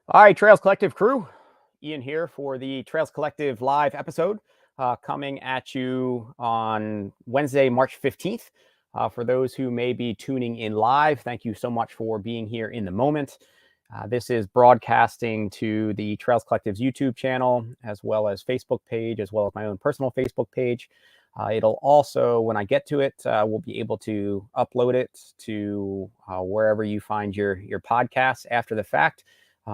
All right, Trails Collective crew, Ian here for the Trails Collective live episode coming at you on Wednesday, March 15th. For those who may be tuning in live, thank you so much for being here in the moment. This is broadcasting to the Trails Collective's YouTube channel, as well as Facebook page, as well as my own personal Facebook page. It'll also, when I get to it, we'll be able to upload it to wherever you find your podcasts after the fact.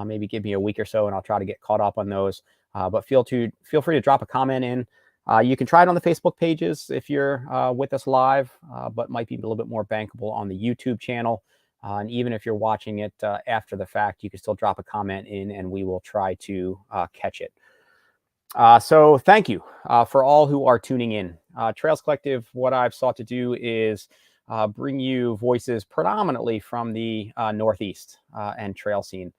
Maybe give me a week or so and I'll try to get caught up on those. But feel free to drop a comment in. You can try it on the Facebook pages if you're with us live, but might be a little bit more bankable on the YouTube channel. And even if you're watching it after the fact, you can still drop a comment in and we will try to catch it. So thank you for all who are tuning in. Trails Collective, what I've sought to do is bring you voices predominantly from the Northeast and trail scene.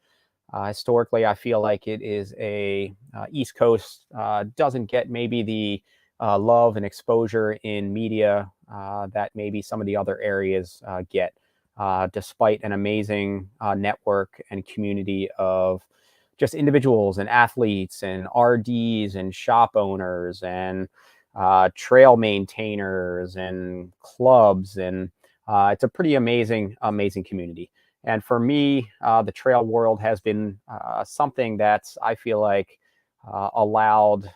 Historically, I feel like it is a East Coast, doesn't get maybe the love and exposure in media that maybe some of the other areas get, despite an amazing network and community of just individuals and athletes and RDs and shop owners and trail maintainers and clubs. And it's a pretty amazing community. And for me, the trail world has been something that's, I feel like, allowed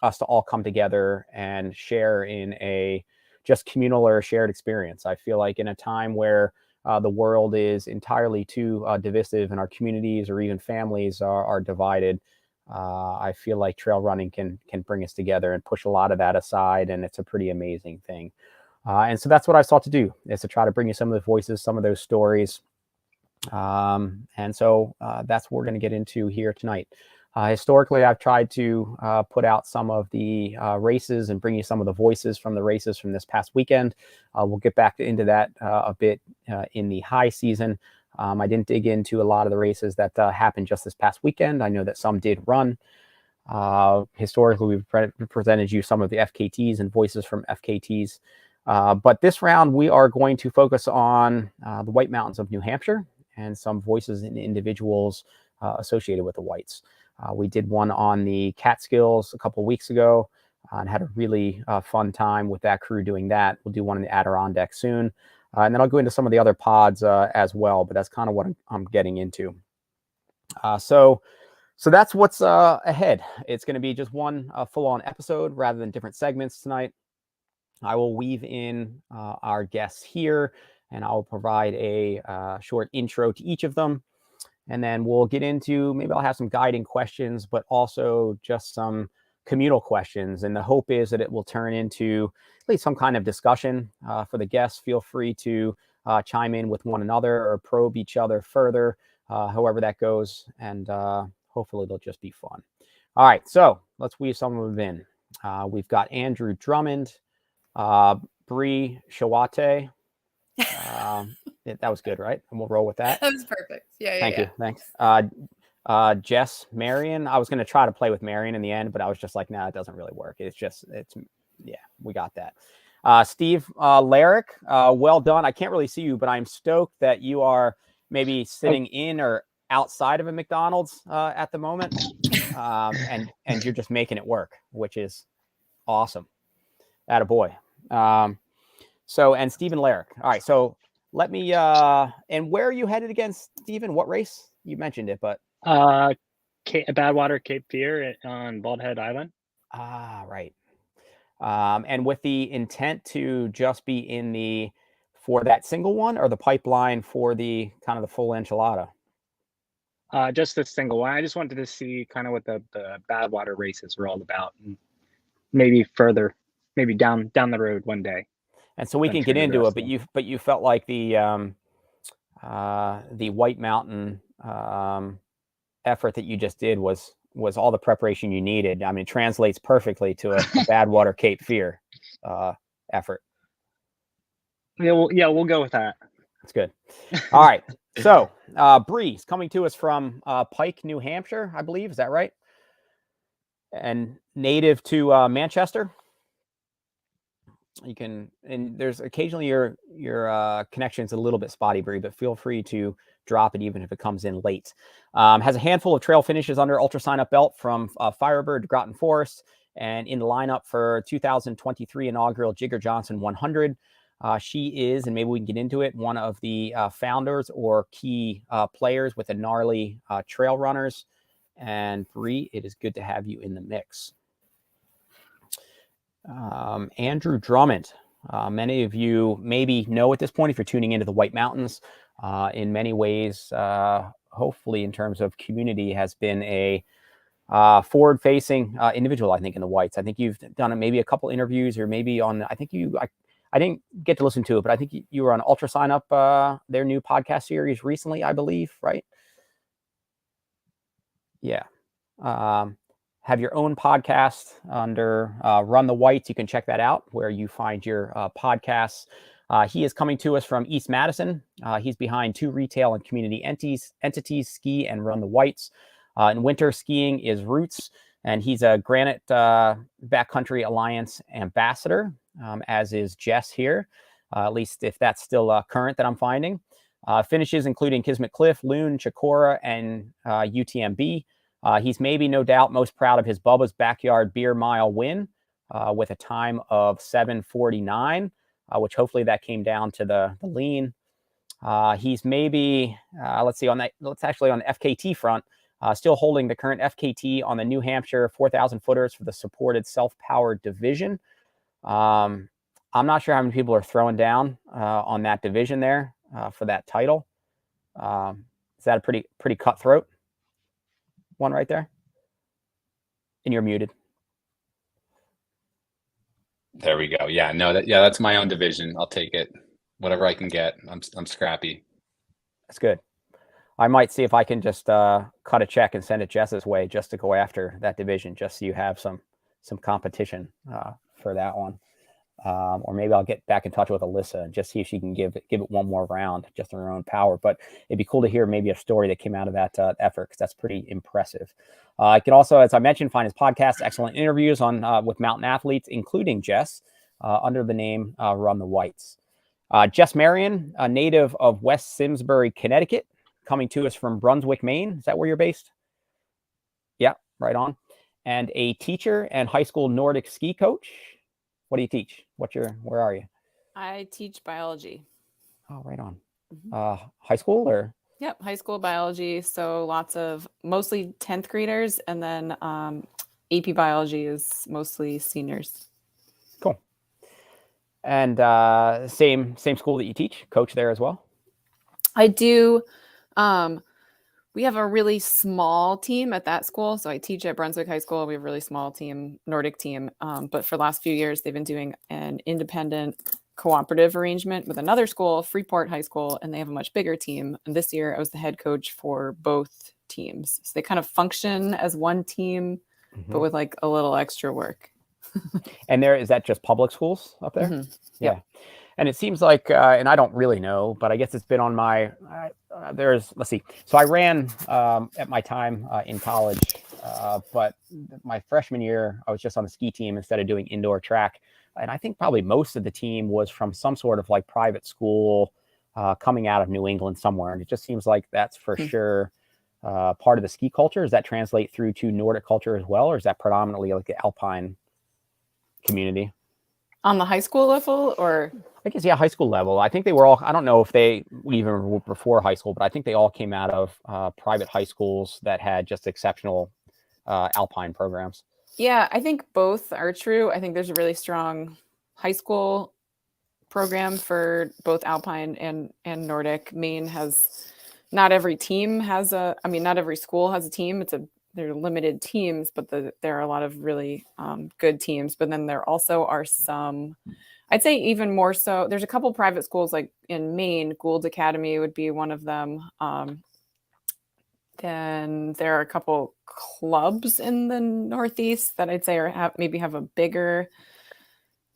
us to all come together and share in a just communal or shared experience. I feel like in a time where the world is entirely too divisive and our communities or even families are divided, I feel like trail running can bring us together and push a lot of that aside. And it's a pretty amazing thing. And so that's what I sought to do, is to try to bring you some of the voices, some of those stories. And so that's what we're going to get into here tonight. Historically, I've tried to put out some of the races and bring you some of the voices from the races from this past weekend. We'll get back into that a bit in the high season. I didn't dig into a lot of the races that happened just this past weekend. I know that some did run. Historically, we've presented you some of the FKTs and voices from FKTs. But this round, we are going to focus on the White Mountains of New Hampshire and some voices and individuals associated with the Whites. We did one on the Catskills a couple of weeks ago and had a really fun time with that crew doing that. We'll do one in the Adirondack soon. And then I'll go into some of the other pods as well, but that's kind of what I'm getting into. So that's what's ahead. It's going to be just one full-on episode rather than different segments tonight. I will weave in our guests here, and I'll provide a short intro to each of them. And then we'll get into, maybe I'll have some guiding questions, but also just some communal questions. And the hope is that it will turn into at least some kind of discussion for the guests. Feel free to chime in with one another or probe each other further, however that goes. And hopefully it'll just be fun. All right, so let's weave some of them in. We've got Andrew Drummond, Brie Choate. That was good, right? And we'll roll with that. That was perfect. Yeah. Thank you. Thanks. Jess Marion. I was going to try to play with Marion in the end, but I was just like, nah, it doesn't really work. Yeah, we got that. Steve Larick, well done. I can't really see you, but I'm stoked that you are maybe sitting in or outside of a McDonald's at the moment, and you're just making it work, which is awesome. Attaboy. And Steven Larick. All right, so let me, and where are you headed again, Steven? What race? You mentioned it, but. Badwater Cape Fear on Bald Head Island. Right. And with the intent to just be for that single one or the pipeline for the kind of the full enchilada? Just the single one. I just wanted to see kind of what the Badwater races were all about, and maybe further, maybe down the road one day. And so we can get into it, but you felt like the White Mountain effort that you just did was all the preparation you needed. I mean, it translates perfectly to a Badwater Cape Fear effort. Yeah, we'll go with that. That's good. All right. So Brie's coming to us from Pike, New Hampshire, I believe. Is that right? And native to Manchester. You can, and there's occasionally your connection's a little bit spotty, Brie, but feel free to drop it even if it comes in late. Has a handful of trail finishes under ultra sign up belt from Firebird to Groton Forest, and in the lineup for 2023 inaugural Jigger Johnson 100. She is, and maybe we can get into it, one of the founders or key players with the gnarly trail runners. And Brie, it is good to have you in the mix. Andrew Drummond. Many of you maybe know at this point if you're tuning into the White Mountains. In many ways, hopefully in terms of community, has been a forward-facing individual, I think, in the Whites. I think you've done maybe a couple interviews, or maybe on, I didn't get to listen to it, but I think you were on Ultra Sign Up, their new podcast series recently, I believe, right? Yeah. Have your own podcast under Run the Whites. You can check that out where you find your podcasts. He is coming to us from East Madison. He's behind two retail and community entities, Ski and Run the Whites. In winter, skiing is Roots, and he's a Granite Backcountry Alliance ambassador, as is Jess here, at least if that's still current that I'm finding. Finishes including Kismet Cliff, Loon, Chicora, and UTMB. He's maybe, no doubt, most proud of his Bubba's Backyard Beer Mile win with a time of 7:49, which hopefully that came down to the lean. He's maybe, let's actually on the FKT front, still holding the current FKT on the New Hampshire 4,000 footers for the supported self-powered division. I'm not sure how many people are throwing down on that division there for that title. Is that a pretty cutthroat one right there? And you're muted. There we go. Yeah, no, that's my own division. I'll take it. Whatever I can get. I'm scrappy. That's good. I might see if I can just cut a check and send it Jess's way just to go after that division, just so you have some competition for that one. Or maybe I'll get back in touch with Alyssa and just see if she can give it one more round just in her own power. But it'd be cool to hear maybe a story that came out of that effort, because that's pretty impressive. I can also, as I mentioned, find his podcast, excellent interviews on with mountain athletes, including Jess, under the name Run the Whites. Jess Marion, a native of West Simsbury, Connecticut, coming to us from Brunswick, Maine. Is that where you're based? Yeah, right on. And a teacher and high school Nordic ski coach. What do you teach? Where are you? I teach biology. Oh, right on. Mm-hmm. High school or? Yep, high school biology. So mostly 10th graders, and then AP biology is mostly seniors. Cool. And same school that you teach, coach there as well? I do. We have a really small team at that school. So I teach at Brunswick High School. We have a really small team, Nordic team. But for the last few years, they've been doing an independent cooperative arrangement with another school, Freeport High School, and they have a much bigger team. And this year I was the head coach for both teams. So they kind of function as one team, but with like a little extra work. And is that just public schools up there? Mm-hmm. Yeah. And it seems like, and I don't really know, but I guess it's been on my, let's see. So I ran at my time in college, but my freshman year, I was just on the ski team instead of doing indoor track. And I think probably most of the team was from some sort of like private school coming out of New England somewhere. And it just seems like that's for sure part of the ski culture. Does that translate through to Nordic culture as well? Or is that predominantly like the Alpine community? On the high school level, or? I guess, yeah, high school level. I think they were all, I don't know if they even were before high school, but I think they all came out of private high schools that had just exceptional Alpine programs. Yeah, I think both are true. I think there's a really strong high school program for both Alpine and Nordic. Maine has, not every team has not every school has a team. They're limited teams, but there are a lot of really good teams. But then there also are some, I'd say even more so, there's a couple private schools like in Maine, Gould Academy would be one of them. Then there are a couple clubs in the Northeast that I'd say maybe have a bigger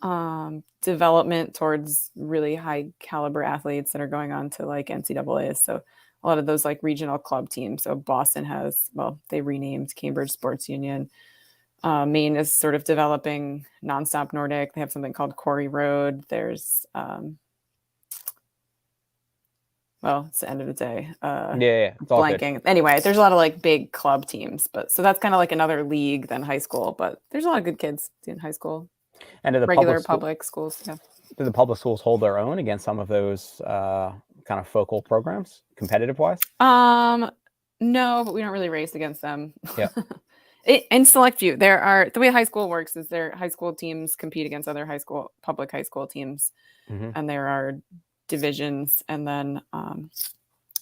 development towards really high caliber athletes that are going on to like NCAAs. So a lot of those like regional club teams. So Boston has, they renamed Cambridge Sports Union. Maine is sort of developing nonstop Nordic. They have something called Quarry Road. There's, well, it's the end of the day. Yeah, it's all good. Blanking. Anyway, there's a lot of like big club teams, but so that's kind of like another league than high school. But there's a lot of good kids in high school. And do the Regular public schools. Yeah. do the public schools hold their own against some of those kind of focal programs, competitive wise? No, but we don't really race against them. Yeah. In select few, there are, the way high school works is their high school teams compete against other public high school teams, and there are divisions. And then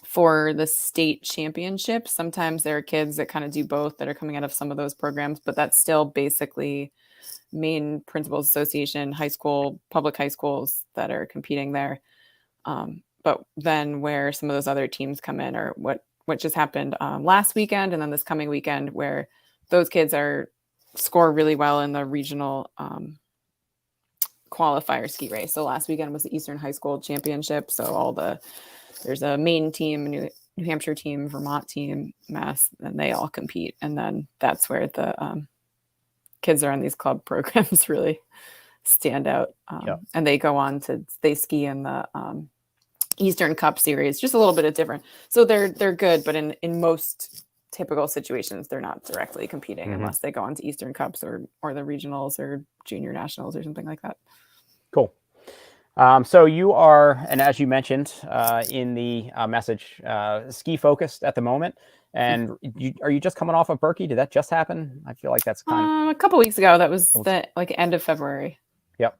for the state championship, sometimes there are kids that kind of do both that are coming out of some of those programs, but that's still basically Maine Principals Association public high schools that are competing there. But then where some of those other teams come in, or what just happened last weekend and then this coming weekend, where those kids score really well in the regional qualifier ski race. So last weekend was the Eastern High School Championship. So there's a Maine team, New Hampshire team, Vermont team, Mass, and they all compete. And then that's where the kids are on these club programs really stand out. And they go on they ski in the Eastern Cup Series, just a little bit of different. So they're good, but in most typical situations, they're not directly competing unless they go on to Eastern Cups or the regionals or junior nationals or something like that. Cool. So you are, and as you mentioned in the message, ski focused at the moment. And are you just coming off of Berkey? Did that just happen? I feel like that's kind of a couple weeks ago. That was the end of February. Yep.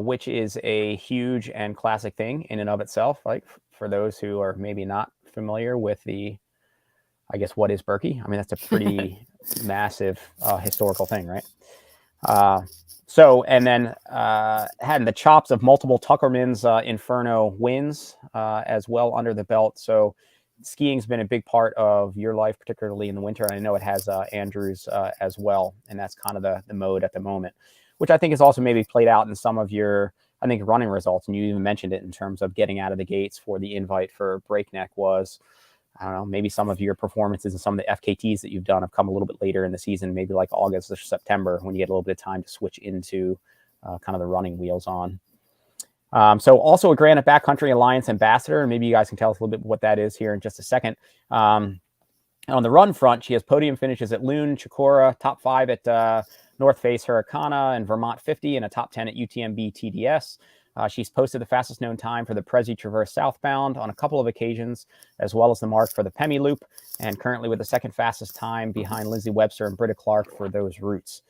Which is a huge and classic thing in and of itself. Like for those who are maybe not familiar with what is Berkey? I mean, that's a pretty massive historical thing, right? And then had the chops of multiple Tuckerman's Inferno wins as well under the belt. So skiing's been a big part of your life, particularly in the winter. And I know it has Andrew's as well. And that's kind of the mode at the moment, which I think is also maybe played out in some of your, I think, running results. And you even mentioned it in terms of getting out of the gates for the invite for Breakneck was, I don't know, maybe some of your performances and some of the FKTs that you've done have come a little bit later in the season, maybe like August or September, when you get a little bit of time to switch into kind of the running wheels on. So also a Granite Backcountry Alliance ambassador, and maybe you guys can tell us a little bit what that is here in just a second. On the run front, she has podium finishes at Loon, Chicora, top 5 at North Face Hurricane and Vermont 50, and a top 10 at UTMB TDS. She's posted the fastest known time for the Prezi Traverse southbound on a couple of occasions, as well as the mark for the Pemi Loop, and currently with the second fastest time behind Lindsay Webster and Britta Clark for those routes.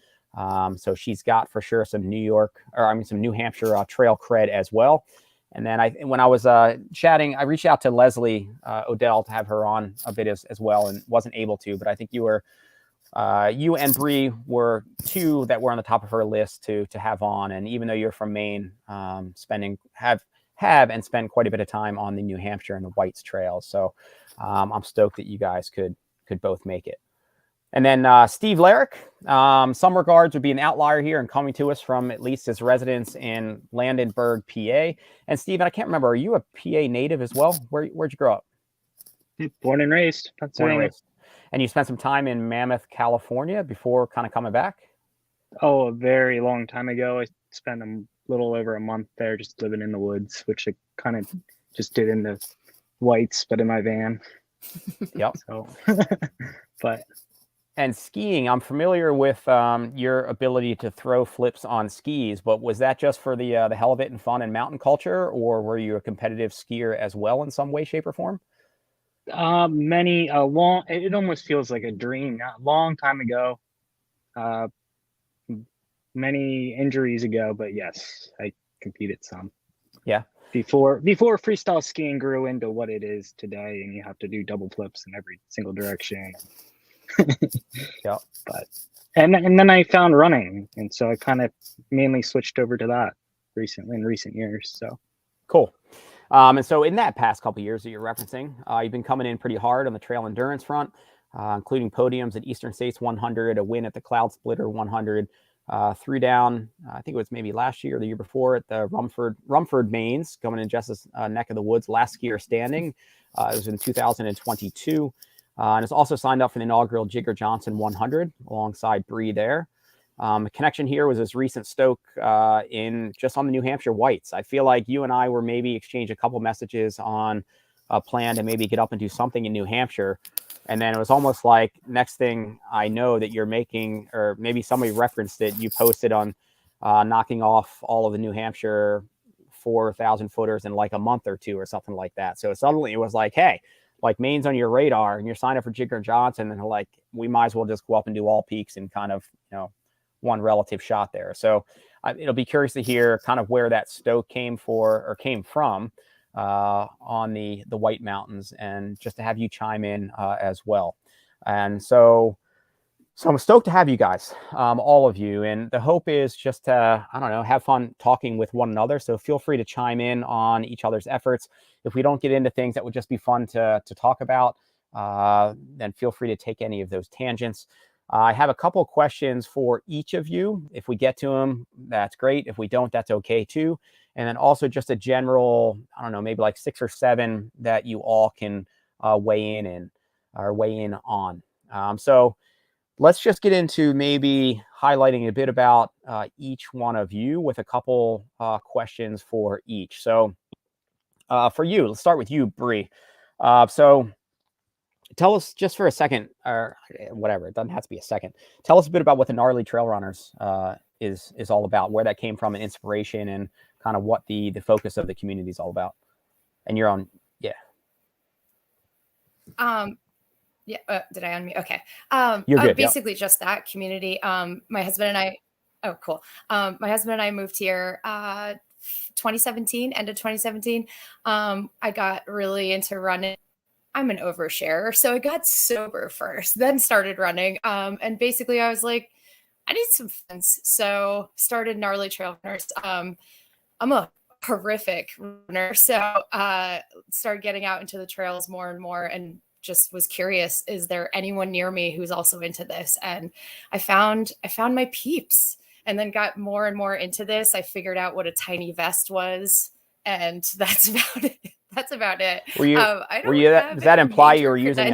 So she's got for sure some some New Hampshire trail cred as well. And then when I was chatting, I reached out to Leslie Odell to have her on a bit as well, and wasn't able to, but I think you and Brie were two that were on the top of her list to have on. And even though you're from Maine, have and spend quite a bit of time on the New Hampshire and the Whites trails. So I'm stoked that you guys could both make it. And then Steve Larick, some regards would be an outlier here and coming to us from at least his residence in Landenberg, PA. And Steve, I can't remember, are you a PA native as well? Where'd you grow up? Born and raised. And you spent some time in Mammoth, California before kind of coming back? Oh, a very long time ago. I spent a little over a month there just living in the woods, which I kind of just did in the Whites, but in my van. Yep. So, but. And skiing, I'm familiar with your ability to throw flips on skis, but was that just for the hell of it and fun and mountain culture, or were you a competitive skier as well in some way, shape, or form? It almost feels like a dream. A long time ago, many injuries ago, but yes, I competed some. Yeah. Before freestyle skiing grew into what it is today, and you have to do double flips in every single direction. Yeah. But and then I found running, and so I kind of mainly switched over to that in recent years. So cool. And so in that past couple of years that you're referencing, you've been coming in pretty hard on the trail endurance front, including podiums at Eastern States 100, a win at the Cloud Splitter 100, 3 down, I think it was maybe last year or the year before at the Rumford Mains, coming in Jess's neck of the woods, last skier standing. It was in 2022. and has also signed up for the inaugural Jigger Johnson 100 alongside Brie there. A connection here was his recent stoke in just on the New Hampshire Whites. I feel like you and I were maybe exchange a couple messages on a plan to maybe get up and do something in New Hampshire. And then it was almost like next thing I know that you're making, or maybe somebody referenced it, you posted on knocking off all of the New Hampshire 4,000 footers in like a month or two or something like that. So suddenly it was like, hey, like Maine's on your radar and you're signed up for Jigger Johnson, and like we might as well just go up and do all peaks and kind of, one relative shot there. So it'll be curious to hear kind of where that stoke came from on the White Mountains, and just to have you chime in as well. And so I'm stoked to have you guys, all of you. And the hope is just to, have fun talking with one another. So feel free to chime in on each other's efforts. If we don't get into things that would just be fun to talk about, then feel free to take any of those tangents. I have a couple of questions for each of you. If we get to them, that's great. If we don't, that's okay too. And then also just a general, maybe like 6 or 7 that you all can weigh in on. So let's just get into maybe highlighting a bit about each one of you with a couple questions for each. So for you, let's start with you, Brie. So tell us just for a second, or whatever, it doesn't have to be a second. Tell us a bit about what the Gnarly Trail Runners is all about, where that came from, and inspiration, and kind of what the focus of the community is all about. And you're on, yeah. Yeah. Did I unmute? Okay. You're good. Basically just that community. My husband and I, oh, cool. My husband and I moved here, 2017, end of 2017. I got really into running. I'm an oversharer. So I got sober first, then started running. And basically I was like, I need some friends. So started Gnarly Trail Runners. I'm a horrific runner. So started getting out into the trails more and more, and just was curious, is there anyone near me who's also into this? And I found my peeps, and then got more and more into this. I figured out what a tiny vest was, and that's about it. That's about it. Does that imply you were using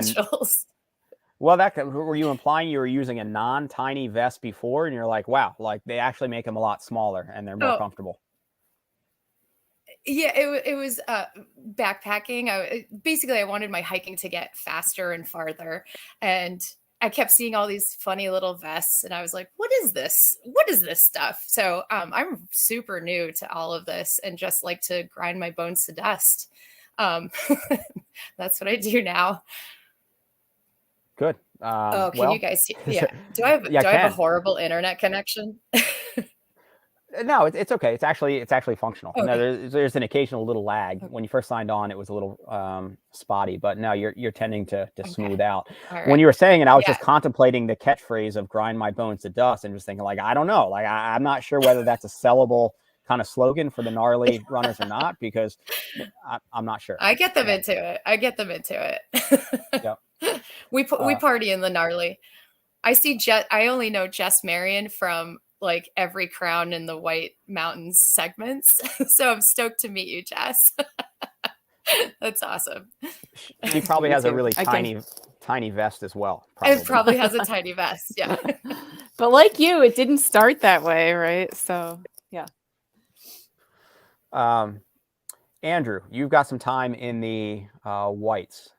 were you implying you were using a non-tiny vest before, and you're like, wow, like they actually make them a lot smaller and they're more comfortable? Yeah, it was backpacking. Basically I wanted my hiking to get faster and farther, and I kept seeing all these funny little vests, and I was like, what is this? What is this stuff? So I'm super new to all of this, and just like to grind my bones to dust. That's what I do now. Good. Can you guys see? Yeah. Do I have a horrible internet connection? No, it's okay. It's actually functional. Okay. No, there's an occasional little lag. When you first signed on, it was a little spotty, but now you're tending to smooth out. Right. When you were saying it, I was just contemplating the catchphrase of "grind my bones to dust" and just thinking, like, I don't know, like I'm not sure whether that's a sellable kind of slogan for the Gnarly Runners or not, because I'm not sure. I get them into it. Yep. We party in the Gnarly. I only know Jess Marion from like every Crown in the White Mountains segments. So I'm stoked to meet you, Jess. That's awesome. She probably has a really tiny vest as well. It probably has a tiny vest. Yeah. But like you, it didn't start that way, right? So yeah. Andrew, you've got some time in the Whites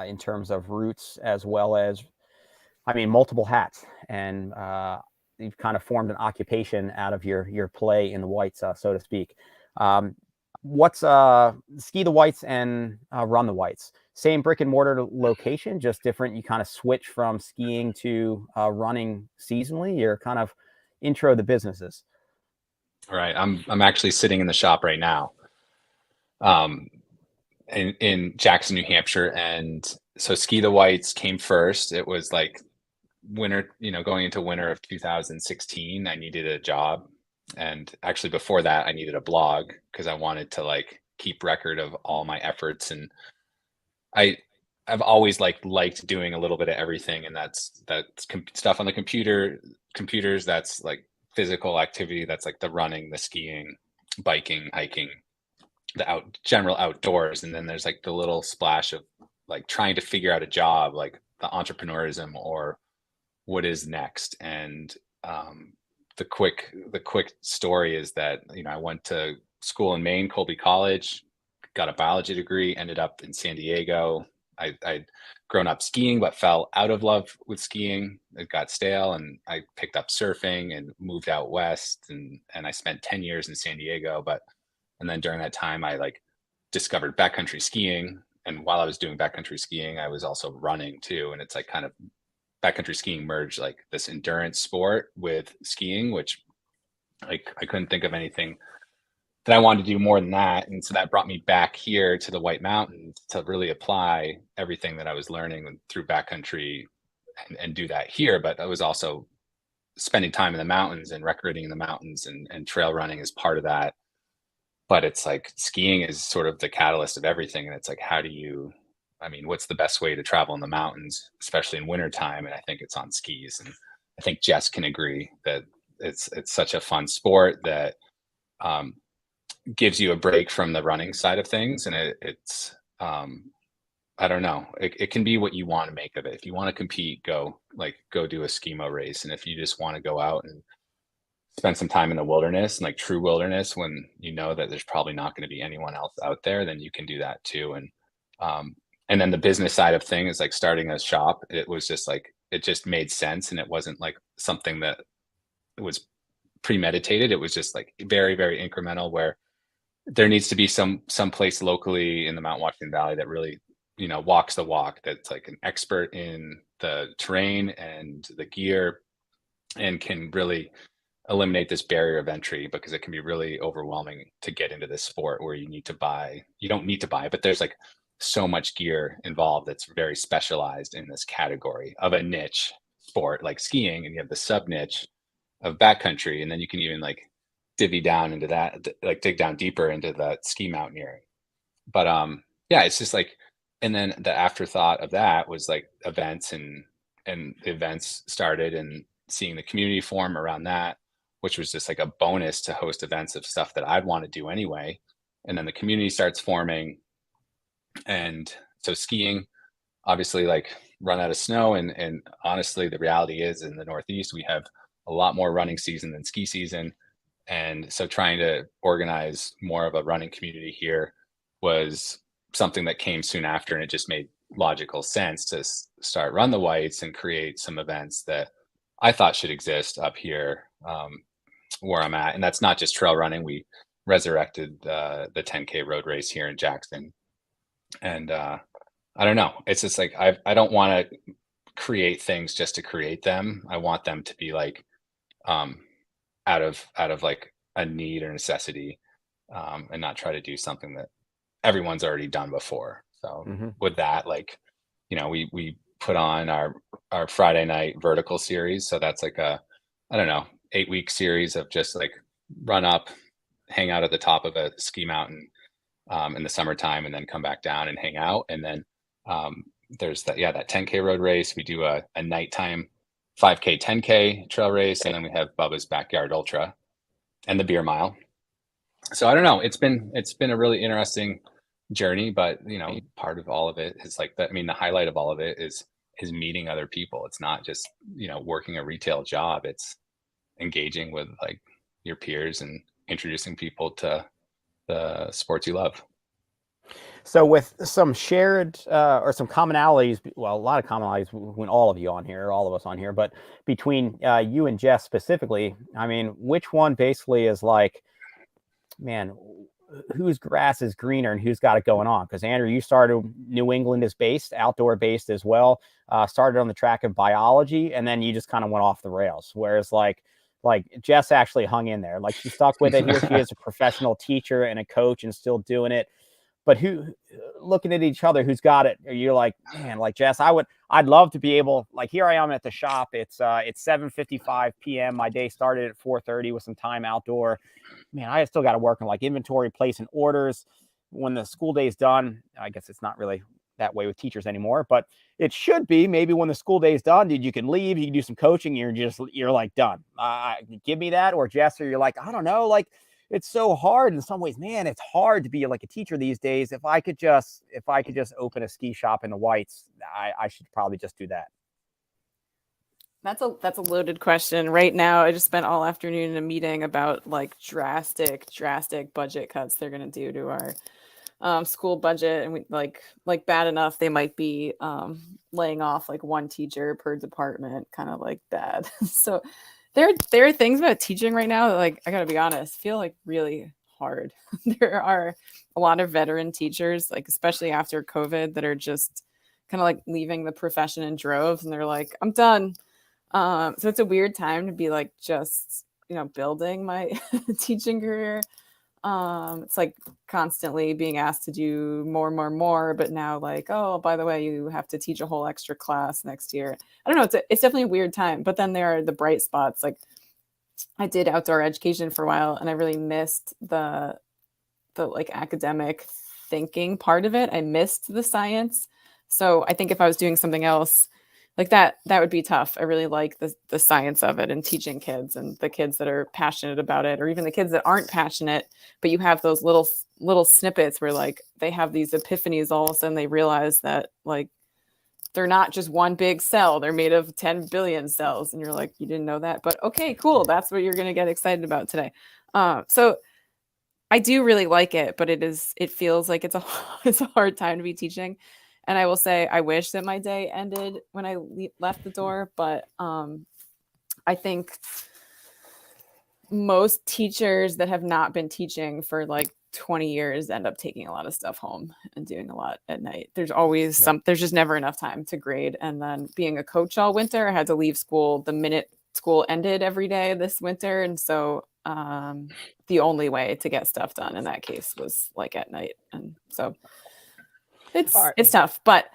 in terms of roots, as well as, multiple hats, and you've kind of formed an occupation out of your play in the Whites, so to speak. What's ski the Whites and run the Whites? Same brick and mortar location, just different. You kind of switch from skiing to running seasonally. Your kind of intro to businesses. All right, I'm actually sitting in the shop right now, in Jackson, New Hampshire, and so Ski the Whites came first. It was like winter, going into winter of 2016. I needed a job, and actually before that, I needed a blog because I wanted to like keep record of all my efforts, and I've always liked doing a little bit of everything, and that's stuff on the computers. That's like physical activity. That's like the running, the skiing, biking, hiking, the general outdoors, and then there's like the little splash of like trying to figure out a job, like the entrepreneurism or what is next. And the quick story is that, you know, I went to school in Maine, Colby College, got a biology degree, ended up in San Diego. I'd grown up skiing, but fell out of love with skiing. It got stale, and I picked up surfing and moved out west, and I spent 10 years in San Diego. And then during that time, I like discovered backcountry skiing. And while I was doing backcountry skiing, I was also running too. And it's like kind of backcountry skiing merged like this endurance sport with skiing, which like I couldn't think of anything that I wanted to do more than that. And so that brought me back here to the White Mountains to really apply everything that I was learning through backcountry and do that here. But I was also spending time in the mountains and recreating in the mountains, and trail running is part of that. But it's like skiing is sort of the catalyst of everything. And it's like, what's the best way to travel in the mountains, especially in wintertime? And I think it's on skis. And I think Jess can agree that it's such a fun sport that gives you a break from the running side of things. And it's I don't know, it can be what you want to make of it. If you want to compete, go do a skimo race. And if you just want to go out and spend some time in the wilderness, and like true wilderness, when you know that there's probably not going to be anyone else out there, then you can do that too. And then the business side of things is like starting a shop. It was just like, it just made sense. And it wasn't like something that was premeditated. It was just like very, very incremental, where there needs to be some place locally in the Mount Washington Valley that really, you know, walks the walk, that's like an expert in the terrain and the gear, and can really eliminate this barrier of entry, because it can be really overwhelming to get into this sport where you don't need to buy, but there's like so much gear involved that's very specialized in this category of a niche sport like skiing. And you have the sub niche of backcountry, and then you can even like divvy down into that, like dig down deeper into the ski mountaineering. But yeah, it's just like, and then the afterthought of that was like events, and the events started, and seeing the community form around that, which was just like a bonus to host events of stuff that I'd want to do anyway. And then the community starts forming. And so skiing, obviously, like run out of snow. And honestly, the reality is in the Northeast, we have a lot more running season than ski season. And so trying to organize more of a running community here was something that came soon after. And it just made logical sense to start Run the Whites and create some events that I thought should exist up here, where I'm at. And that's not just trail running. We resurrected the 10K road race here in Jackson. And I don't know. It's just like, I don't want to create things just to create them. I want them to be like out of like a need or necessity, and not try to do something that everyone's already done before. So with that, like, you know, we put on our Friday night vertical series. So that's like a, I don't know, 8-week series of just like run up, hang out at the top of a ski mountain in the summertime, and then come back down and hang out. And then there's that 10K road race. We do a nighttime 5K, 10K trail race. And then we have Bubba's Backyard Ultra and the beer mile. So I don't know, it's been a really interesting journey, but you know, part of all of it is like that. I mean, the highlight of all of it is meeting other people. It's not just, you know, working a retail job. It's engaging with like your peers and introducing people to the sports you love. So with some shared or some commonalities, well, a lot of commonalities when all of us on here, but between you and Jess specifically, I mean, which one basically is like, man, whose grass is greener and who's got it going on? Because Andrew, you started New England is based, outdoor based as well, started on the track of biology, and then you just kind of went off the rails. Whereas like Jess actually hung in there. Like she stuck with it. Here she is, a professional teacher and a coach and still doing it. But who, looking at each other, who's got it? You're like, man, like Jess, I'd love to be able, like here I am at the shop. It's 7:55 p.m. My day started at 4:30 with some time outdoor. Man, I still got to work on like inventory, placing orders. When the school day is done, I guess it's not really that way with teachers anymore, but it should be. Maybe when the school day is done, dude, you can leave, you can do some coaching. You're like done. Give me that, or Jess, or you're like, I don't know, like it's so hard in some ways, man. It's hard to be like a teacher these days. If I could just open a ski shop in the Whites, I should probably just do that. That's a loaded question. Right now, I just spent all afternoon in a meeting about like drastic budget cuts they're going to do to our school budget, and we like bad enough they might be laying off like one teacher per department, kind of like bad. So there are things about teaching right now that, like, I gotta be honest, feel like really hard. There are a lot of veteran teachers, like especially after COVID, that are just kind of like leaving the profession in droves, and they're like, I'm done. So it's a weird time to be like just, building my teaching career. It's like constantly being asked to do more, but now like, oh, by the way, you have to teach a whole extra class next year. I don't know. It's definitely a weird time, but then there are the bright spots. Like I did outdoor education for a while, and I really missed the like academic thinking part of it. I missed the science. So I think if I was doing something else like that would be tough. I really like the science of it and teaching kids, and the kids that are passionate about it, or even the kids that aren't passionate, but you have those little snippets where like they have these epiphanies. All of a sudden they realize that like they're not just one big cell, they're made of 10 billion cells, and you're like, you didn't know that, but okay, cool, that's what you're going to get excited about today. So I do really like it, but it feels like it's a hard time to be teaching. And I will say, I wish that my day ended when I left the door, but I think most teachers that have not been teaching for like 20 years end up taking a lot of stuff home and doing a lot at night. There's always there's just never enough time to grade. And then being a coach all winter, I had to leave school the minute school ended every day this winter. And so the only way to get stuff done in that case was like at night. And so it's tough, but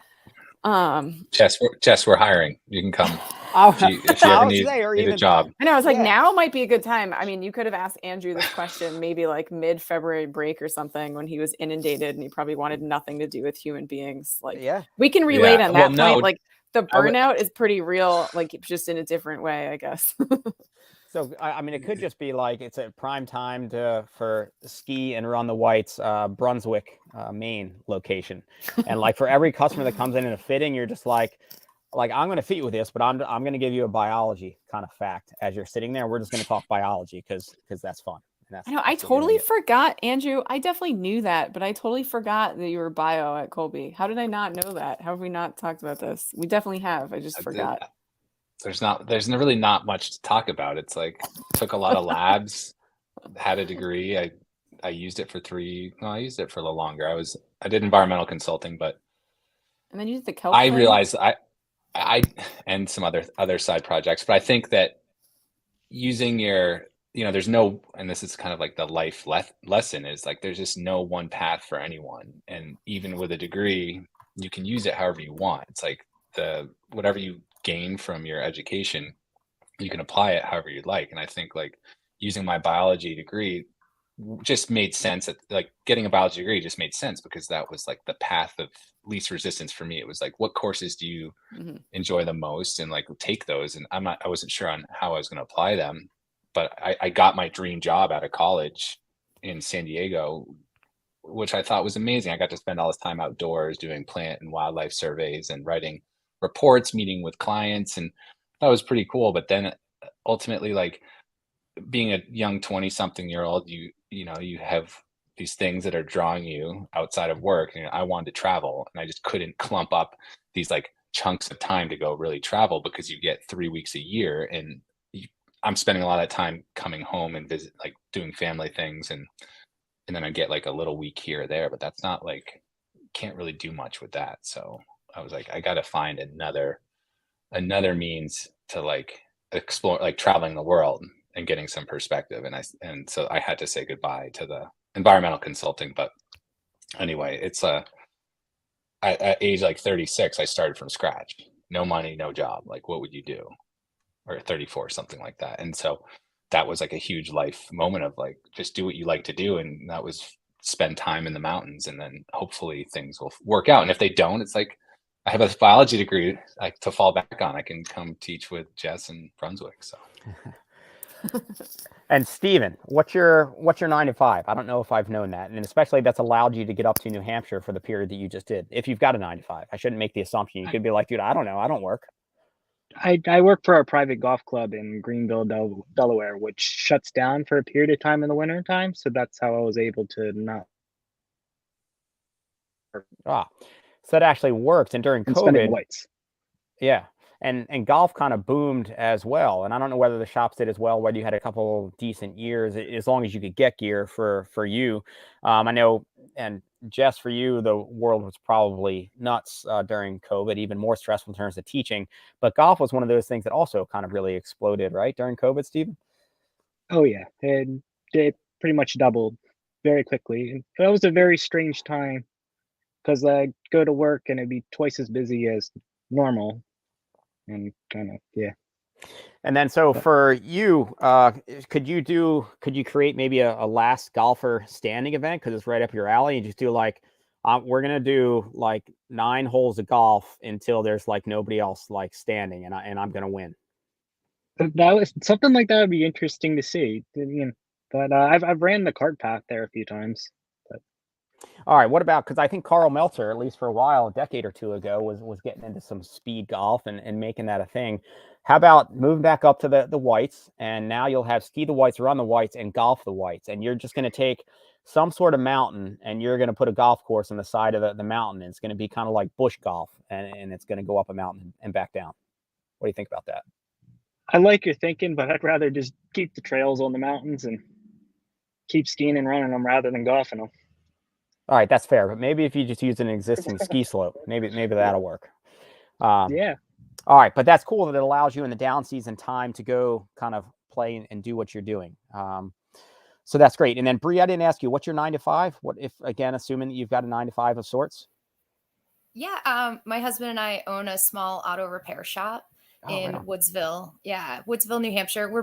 Jess, we're hiring. You can come if you ever need a job. I know. I was like, now might be a good time. I mean, you could have asked Andrew this question maybe like mid-February break or something, when he was inundated and he probably wanted nothing to do with human beings. Like, we can relate on that point. Like the burnout is pretty real, like just in a different way, I guess. So, I mean, it could just be like it's a prime time for ski and run the Whites, Brunswick, Maine location. And like for every customer that comes in a fitting, you're just like I'm going to fit you with this, but I'm going to give you a biology kind of fact as you're sitting there. We're just going to talk biology because that's fun. I know. I totally forgot, Andrew. I definitely knew that, but I totally forgot that you were bio at Colby. How did I not know that? How have we not talked about this? We definitely have. I just forgot. There's really not much to talk about. It's like took a lot of labs, had a degree. I used it for I used it for a little longer. I did environmental consulting, but and then you did the kelp. I realized I and some other side projects, but I think that using your, there's no, and this is kind of like the life lesson is like, there's just no one path for anyone. And even with a degree, you can use it however you want. It's like whatever you gain from your education, you can apply it however you'd like. And I think like using my biology degree just made sense. Like getting a biology degree just made sense because that was like the path of least resistance for me. It was like, what courses do you enjoy the most, and like take those. And I wasn't sure on how I was going to apply them, but I got my dream job out of college in San Diego, which I thought was amazing. I got to spend all this time outdoors doing plant and wildlife surveys and writing reports, meeting with clients, and that was pretty cool. But then ultimately, like being a young 20-something-year-old, you have these things that are drawing you outside of work. And I wanted to travel, and I just couldn't clump up these like chunks of time to go really travel, because you get 3 weeks a year, and I'm spending a lot of time coming home and visit, like doing family things, and then I get like a little week here or there, but that's not like, can't really do much with that. So I was like, I got to find another means to like explore, like traveling the world and getting some perspective. And so I had to say goodbye to the environmental consulting. But anyway, it's at age like 36, I started from scratch, no money, no job. Like, what would you do? Or 34, something like that. And so that was like a huge life moment of like, just do what you like to do. And that was spend time in the mountains, and then hopefully things will work out. And if they don't, it's like, I have a biology degree like to fall back on. I can come teach with Jess in Brunswick. So And Steven, what's your 9 to 5? I don't know if I've known that, and especially that's allowed you to get up to New Hampshire for the period that you just did. If you've got a 9 to 5, I shouldn't make the assumption. You could be like, dude, I don't know, I don't work. I work for a private golf club in Greenville, Delaware, which shuts down for a period of time in the winter time. So that's how I was able to not Ah, so that actually worked. And during and spending the COVID, whites. yeah, and golf kind of boomed as well. And I don't know whether the shops did as well, whether you had a couple decent years, as long as you could get gear for you. I know, and Jess, for you, the world was probably nuts during COVID, even more stressful in terms of teaching. But golf was one of those things that also kind of really exploded, right, during COVID, Steve? Oh yeah, and it pretty much doubled very quickly. And that was a very strange time because I go to work and it'd be twice as busy as normal, and kind of yeah. And then, so But for you, could you create maybe a last golfer standing event because it's right up your alley, and just do like, we're gonna do like 9 holes of golf until there's like nobody else like standing, and I'm gonna win. that was something like that would be interesting to see. You know, but I've ran the cart path there a few times. But All right, what about, because I think Carl Meltzer, at least for a while, a decade or two ago, was getting into some speed golf and making that a thing. How about moving back up to the whites, and now you'll have ski the whites, run the whites, and golf the whites, and you're just going to take some sort of mountain, and you're going to put a golf course on the side of the mountain. And it's going to be kind of like bush golf, and it's going to go up a mountain and back down. What do you think about that? I like your thinking, but I'd rather just keep the trails on the mountains and keep skiing and running them rather than golfing them. All right, that's fair, but maybe if you just use an existing ski slope, maybe that'll work. Yeah. All right, but that's cool that it allows you in the down season time to go kind of play and do what you're doing. So that's great. And then Brie, I didn't ask you, what's your 9 to 5? What if, again, assuming that you've got a 9 to 5 of sorts? Yeah, my husband and I own a small auto repair shop in Right on. Woodsville. Yeah, Woodsville, New Hampshire. We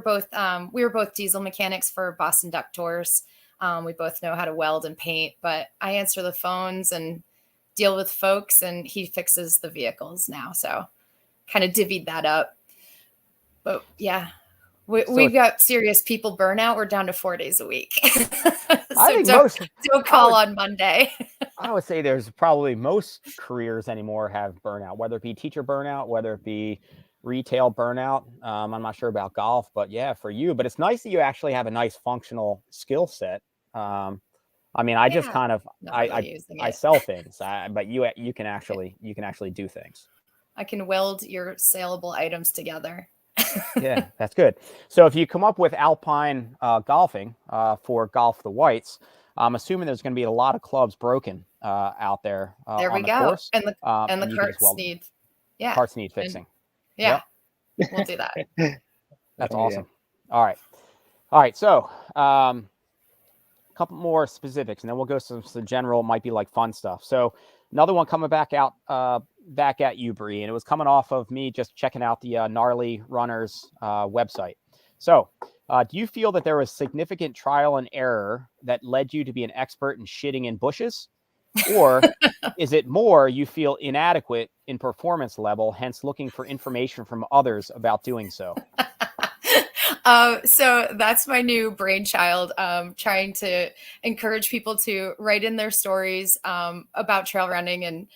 were both diesel mechanics for Boston Duck Tours. We both know how to weld and paint, but I answer the phones and deal with folks, and he fixes the vehicles now. So kind of divvied that up. But yeah, we've got serious people burnout. We're down to 4 days a week. I So think don't call on Monday. I would say there's probably most careers anymore have burnout, whether it be teacher burnout, whether it be retail burnout. I'm not sure about golf, but yeah, for you. But it's nice that you actually have a nice functional skill set. I mean, I just Yeah, kind of not really using I it. sell things, but you can actually do things. I can weld your saleable items together. Yeah, that's good. So if you come up with alpine golfing for Golf the Whites, I'm assuming there's going to be a lot of clubs broken out there There we on the go. course. And the And you can just carts weld them. need, yeah, Carts need fixing. yeah, Yep. we'll do that. That's Oh, awesome. All right. So a couple more specifics, and then we'll go to some general, might be like fun stuff. So another one coming back out, back at you, Brie, and it was coming off of me just checking out the Gnarly Runners website. So do you feel that there was significant trial and error that led you to be an expert in shitting in bushes? Or is it more you feel inadequate in performance level, hence looking for information from others about doing so? So that's my new brainchild, trying to encourage people to write in their stories about trail running. And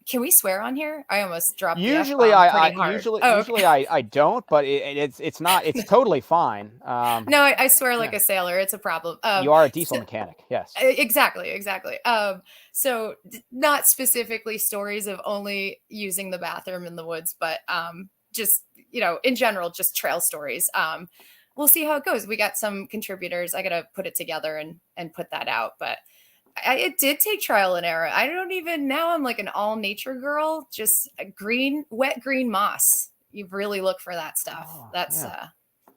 can we swear on here? I almost dropped Usually the F-bomb pretty hard. Usually I don't, but it's totally fine. No, I swear like a sailor. It's a problem. You are a diesel mechanic. Yes. Exactly. So not specifically stories of only using the bathroom in the woods, but just, in general, just trail stories. We'll see how it goes. We got some contributors. I got to put it together and put that out, but it did take trial and error. Now I'm like an all nature girl, just wet green moss. You really look for that stuff. That's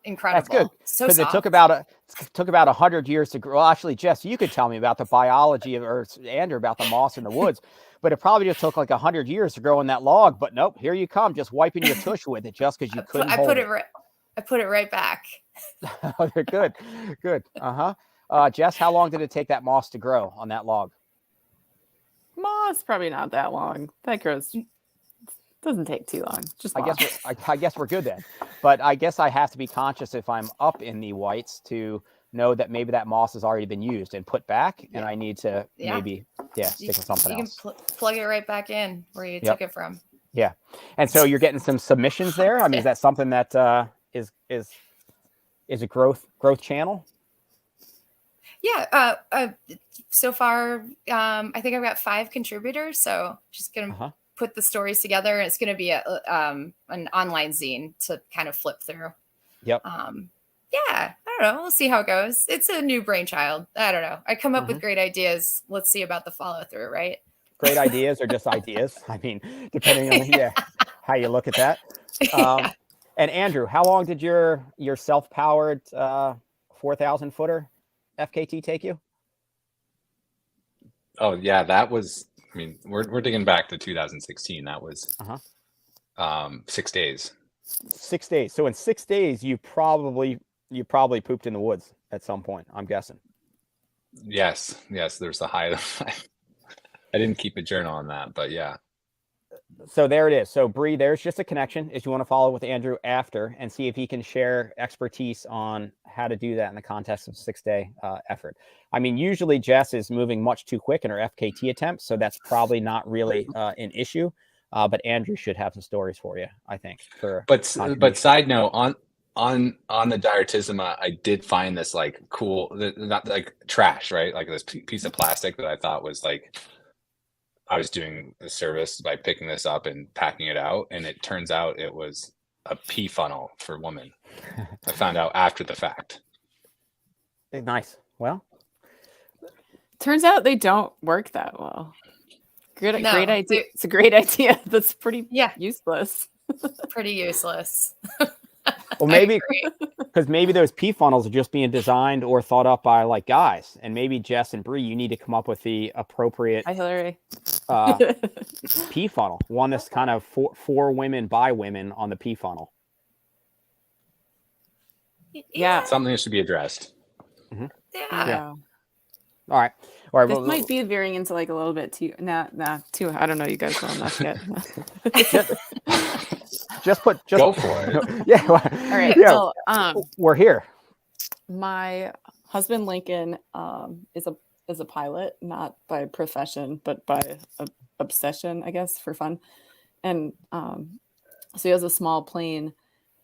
incredible. That's good. So because it took about 100 years to grow. Well, actually, Jess, you could tell me about the biology or Andrew about the moss in the woods, but it probably just took like 100 years to grow in that log. But nope, here you come, just wiping your tush with it just because you couldn't. I put it right back. Oh, they're good. Jess, how long did it take that moss to grow on that log? Moss, probably not that long. That grows Doesn't take too long. Just I guess we're good then. But I guess I have to be conscious if I'm up in the whites to know that maybe that moss has already been used and put back, and I need to maybe stick with something else. You can plug it right back in where you took it from. Yeah, and so you're getting some submissions there. I mean, is that something that is a growth channel? Yeah. So far, I think I've got 5 contributors. So just gonna put the stories together, and it's gonna be an online zine to kind of flip through. Yep. Yeah, I don't know. We'll see how it goes. It's a new brainchild. I don't know. I come up with great ideas. Let's see about the follow through, right? Great ideas or just ideas? I mean, depending on how you look at that. And Andrew, how long did your self-powered 4,000 footer FKT take you? Oh yeah, that was. I mean, we're digging back to 2016. That was 6 days. 6 days. So in 6 days, you probably pooped in the woods at some point, I'm guessing. Yes. There's the high. I didn't keep a journal on that, but yeah. So there it is. So Brie, there's just a connection if you want to follow with Andrew after and see if he can share expertise on how to do that in the context of 6-day effort. I mean, usually Jess is moving much too quick in her FKT attempts, so that's probably not really an issue. But Andrew should have some stories for you, I think. But side note on the diatisma, I did find this like cool, not like trash, right? Like this piece of plastic that I thought was like. I was doing a service by picking this up and packing it out, and it turns out it was a pee funnel for women. I found out after the fact. Nice. Well, turns out they don't work that well. Great idea. It's a great idea. That's pretty useless. Pretty useless. Well, maybe because maybe those pee funnels are just being designed or thought up by like guys, and maybe Jess and Brie, you need to come up with the appropriate pee funnel, one that's kind of for women by women on the pee funnel. Yeah, something that should be addressed. Yeah. All right. This might be veering into like a little bit too. Too. I don't know. You guys know enough yet. Just go for it. Yeah. All right. Yeah. Well, we're here. My husband Lincoln is a pilot, not by profession, but by obsession, I guess, for fun. And so he has a small plane,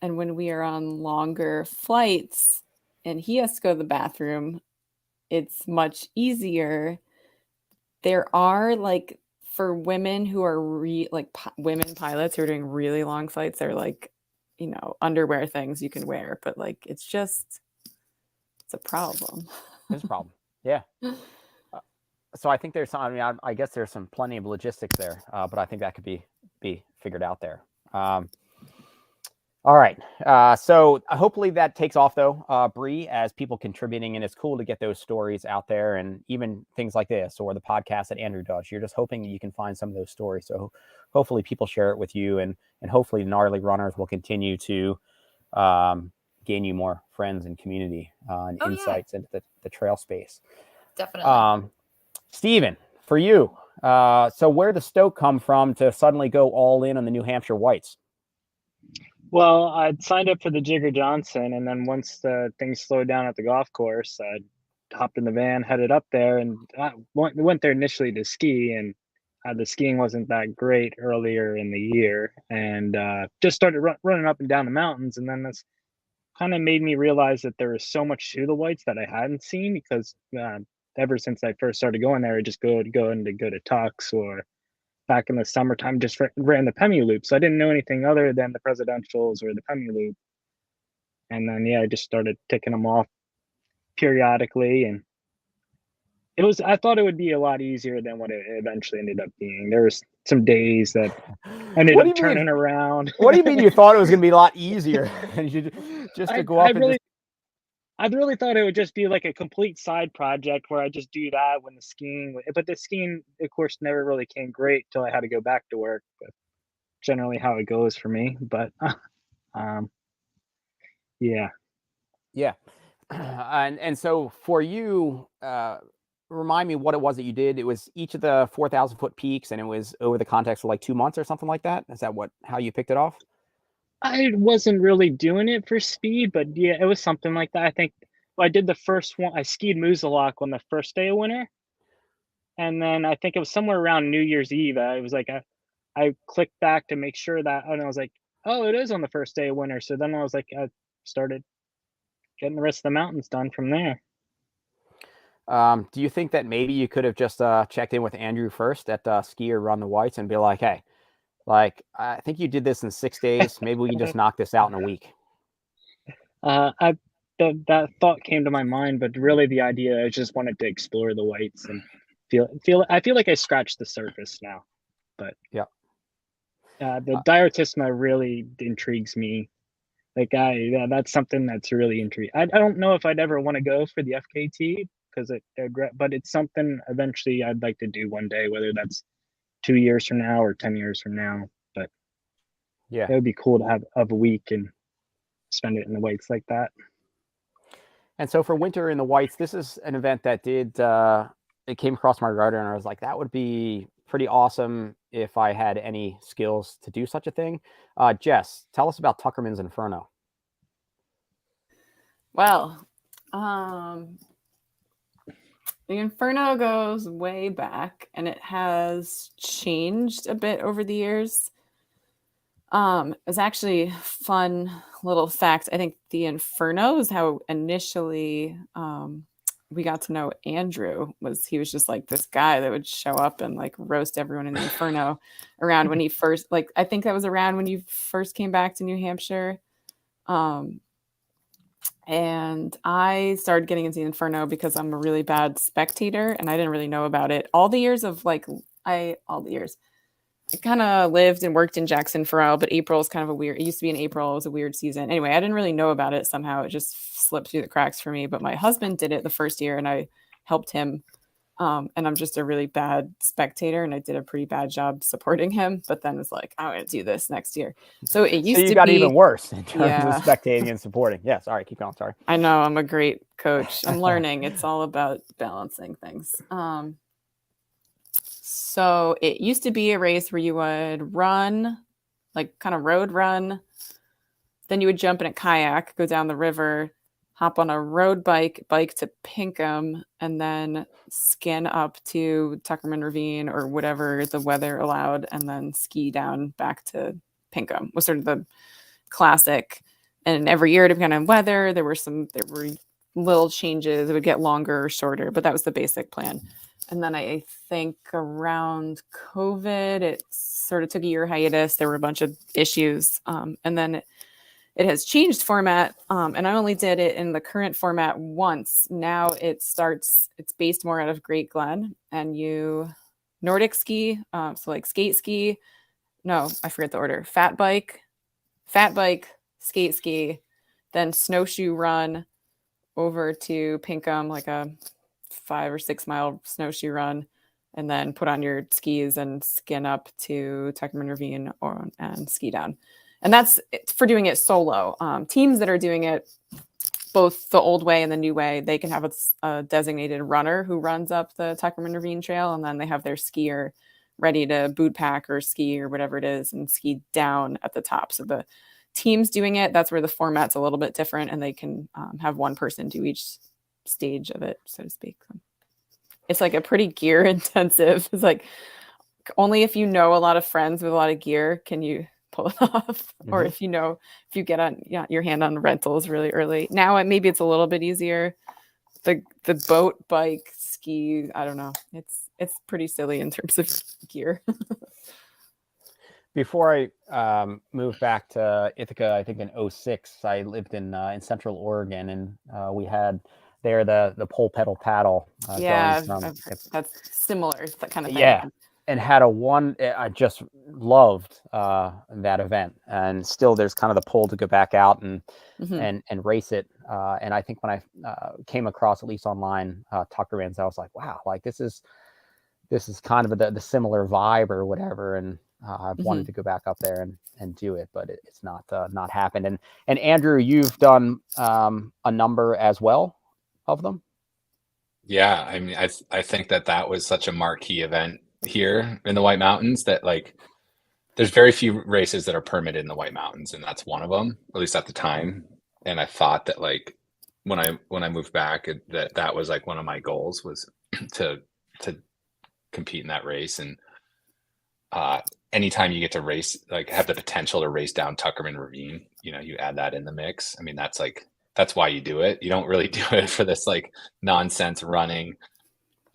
and when we are on longer flights, and he has to go to the bathroom, it's much easier. There are like. For women who are women pilots who are doing really long flights, they're like, underwear things you can wear, but like it's a problem. It's a problem. Yeah. So I think there's some. I mean, I guess there's some plenty of logistics there, but I think that could be figured out there. All right. So hopefully that takes off, though, Brie, as people contributing. And it's cool to get those stories out there, and even things like this or the podcast that Andrew does. You're just hoping you can find some of those stories. So hopefully people share it with you, and hopefully Gnarly Runners will continue to gain you more friends and community and insights into the trail space. Definitely. Steven, for you. So where did the stoke come from to suddenly go all in on the New Hampshire Whites? Well, I'd signed up for the Jigger Johnson, and then once the things slowed down at the golf course, I hopped in the van, headed up there, and I went there initially to ski, and the skiing wasn't that great earlier in the year, and just started running up and down the mountains, and then this kind of made me realize that there was so much to the Whites that I hadn't seen, because ever since I first started going there, I just go to Tux, or back in the summertime, just ran the Pemi Loop. So I didn't know anything other than the Presidentials or the Pemi Loop. And then, I just started ticking them off periodically. And I thought it would be a lot easier than what it eventually ended up being. There was some days that ended up turning around. What do you mean you thought it was going to be a lot easier? Just to go up I really thought it would just be like a complete side project where I just do that when the skiing, but the skiing, of course, never really came great till I had to go back to work. But generally how it goes for me, but yeah. And so for you, remind me what it was that you did. It was each of the 4,000 foot peaks, and it was over the context of like 2 months or something like that. Is that how you picked it off? I wasn't really doing it for speed, but yeah, it was something like that. I think I did the first one. I skied Moosalock on the first day of winter, and then I think it was somewhere around New Year's Eve. It was like I clicked back to make sure that, and I was like, oh, it is on the first day of winter. So then I was like, I started getting the rest of the mountains done from there. Do you think that maybe you could have just checked in with Andrew first at Ski or Run the Whites and be like, hey, like, I think you did this in 6 days. Maybe we can just knock this out in a week. That thought came to my mind, but really the idea, I just wanted to explore the whites and I feel like I scratched the surface now, but yeah. The diatisma really intrigues me. Like that's something that's really intriguing. I don't know if I'd ever want to go for the FKT because but it's something eventually I'd like to do one day, whether that's 2 years from now or 10 years from now. But yeah, it would be cool to have a week and spend it in the whites like that. And so for winter in the whites, this is an event that it came across my radar, and I was like, that would be pretty awesome if I had any skills to do such a thing. Jess, tell us about Tuckerman's Inferno. Well, the Inferno goes way back, and it has changed a bit over the years. It's actually fun little fact. I think the Inferno is how initially we got to know Andrew. He was just like this guy that would show up and like roast everyone in the Inferno around when he first, like, I think that was around when you first came back to New Hampshire. And I started getting into the Inferno because I'm a really bad spectator and I didn't really know about it. All the years I kind of lived and worked in Jackson for a while, but April is kind of it used to be in April. It was a weird season. Anyway, I didn't really know about it. Somehow it just slipped through the cracks for me, but my husband did it the first year and I helped him. And I'm just a really bad spectator and I did a pretty bad job supporting him, but then was like, I'm going to do this next year. So it used to be. So you got even worse in terms of spectating and supporting. Yeah. Sorry. Keep going. Sorry. I know I'm a great coach. I'm learning. It's all about balancing things. So it used to be a race where you would run, like kind of road run. Then you would jump in a kayak, go down the river, hop on a road bike to Pinkham, and then skin up to Tuckerman Ravine or whatever the weather allowed, and then ski down back to Pinkham was sort of the classic. And every year, depending on weather, there were little changes. It would get longer or shorter, but that was the basic plan. And then I think around COVID, it sort of took a year hiatus. There were a bunch of issues. And then it has changed format. And I only did it in the current format once. Now it's based more out of Great Glen and you Nordic ski. So like skate ski. No, I forget the order. Fat bike, skate ski, then snowshoe run over to Pinkham, like a 5 or 6 mile snowshoe run, and then put on your skis and skin up to Tuckerman Ravine and ski down. And that's for doing it solo. Teams that are doing it both the old way and the new way, they can have a designated runner who runs up the Tuckerman Ravine trail, and then they have their skier ready to boot pack or ski or whatever it is and ski down at the top. So the teams doing it, that's where the format's a little bit different, and they can have one person do each stage of it, so to speak. It's like a pretty gear intensive. It's like only if you know a lot of friends with a lot of gear can you pull it off. Mm-hmm. Or if you get on your hand on rentals really early. Now maybe it's a little bit easier. The boat, bike, ski, I don't know. It's pretty silly in terms of gear. Before I moved back to Ithaca, I think in 2006, I lived in Central Oregon, and we had there the pole pedal paddle. That's similar, that kind of thing. Yeah, and had I just loved that event, and still there's kind of the pull to go back out and and race it. And I think when I came across, at least online, Tuckerman's, I was like, wow, like this is kind of the similar vibe or whatever, and I've wanted to go back up there and do it, but it's not happened. And Andrew, you've done a number as well of them. Yeah, I mean, I think that was such a marquee event here in the White Mountains that like there's very few races that are permitted in the White Mountains, and that's one of them, at least at the time. And I thought that like when I moved back, that was like one of my goals was to to compete in that race. And anytime you get to race, like have the potential to race down Tuckerman Ravine, you add that in the mix. I mean, that's why you do it. You don't really do it for this like nonsense running.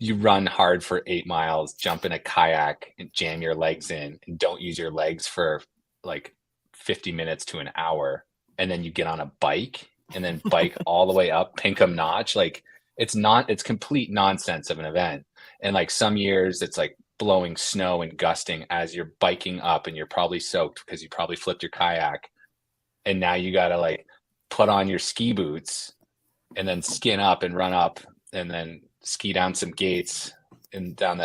You run hard for 8 miles, jump in a kayak and jam your legs in and don't use your legs for like 50 minutes to an hour. And then you get on a bike and then bike all the way up Pinkham Notch. Like it's complete nonsense of an event. And like some years it's like blowing snow and gusting as you're biking up and you're probably soaked because you probably flipped your kayak. And now you got to like put on your ski boots and then skin up and run up and then ski down some gates and down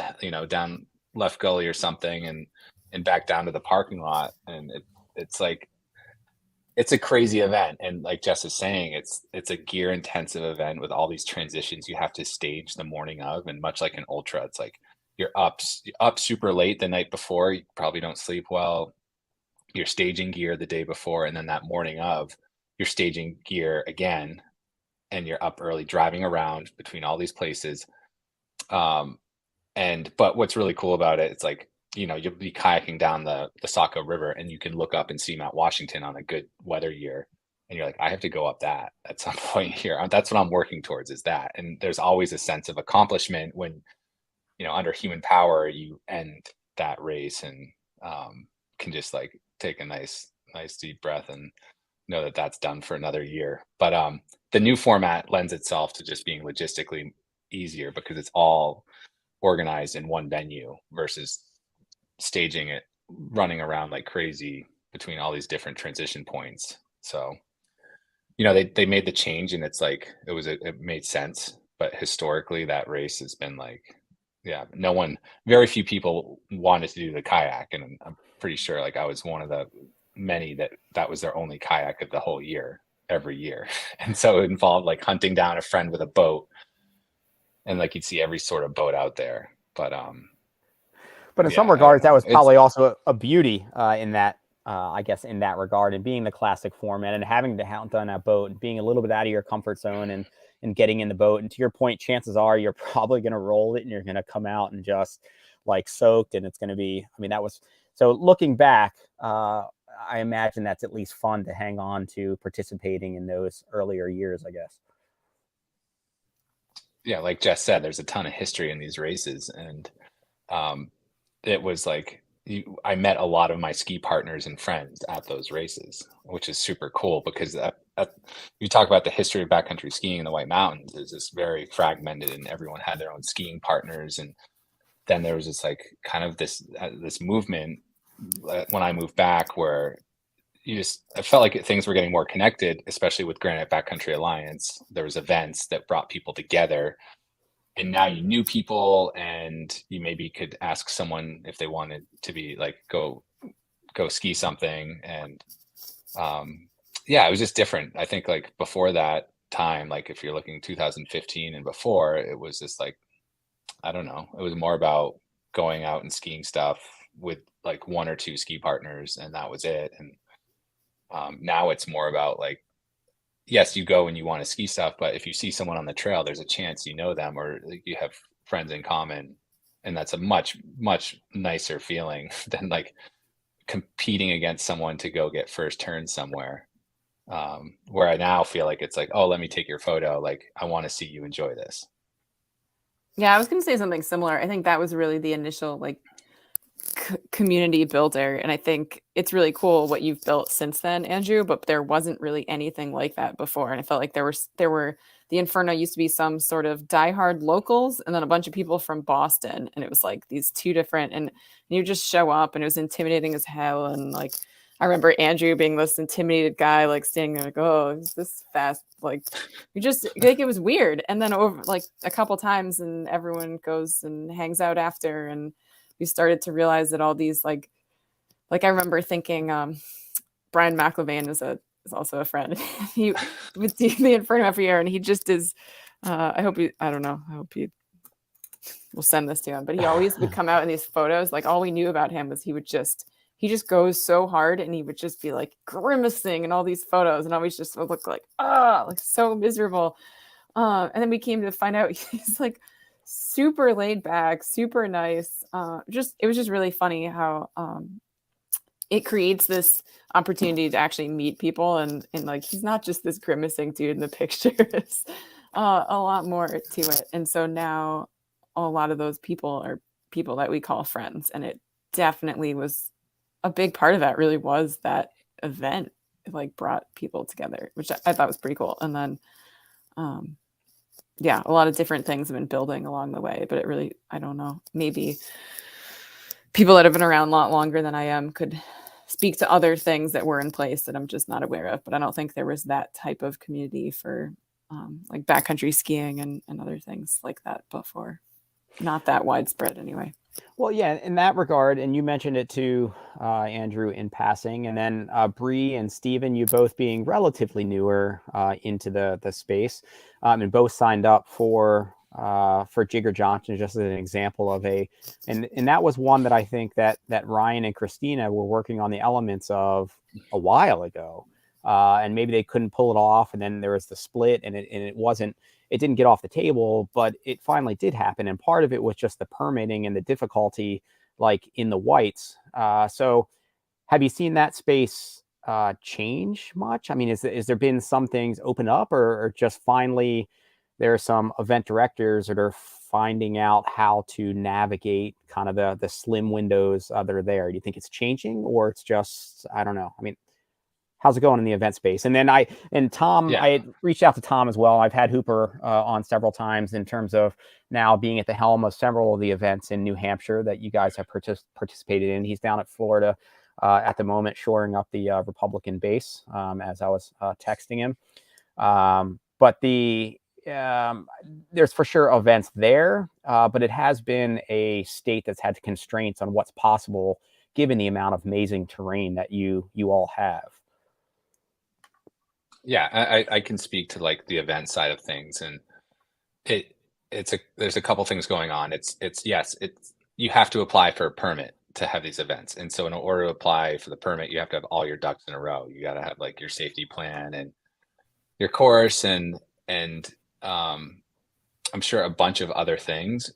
down left gully or something and back down to the parking lot. And it's like, it's a crazy event. And like Jess is saying, it's a gear intensive event with all these transitions you have to stage the morning of. And much like an ultra, it's like you're up super late the night before, you probably don't sleep well, you're staging gear the day before, and then that morning of you're staging gear again, and you're up early driving around between all these places. But what's really cool about it, it's like, you'll be kayaking down the Saco River and you can look up and see Mount Washington on a good weather year. And you're like, I have to go up that at some point here. That's what I'm working towards, is that. And there's always a sense of accomplishment when, under human power, you end that race and can just like take a nice deep breath and know that that's done for another year. But the new format lends itself to just being logistically easier because it's all organized in one venue versus staging it, running around like crazy between all these different transition points. So, they made the change and it's like, it made sense. But historically that race has been like, yeah, very few people wanted to do the kayak. And I'm pretty sure like I was one of the many that was their only kayak of the whole year, every year. And so it involved like hunting down a friend with a boat, and like you'd see every sort of boat out there. But in some regards, that was probably also a beauty in that, I guess, in that regard, and being the classic format and having to hunt on that boat and being a little bit out of your comfort zone and getting in the boat. And to your point, chances are you're probably going to roll it and you're going to come out and just like soaked. And it's going to be, I mean, so looking back, I imagine that's at least fun to hang on to participating in those earlier years, I guess. Yeah, like Jess said, there's a ton of history in these races. And it was like, I met a lot of my ski partners and friends at those races, which is super cool because you talk about the history of backcountry skiing in the White Mountains. It's just very fragmented and everyone had their own skiing partners. And then there was this like kind of this movement when I moved back where I felt like things were getting more connected, especially with Granite Backcountry Alliance. There was events that brought people together. And now you knew people and you maybe could ask someone if they wanted to be like, go ski something. And it was just different. I think like before that time, like if you're looking 2015 and before, it was just like, I don't know, it was more about going out and skiing stuff with like one or two ski partners and that was it. And now it's more about like, yes, you go and you want to ski stuff, but if you see someone on the trail, there's a chance you know them or you have friends in common. And that's a much, much nicer feeling than like competing against someone to go get first turn somewhere. Where I now feel like it's like, oh, let me take your photo. Like, I want to see you enjoy this. Yeah, I was going to say something similar. I think that was really the initial like community builder. And I think it's really cool what you've built since then, Andrew, but there wasn't really anything like that before. And I felt like there were the Inferno used to be some sort of diehard locals and then a bunch of people from Boston. And it was like these two different, and you just show up and it was intimidating as hell. And like, I remember Andrew being this intimidated guy, like standing there like, oh, is this fast? Like, you just like, it was weird. And then over like a couple times and everyone goes and hangs out after. And we started to realize that all these like I remember thinking Brian McLevain is also a friend. He would do the Inferno every year and he just is I hope he, I don't know. I hope he will send this to him, but he always would come out in these photos. Like all we knew about him was he just goes so hard and he would just be like grimacing in all these photos and always just would look like, like so miserable. And then we came to find out he's like super laid back, super nice. It was just really funny how, it creates this opportunity to actually meet people and like he's not just this grimacing dude in the pictures. A lot more to it. And so now a lot of those people are people that we call friends. And it definitely was a big part of that, really was that event. It like brought people together, which I thought was pretty cool. And then a lot of different things have been building along the way, but it really, I don't know, maybe people that have been around a lot longer than I am could speak to other things that were in place that I'm just not aware of. But I don't think there was that type of community for like backcountry skiing and other things like that before. Not that widespread anyway. Well, yeah, in that regard, and you mentioned it too, Andrew, in passing, and then Brie and Steven, you both being relatively newer into the space, and both signed up for Jigger Johnson, just as an example of and that was one that I think that Ryan and Christina were working on the elements of a while ago, and maybe they couldn't pull it off, and then there was the split, and it didn't get off the table, but it finally did happen. And part of it was just the permitting and the difficulty, like in the whites. So have you seen that space change much? I mean, is there been some things open up or just finally there are some event directors that are finding out how to navigate kind of the slim windows that are there? Do you think it's changing or it's just, I don't know. I mean, how's it going in the event space? And then Tom, Yeah. I had reached out to Tom as well. I've had Hooper on several times in terms of now being at the helm of several of the events in New Hampshire that you guys have participated in. He's down at Florida at the moment, shoring up the Republican base as I was texting him. But there's for sure events there, but it has been a state that's had constraints on what's possible given the amount of amazing terrain that you all have. Yeah, I can speak to like the event side of things, and there's a couple things going on. It's you have to apply for a permit to have these events, and so in order to apply for the permit, you have to have all your ducks in a row. You got to have like your safety plan and your course, and I'm sure a bunch of other things.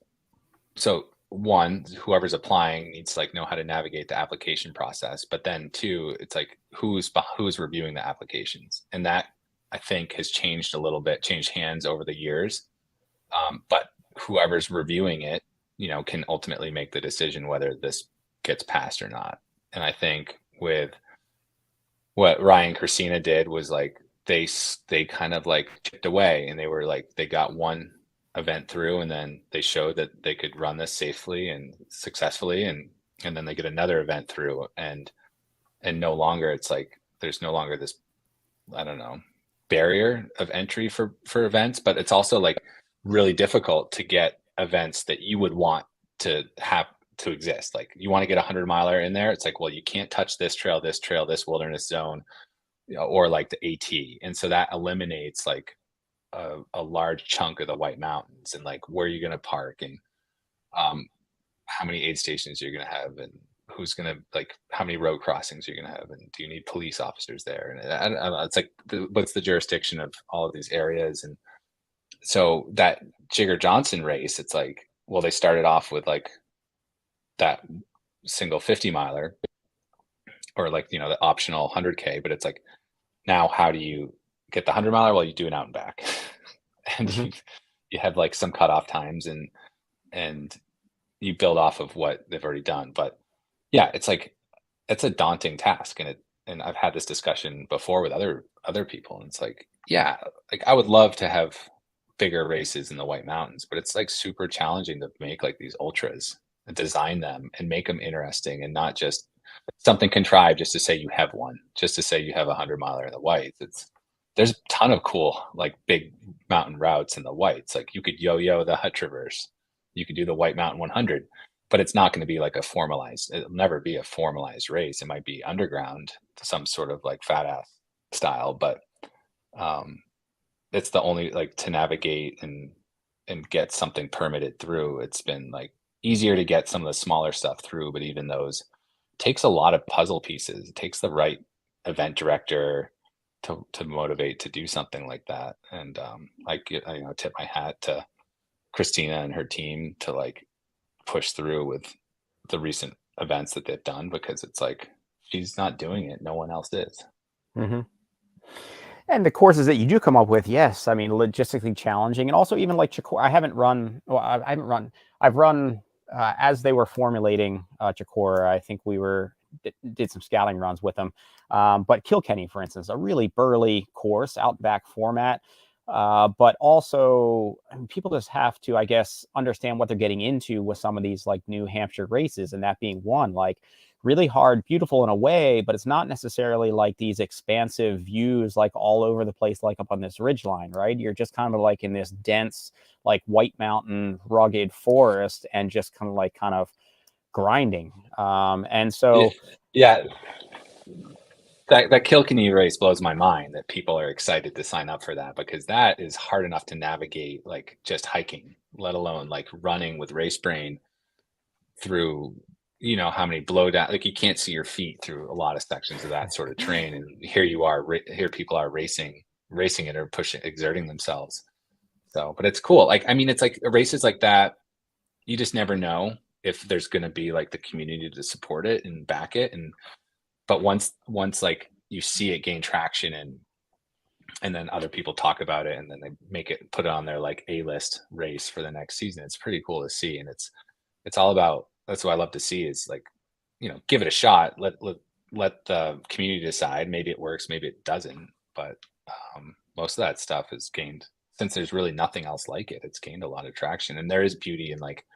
So one, whoever's applying needs to like know how to navigate the application process, but then two, it's like who's reviewing the applications, and that I think has changed a little bit, changed hands over the years. But whoever's reviewing it, can ultimately make the decision whether this gets passed or not. And I think with what Ryan and Christina did was like they kind of like chipped away, and they were like they got one event through, and then they showed that they could run this safely and successfully, and then they get another event through, and no longer it's like there's no longer this, I don't know, barrier of entry for events, but it's also like really difficult to get events that you would want to have to exist. Like you want to get a 100-miler in there, it's like, well, you can't touch this trail, this wilderness zone, or like the AT, and so that eliminates like a large chunk of the White Mountains, and like where you're going to park, and how many aid stations you're going to have, and who's going to like how many road crossings you're going to have, and do you need police officers there, and I don't know, it's like what's the jurisdiction of all of these areas. And so that Jigger Johnson race, it's like, well, they started off with like that single 50-miler or like the optional 100K, but it's like now how do you get the 100-miler? Well, you do an out and back, and you have like some cutoff times, and you build off of what they've already done. But yeah, it's like it's a daunting task, and I've had this discussion before with other people, and it's like, yeah, like I would love to have bigger races in the White Mountains, but it's like super challenging to make like these ultras and design them and make them interesting, and not just something contrived just to say you have one, just to say you have a 100-miler in the Whites. There's a ton of cool like big mountain routes in the Whites. Like you could yo-yo the Hut Traverse, you could do the White Mountain 100, but it's not going to be like it'll never be a formalized race. It might be underground, some sort of like fat ass style, but it's the only like to navigate and get something permitted through. It's been like easier to get some of the smaller stuff through, but even those takes a lot of puzzle pieces. It takes the right event director to motivate to do something like that. And I tip my hat to Christina and her team to like push through with the recent events that they've done, because it's like she's not doing it, no one else is. Mm-hmm. And the courses that you do come up with, yes, I mean, logistically challenging, and also even like Chikora. I haven't run. Well, I haven't run. I've run as they were formulating Chikora. I think we did some scouting runs with them. But Kilkenny, for instance, a really burly course, outback format. But also, I mean, people just have to, I guess, understand what they're getting into with some of these like New Hampshire races, and that being one. Like, really hard, beautiful in a way, but it's not necessarily like these expansive views like all over the place, like up on this ridgeline, right? You're just kind of like in this dense, like White Mountain, rugged forest, and just kind of grinding. And so, yeah, that Kilkenny race blows my mind that people are excited to sign up for that, because that is hard enough to navigate, like just hiking, let alone like running with race brain through, how many blowdown, like you can't see your feet through a lot of sections of that sort of terrain. And here you are, here people are racing it or exerting themselves. So, but it's cool. Like, I mean, it's like races like that, you just never know if there's going to be like the community to support it and back it. But once like you see it gain traction and then other people talk about it, and then they put it on their like A-list race for the next season, it's pretty cool to see. And it's all about, that's what I love to see, is like, give it a shot. Let the community decide. Maybe it works, maybe it doesn't. But most of that stuff has gained, since there's really nothing else like it, it's gained a lot of traction. And there is beauty in like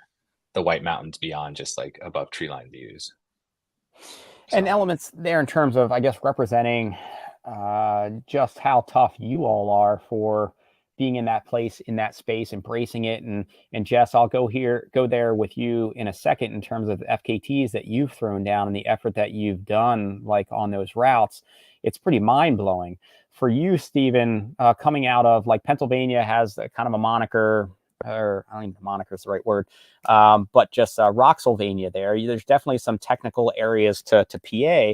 the White Mountains beyond just like above tree line views. and elements there in terms of, I guess, representing just how tough you all are for being in that place, in that space, embracing it. And Jess, I'll go there with you in a second in terms of FKTs that you've thrown down and the effort that you've done like on those routes. It's pretty mind blowing for you, Steven, coming out of like Pennsylvania has a kind of a moniker, or I don't even know if moniker is the right word, but just Roxylvania there. There's definitely some technical areas to PA.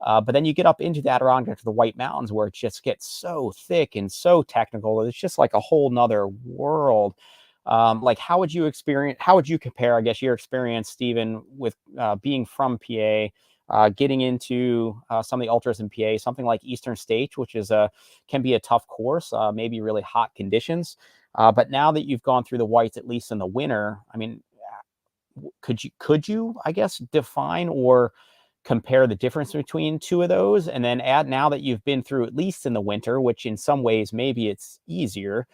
But then you get up into the Adirondack to the White Mountains, where it just gets so thick and so technical. It's just like a whole nother world. Like, how would you compare, I guess, your experience, Steven, with being from PA, getting into some of the ultras in PA, something like Eastern States, which can be a tough course, maybe really hot conditions. But now that you've gone through the whites, at least in the winter, I mean, could you, I guess, define or compare the difference between two of those, and then add, now that you've been through at least in the winter, which in some ways maybe it's easier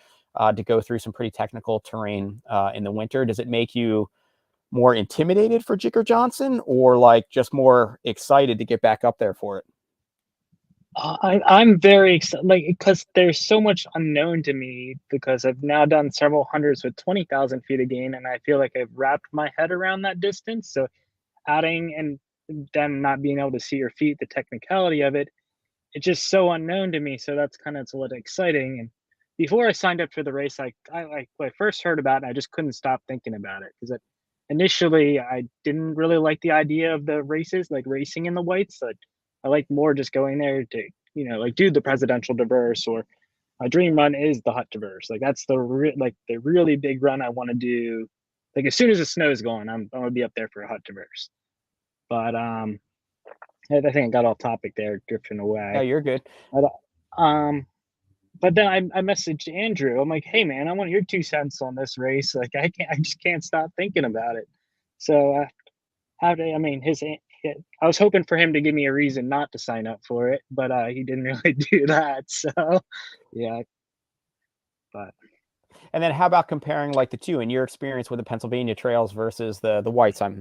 to go through some pretty technical terrain in the winter, does it make you more intimidated for Jicker Johnson, or like just more excited to get back up there for it? I'm very excited, like, because there's so much unknown to me, because I've now done several hundreds with 20,000 feet of gain, and I feel like I've wrapped my head around that distance. So adding and then not being able to see your feet, the technicality of it, it's just so unknown to me. So that's kind of what's exciting. And before I signed up for the race, when I first heard about it, I just couldn't stop thinking about it, because initially I didn't really like the idea of the races, like racing in the whites. Like, I like more just going there to, like do the presidential traverse, or my dream run is the hut traverse. Like, that's the really big run I want to do. Like, as soon as the snow's gone, I'm gonna be up there for a hut traverse. But I think I got off topic there, drifting away. No, you're good. But then I messaged Andrew. I'm like, hey man, I want your 2 cents on this race. Like, I just can't stop thinking about it. So I was hoping for him to give me a reason not to sign up for it, but he didn't really do that. So yeah. But And then how about comparing like the two in your experience with the Pennsylvania trails versus the whites? I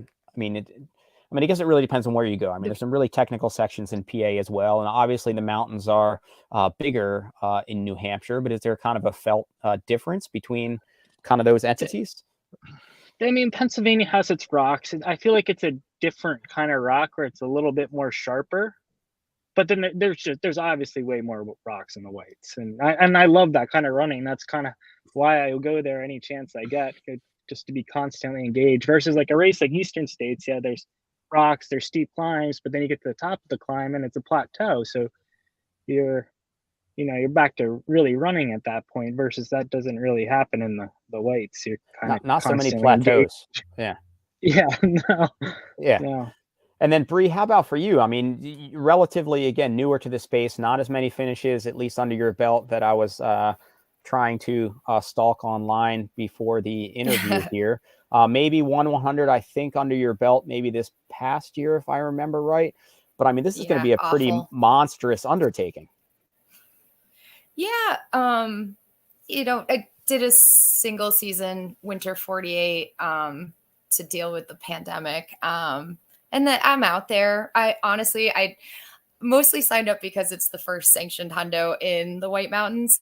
guess it really depends on where you go. I mean, there's some really technical sections in PA as well. And obviously the mountains are bigger in New Hampshire, but is there kind of a felt difference between kind of those entities? I mean, Pennsylvania has its rocks, and I feel like it's a different kind of rock where it's a little bit more sharper. but then there's obviously way more rocks in the whites, and I love that kind of running. That's kind of why I go there any chance I get, just to be constantly engaged. Versus like a race like Eastern States, yeah, there's rocks, there's steep climbs, but then you get to the top of the climb and it's a plateau, so you're back to really running at that point. Versus that doesn't really happen in the whites. You're kind of Not so many constantly plateaus. engaged. Yeah. No. Yeah. No. And then Brie, how about for you? I mean, relatively, again, newer to the space, not as many finishes, at least under your belt, that I was trying to stalk online before the interview here. Maybe 100, I think, under your belt, maybe this past year, if I remember right. But I mean, this is going to be a pretty monstrous undertaking. Yeah. I did a single season winter 48 to deal with the pandemic. And then I'm out there. I mostly signed up because it's the first sanctioned hundo in the White Mountains.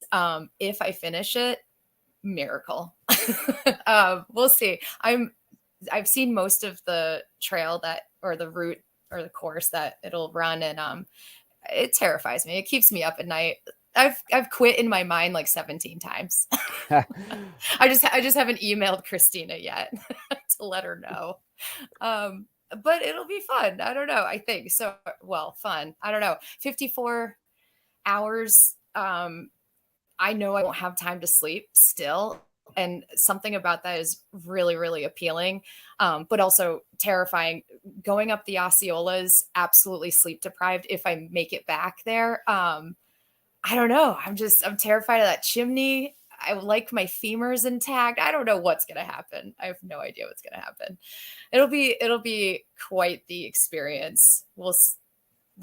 If I finish it, miracle. We'll see. I've seen most of the trail or the route or the course that it'll run, and it terrifies me. It keeps me up at night. I've quit in my mind like 17 times. I just haven't emailed Christina yet to let her know. But it'll be fun. I don't know. I think so. Well, fun. I don't know. 54 hours. I know I won't have time to sleep still. And something about that is really, really appealing. But also terrifying. Going up the Osceolas, absolutely sleep deprived if I make it back there. I don't know. I'm terrified of that chimney. I like my femurs intact. I don't know what's going to happen. I have no idea what's going to happen. It'll be quite the experience. We'll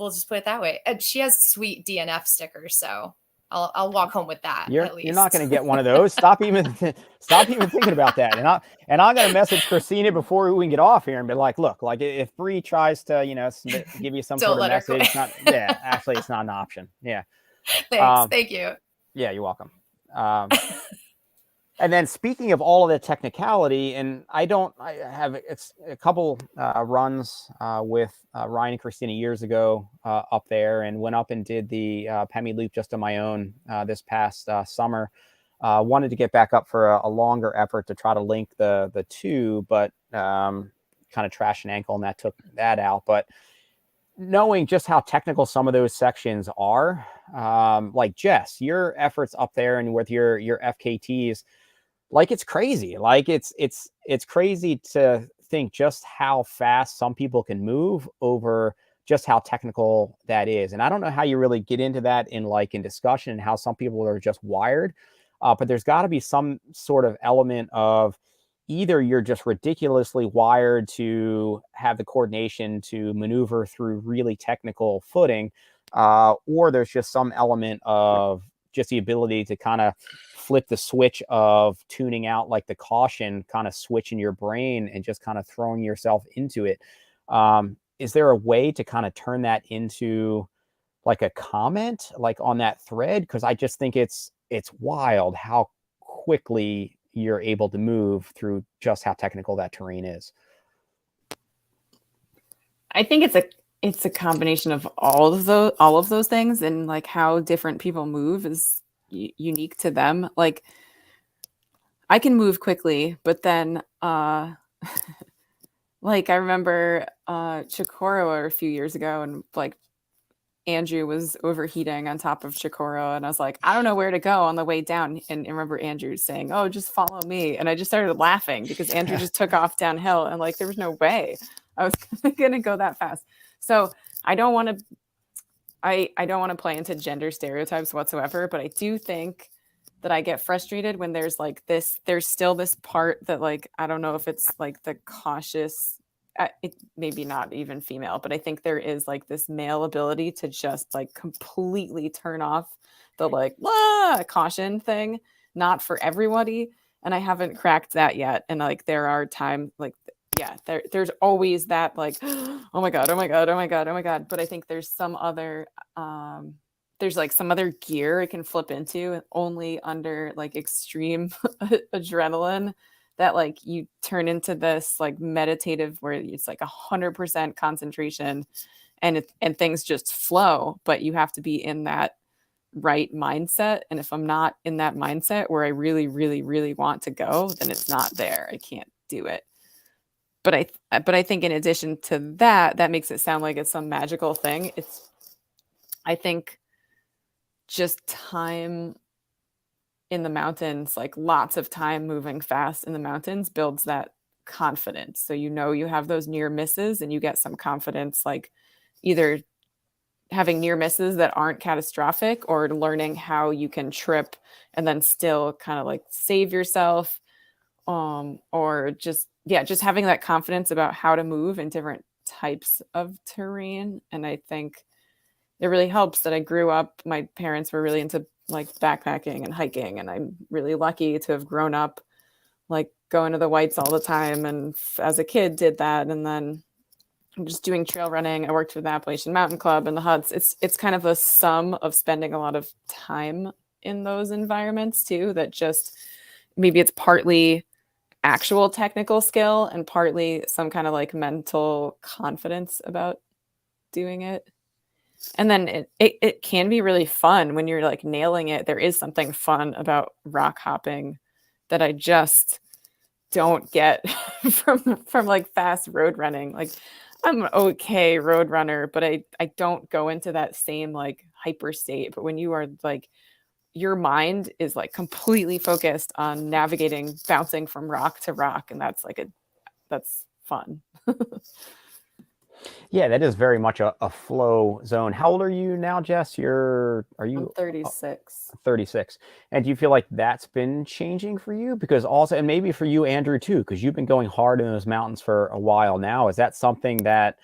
just put it that way. And she has sweet DNF stickers, so I'll walk home with that. You're at least. You're not going to get one of those. Stop even thinking about that. And I'm going to message Christina before we can get off here and be like, look, like if Brie tries to, give you some sort of message, actually, it's not an option. Yeah. Thanks. Thank you. Yeah, you're welcome. And then speaking of all of the technicality, and I have a couple runs with Ryan and Christina years ago up there, and went up and did the Pemi Loop just on my own this past summer. Wanted to get back up for a longer effort to try to link the two, but kind of trashed an ankle and that took that out. But knowing just how technical some of those sections are, like Jess, your efforts up there and with your FKTs, like it's crazy. Like it's crazy to think just how fast some people can move over just how technical that is. And I don't know how you really get into that in discussion and how some people are just wired. But there's got to be some sort of element of either you're just ridiculously wired to have the coordination to maneuver through really technical footing, or there's just some element of just the ability to kind of flip the switch of tuning out like the caution kind of switch in your brain and just kind of throwing yourself into it. Is there a way to kind of turn that into like a comment like on that thread? Because I just think it's wild how quickly you're able to move through just how technical that terrain is. I think it's a combination of all of those things, and like how different people move is unique to them. Like I can move quickly, but then like I remember Chikoro a few years ago, and like Andrew was overheating on top of Chikoro, and I was like, I don't know where to go on the way down. And I remember Andrew saying, "Oh, just follow me." And I just started laughing because Andrew just took off downhill, and like there was no way I was gonna go that fast. So I don't want to play into gender stereotypes whatsoever, but I do think that I get frustrated when there's still this part that like, I don't know if it's like the cautious, it maybe not even female, but I think there is like this male ability to just like completely turn off the like caution thing, not for everybody. And I haven't cracked that yet. And like, there are times like, yeah, there's always that like, oh my God. But I think there's some other, there's like some other gear it can flip into only under like extreme adrenaline, that like you turn into this like meditative where it's like 100% concentration and things just flow, but you have to be in that right mindset. And if I'm not in that mindset where I really, really, really want to go, then it's not there. I can't do it. But I think in addition to that, that makes it sound like it's some magical thing. I think just time in the mountains, like lots of time moving fast in the mountains, builds that confidence. So you have those near misses and you get some confidence, like either having near misses that aren't catastrophic or learning how you can trip and then still kind of like save yourself, or just having that confidence about how to move in different types of terrain. And I think it really helps that I grew up, my parents were really into like backpacking and hiking, and I'm really lucky to have grown up like going to the Whites all the time, and as a kid did that. And then just doing trail running. I worked for the Appalachian Mountain Club and the Huts. It's kind of a sum of spending a lot of time in those environments too, that just maybe it's partly actual technical skill and partly some kind of like mental confidence about doing it. And then it can be really fun when you're like nailing it. There is something fun about rock hopping that I just don't get from like fast road running. Like I'm an okay road runner, but I don't go into that same like hyper state. But when you are like, your mind is like completely focused on navigating, bouncing from rock to rock. And that's fun. Yeah, that is very much a flow zone. How old are you now, Jess? I'm 36. 36. And do you feel like that's been changing for you? Because also, and maybe for you, Andrew, too, because you've been going hard in those mountains for a while now. Is that something that,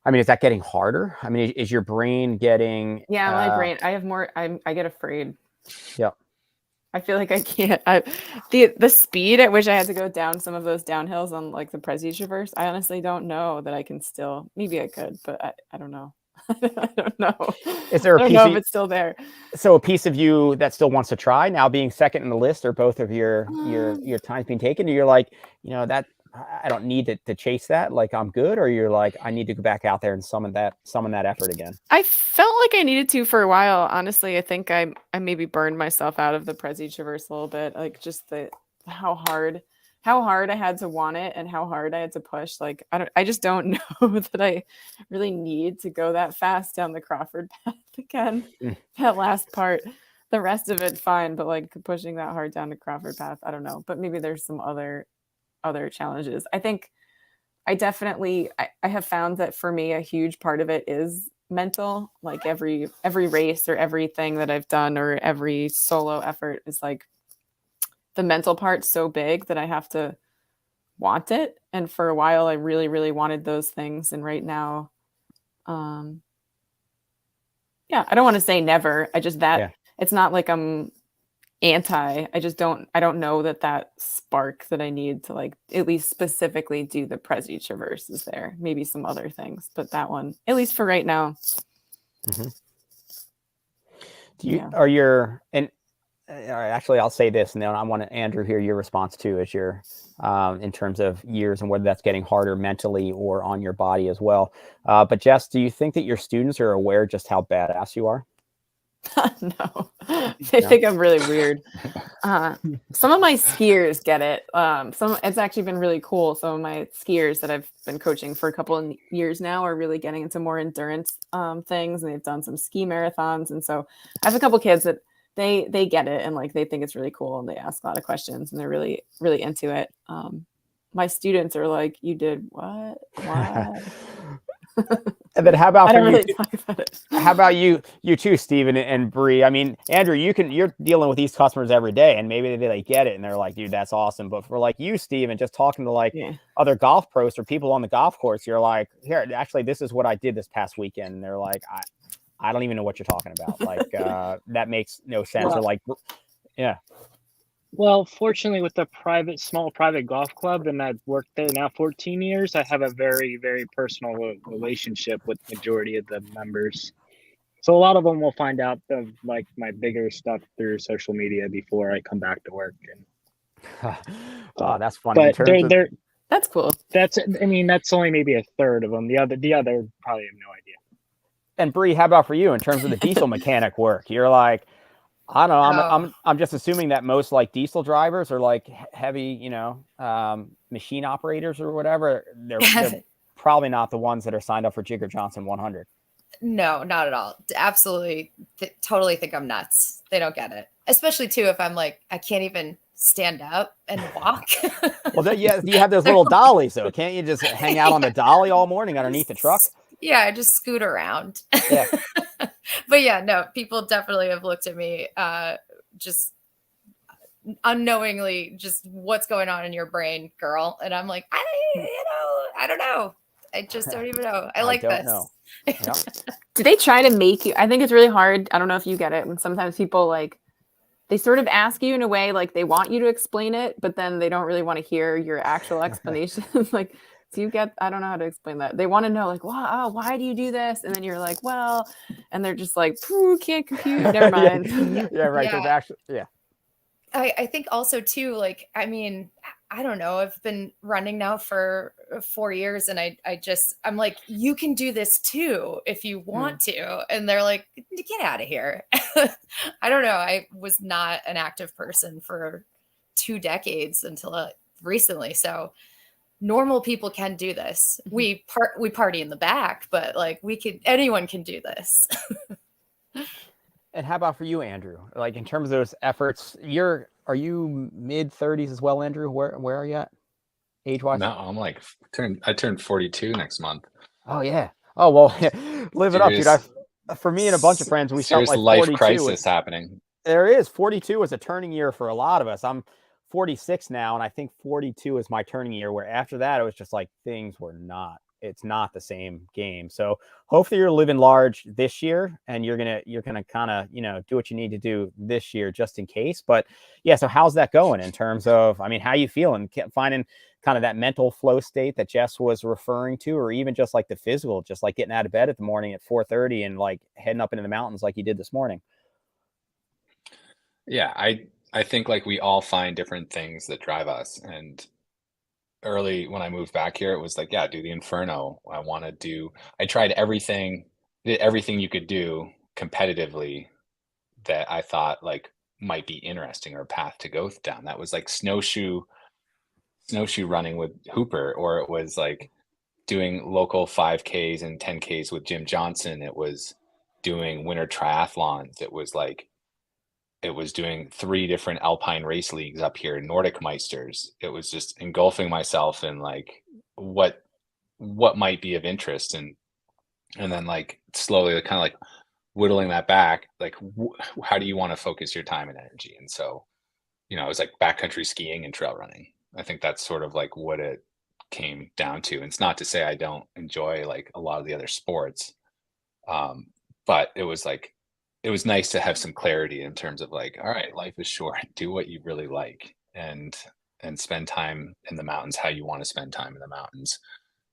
is that getting harder? Is your brain getting... Yeah, my brain, I have more, I get afraid. Yep. I feel like I can't. The speed at which I had to go down some of those downhills on like the Prezi Traverse, I honestly don't know that I can still. Maybe I could, but I don't know. I don't know. Is there a I don't piece know of, if it's still there? So a piece of you that still wants to try now, being second in the list, or both of your time's being taken, or you're like, that I don't need to chase that. Like I'm good, or you're like, I need to go back out there and summon that effort again. I felt like I needed to for a while. Honestly, I think I maybe burned myself out of the Prezi Traverse a little bit. Like just how hard I had to want it and how hard I had to push. Like I just don't know that I really need to go that fast down the Crawford path again. That last part, the rest of it fine, but like pushing that hard down the Crawford path, I don't know. But maybe there's some other challenges. I think I definitely I have found that for me a huge part of it is mental. Like every race or everything that I've done or every solo effort is like the mental part's so big that I have to want it. And for a while I really, really wanted those things. And right now, I don't want to say never. It's not like I'm I don't know that spark that I need to like at least specifically do the Prezi Traverse is there. Maybe some other things, but that one, at least for right now. Mm-hmm. Actually, I'll say this, and then I want to, Andrew, hear your response too, as your in terms of years and whether that's getting harder mentally or on your body as well. But Jess, do you think that your students are aware just how badass you are? No, they think I'm really weird. Some of my skiers get it. It's actually been really cool. Some of my skiers that I've been coaching for a couple of years now are really getting into more endurance things, and they've done some ski marathons. And so I have a couple kids that they get it and like they think it's really cool, and they ask a lot of questions, and they're really, really into it. My students are like, "You did what? What?" And then how about I don't really talk about it. How about you too, Steven and Brie? Andrew, you're dealing with these customers every day, and maybe they get it and they're like, dude, that's awesome. But for like you, Steven, just talking to like other golf pros or people on the golf course, you're like, here, actually, this is what I did this past weekend. And they're like, I don't even know what you're talking about. Like, that makes no sense. Well, or like, yeah. Well, fortunately, with the small private golf club, and I've worked there now 14 years, I have a very, very personal relationship with majority of the members. So a lot of them will find out of like my bigger stuff through social media before I come back to work. And that's funny. But That's cool. That's only maybe a third of them. The other probably have no idea. And Brie, how about for you in terms of the diesel mechanic work? You're like, I don't know. Oh. I'm just assuming that most like diesel drivers are like heavy, machine operators or whatever. They're probably not the ones that are signed up for Jigger Johnson 100. No, not at all. Absolutely, totally think I'm nuts. They don't get it, especially too if I'm like I can't even stand up and walk. Well, you have those little dollies, though. Can't you just hang out on the dolly all morning underneath the truck? Yeah, I just scoot around. Yeah. But yeah, no, people definitely have looked at me just unknowingly, just what's going on in your brain, girl. And I'm like, I don't know. I just don't even know. I like this. Know. Yep. Do they try to make you? I think it's really hard. I don't know if you get it. When sometimes people like, they sort of ask you in a way like they want you to explain it, but then they don't really want to hear your actual explanation. Like, do you get? I don't know how to explain that. They want to know like, wow, why do you do this? And then you're like, well, and they're just like, can't compute. Never mind. Yeah, right. Yeah. Actually, yeah. I think also too, like, I mean, I don't know. I've been running now for 4 years and I'm like, you can do this too, if you want to. And they're like, get out of here. I don't know. I was not an active person for 2 decades until recently. So normal people can do this. We party in the back, but like anyone can do this. And how about for you, Andrew? Like in terms of those efforts, are you mid-30s as well, Andrew? Where are you at, age-wise? No, I'm like I turned 42 next month. Oh yeah. Oh well, live it up, dude. For me and a bunch of friends, we felt like life 42 crisis happening. There is 42 is a turning year for a lot of us. I'm 46 now, and I think 42 is my turning year. Where after that, it was just like things were not. It's not the same game. So hopefully you're living large this year and you're gonna kind of, do what you need to do this year just in case. But yeah, so how's that going in terms of, I mean, how you feeling? Finding kind of that mental flow state that Jess was referring to, or even just like the physical, just like getting out of bed at the morning at 4:30 and like heading up into the mountains like you did this morning. Yeah, I think like we all find different things that drive us. And early when I moved back here, it was like, yeah, do the Inferno. I tried everything you could do competitively that I thought like might be interesting or a path to go down. That was like snowshoe running with Hooper, or it was like doing local 5Ks and 10Ks with Jim Johnson. It was doing winter triathlons. It was doing 3 different alpine race leagues up here, Nordic Meisters. It was just engulfing myself in like what might be of interest, and then like slowly kind of like whittling that back, like how do you want to focus your time and energy? And so, it was like backcountry skiing and trail running. I think that's sort of like what it came down to. And it's not to say I don't enjoy like a lot of the other sports, but it was nice to have some clarity in terms of like, all right, life is short. Do what you really like and spend time in the mountains how you want to spend time in the mountains.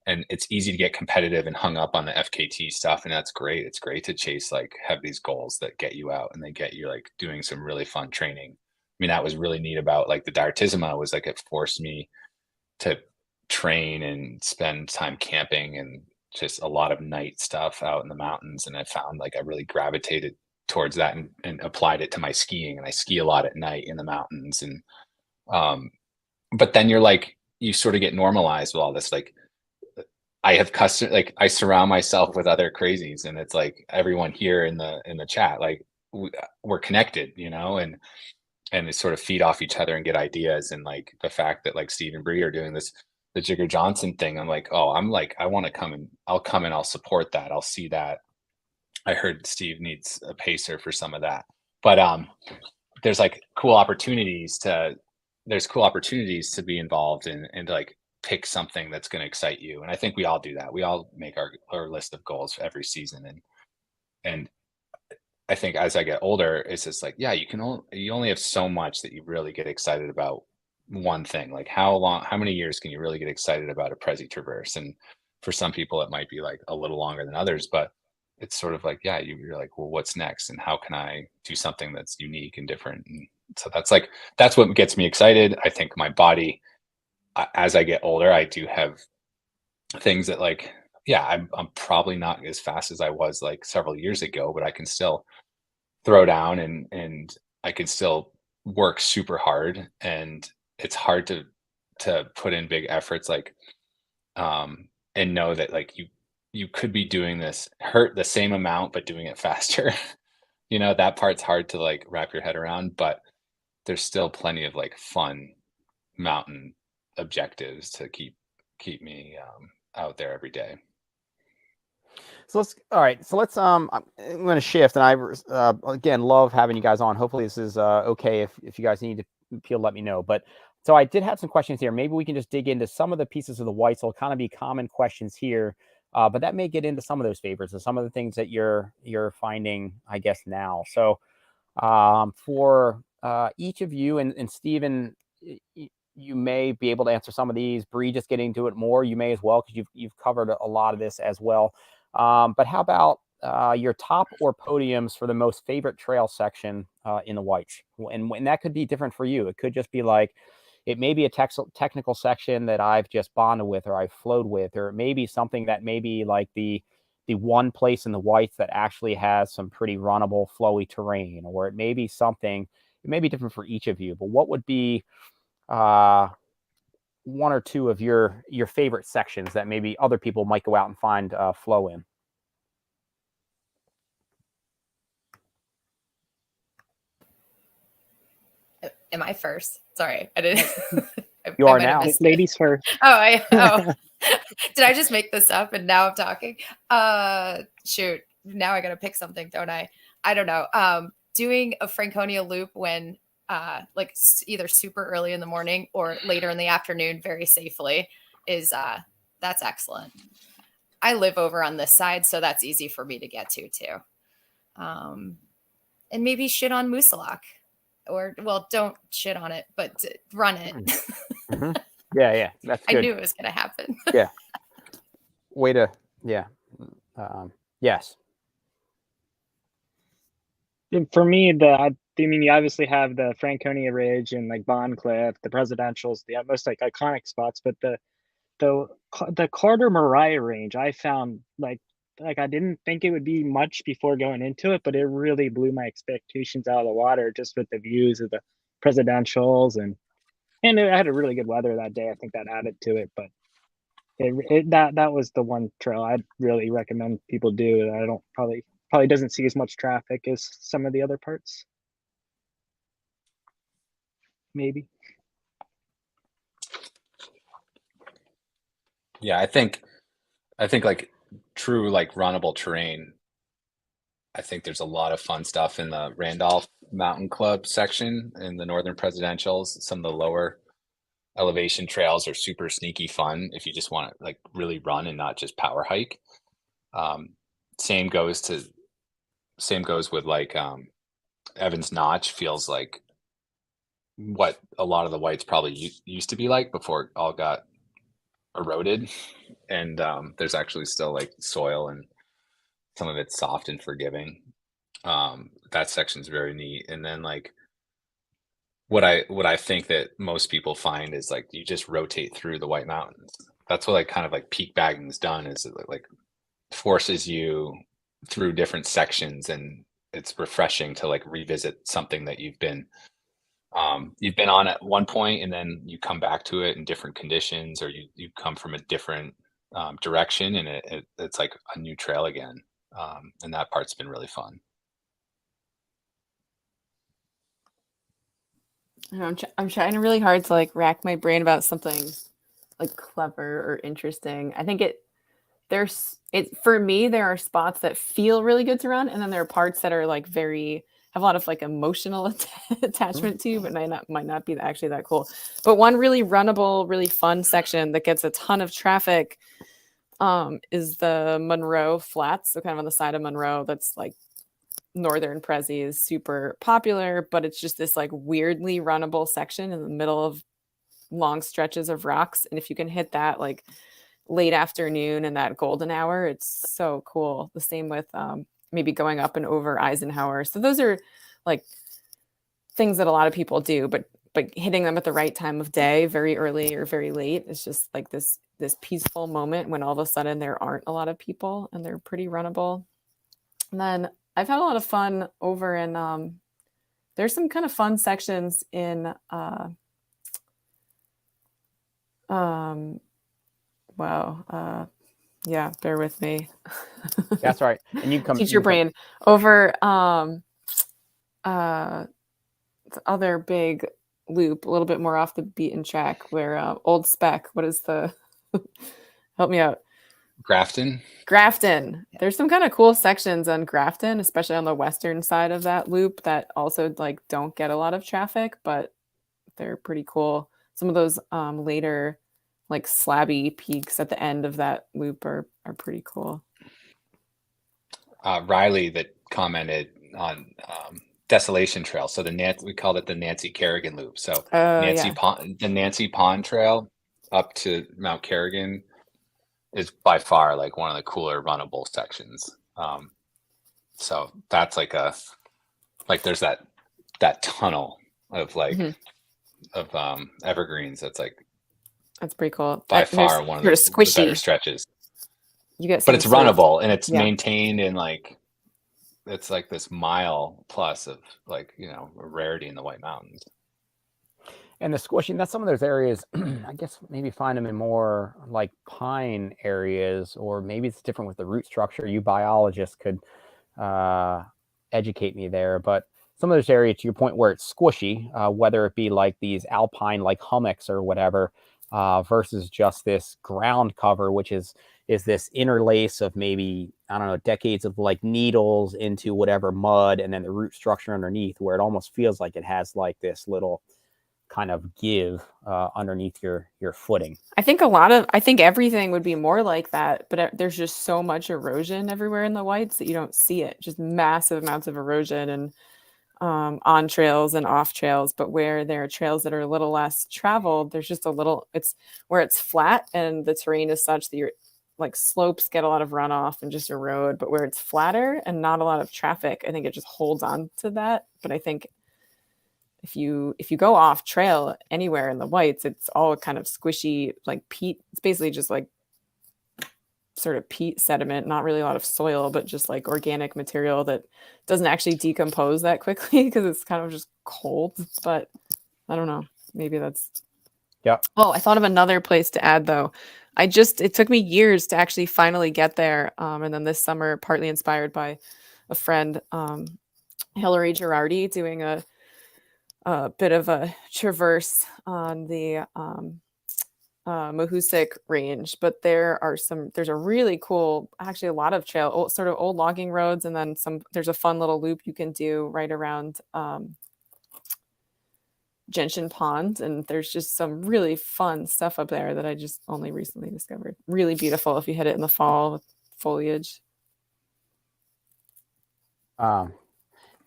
And it's easy to get competitive and hung up on the FKT stuff. And that's great. It's great to chase, like have these goals that get you out and they get you like doing some really fun training. I mean, that was really neat about like the Diartissima was like, it forced me to train and spend time camping and just a lot of night stuff out in the mountains. And I found like I really gravitated towards that and applied it to my skiing, and I ski a lot at night in the mountains. And but then you're like, you sort of get normalized with all this. Like I have I surround myself with other crazies, and it's like everyone here in the chat, like we're connected, and they sort of feed off each other and get ideas. And like the fact that like Steve and Brie are doing the Jigger Johnson thing, I'm like, oh, I want to come and I'll support that. I'll see that. I heard Steve needs a pacer for some of that, but there's like cool opportunities to be involved and to like pick something that's going to excite you. And I think we all do that. We all make our list of goals for every season. And I think as I get older, it's just like, yeah, you only have so much that you really get excited about one thing. Like how many years can you really get excited about a Prezi Traverse? And for some people it might be like a little longer than others, but it's sort of like, yeah, you're like, well, what's next? And how can I do something that's unique and different? And so that's what gets me excited. I think my body as I get older, I do have things that like, yeah, I'm probably not as fast as I was like several years ago, but I can still throw down and I can still work super hard. And it's hard to put in big efforts like and know that like you could be doing this hurt the same amount but doing it faster. That part's hard to like wrap your head around, but there's still plenty of like fun mountain objectives to keep me out there every day. So let's I'm going to shift, and I again love having you guys on. Hopefully this is okay. If you guys need to peel, let me know. But so I did have some questions here. Maybe we can just dig into some of the pieces of the whites. It'll kind of be common questions here, but that may get into some of those favorites and some of the things that you're finding, I guess, now. So for each of you, and Steven, you may be able to answer some of these. Brie, just getting into it more, you may as well, because you've covered a lot of this as well. But how about your top or podiums for the most favorite trail section in the whites? And that could be different for you. It could just be like, it may be a technical section that I've just bonded with or I've flowed with, or it may be something that may be like the one place in the whites that actually has some pretty runnable, flowy terrain, or it may be something, it may be different for each of you. But what would be one or two of your favorite sections that maybe other people might go out and find flow in? Am I first? Sorry, I didn't. You are now. Ladies first. Did I just make this up and now I'm talking? Shoot, now I gotta pick something, don't I? I don't know. Doing a Franconia loop when like either super early in the morning or later in the afternoon very safely is that's excellent. I live over on this side, so that's easy for me to get to too. And maybe shit on Moosilauke. Or, well, don't shit on it, but run it. Mm-hmm. Yeah, that's good. I knew it was going to happen. Yeah. Way to, yeah. Yes. For me, you obviously have the Franconia Ridge and like Bond Cliff, the Presidentials, the most like iconic spots, but the Carter Mariah range, I found like I didn't think it would be much before going into it, but it really blew my expectations out of the water just with the views of the Presidentials and it had a really good weather that day. I think that added to it, but that was the one trail I'd really recommend people do. I don't probably doesn't see as much traffic as some of the other parts. Maybe. Yeah, I think like true like runnable terrain. I think there's a lot of fun stuff in the Randolph Mountain Club section in the Northern Presidentials. Some of the lower elevation trails are super sneaky fun if you just want to like really run and not just power hike. Same goes with like Evans Notch feels like what a lot of the whites probably used to be like before it all got eroded, and there's actually still like soil and some of it's soft and forgiving. That section's very neat. And then like what I think that most people find is like you just rotate through the White Mountains. That's what like kind of like peak bagging's done, is it like forces you through different sections, and it's refreshing to like revisit something that you've been on at one point, and then you come back to it in different conditions, or you come from a different direction, and it's like a new trail again. And that part's been really fun. I'm trying really hard to like rack my brain about something like clever or interesting. I think for me, there are spots that feel really good to run, and then there are parts that are like have a lot of like emotional attachment to, but might not be actually that cool. But one really runnable, really fun section that gets a ton of traffic is the Monroe Flats. So kind of on the side of Monroe, that's like Northern Prezi is super popular, but it's just this like weirdly runnable section in the middle of long stretches of rocks. And if you can hit that like late afternoon and that golden hour, it's so cool. The same with maybe going up and over Eisenhower. So those are like things that a lot of people do, but but hitting them at the right time of day, very early or very late, is just like this peaceful moment when all of a sudden there aren't a lot of people and they're pretty runnable. And then I've had a lot of fun over in there's some kind of fun sections in yeah, bear with me. That's right. And you come Teach your brain over the other big loop, a little bit more off the beaten track, where Old Spec, what is the help me out? Grafton. There's some kind of cool sections on Grafton, especially on the western side of that loop, that also like don't get a lot of traffic, but they're pretty cool. Some of those later like slabby peaks at the end of that loop are pretty cool. Riley that commented on Desolation Trail. So we called it the Nancy Kerrigan Loop. So the Nancy Pond Trail up to Mount Kerrigan is by far like one of the cooler runnable sections. So that's like there's that tunnel of like of evergreens. That's pretty cool. By far one of the better stretches. You get, but it's runnable and it's maintained in like, it's like this mile plus of like, you know, a rarity in the White Mountains. And the squishing, that's some of those areas, I guess maybe find them in more like pine areas, or maybe it's different with the root structure. You biologists could educate me there. But some of those areas, to your point, where it's squishy, whether it be like these alpine, like hummocks or whatever, versus just this ground cover, which is this interlace of maybe, I don't know, decades of like needles into whatever mud, and then the root structure underneath, where it almost feels like it has like this little kind of give underneath your footing. I think everything would be more like that, but there's just so much erosion everywhere in the whites that you don't see it. Just massive amounts of erosion, and on trails and off trails. But where there are trails that are a little less traveled, there's just a little, it's where it's flat and the terrain is such that you're like slopes get a lot of runoff and just erode. But where it's flatter and not a lot of traffic, I think it just holds on to that. But I think if you go off trail anywhere in the whites, it's all kind of squishy, like peat. It's basically just like sort of peat sediment, not really a lot of soil, but just like organic material that doesn't actually decompose that quickly because it's kind of just cold. But I don't know, maybe that's Oh, I thought of another place to add though. It took me years to actually finally get there, and then this summer, partly inspired by a friend, Hillary Girardi, doing a bit of a traverse on the Mahoosuc Range. But there's a really cool, actually a lot of sort of old logging roads, and then there's a fun little loop you can do right around Gentian Pond, and there's just some really fun stuff up there that I just only recently discovered. Really beautiful if you hit it in the fall with foliage. And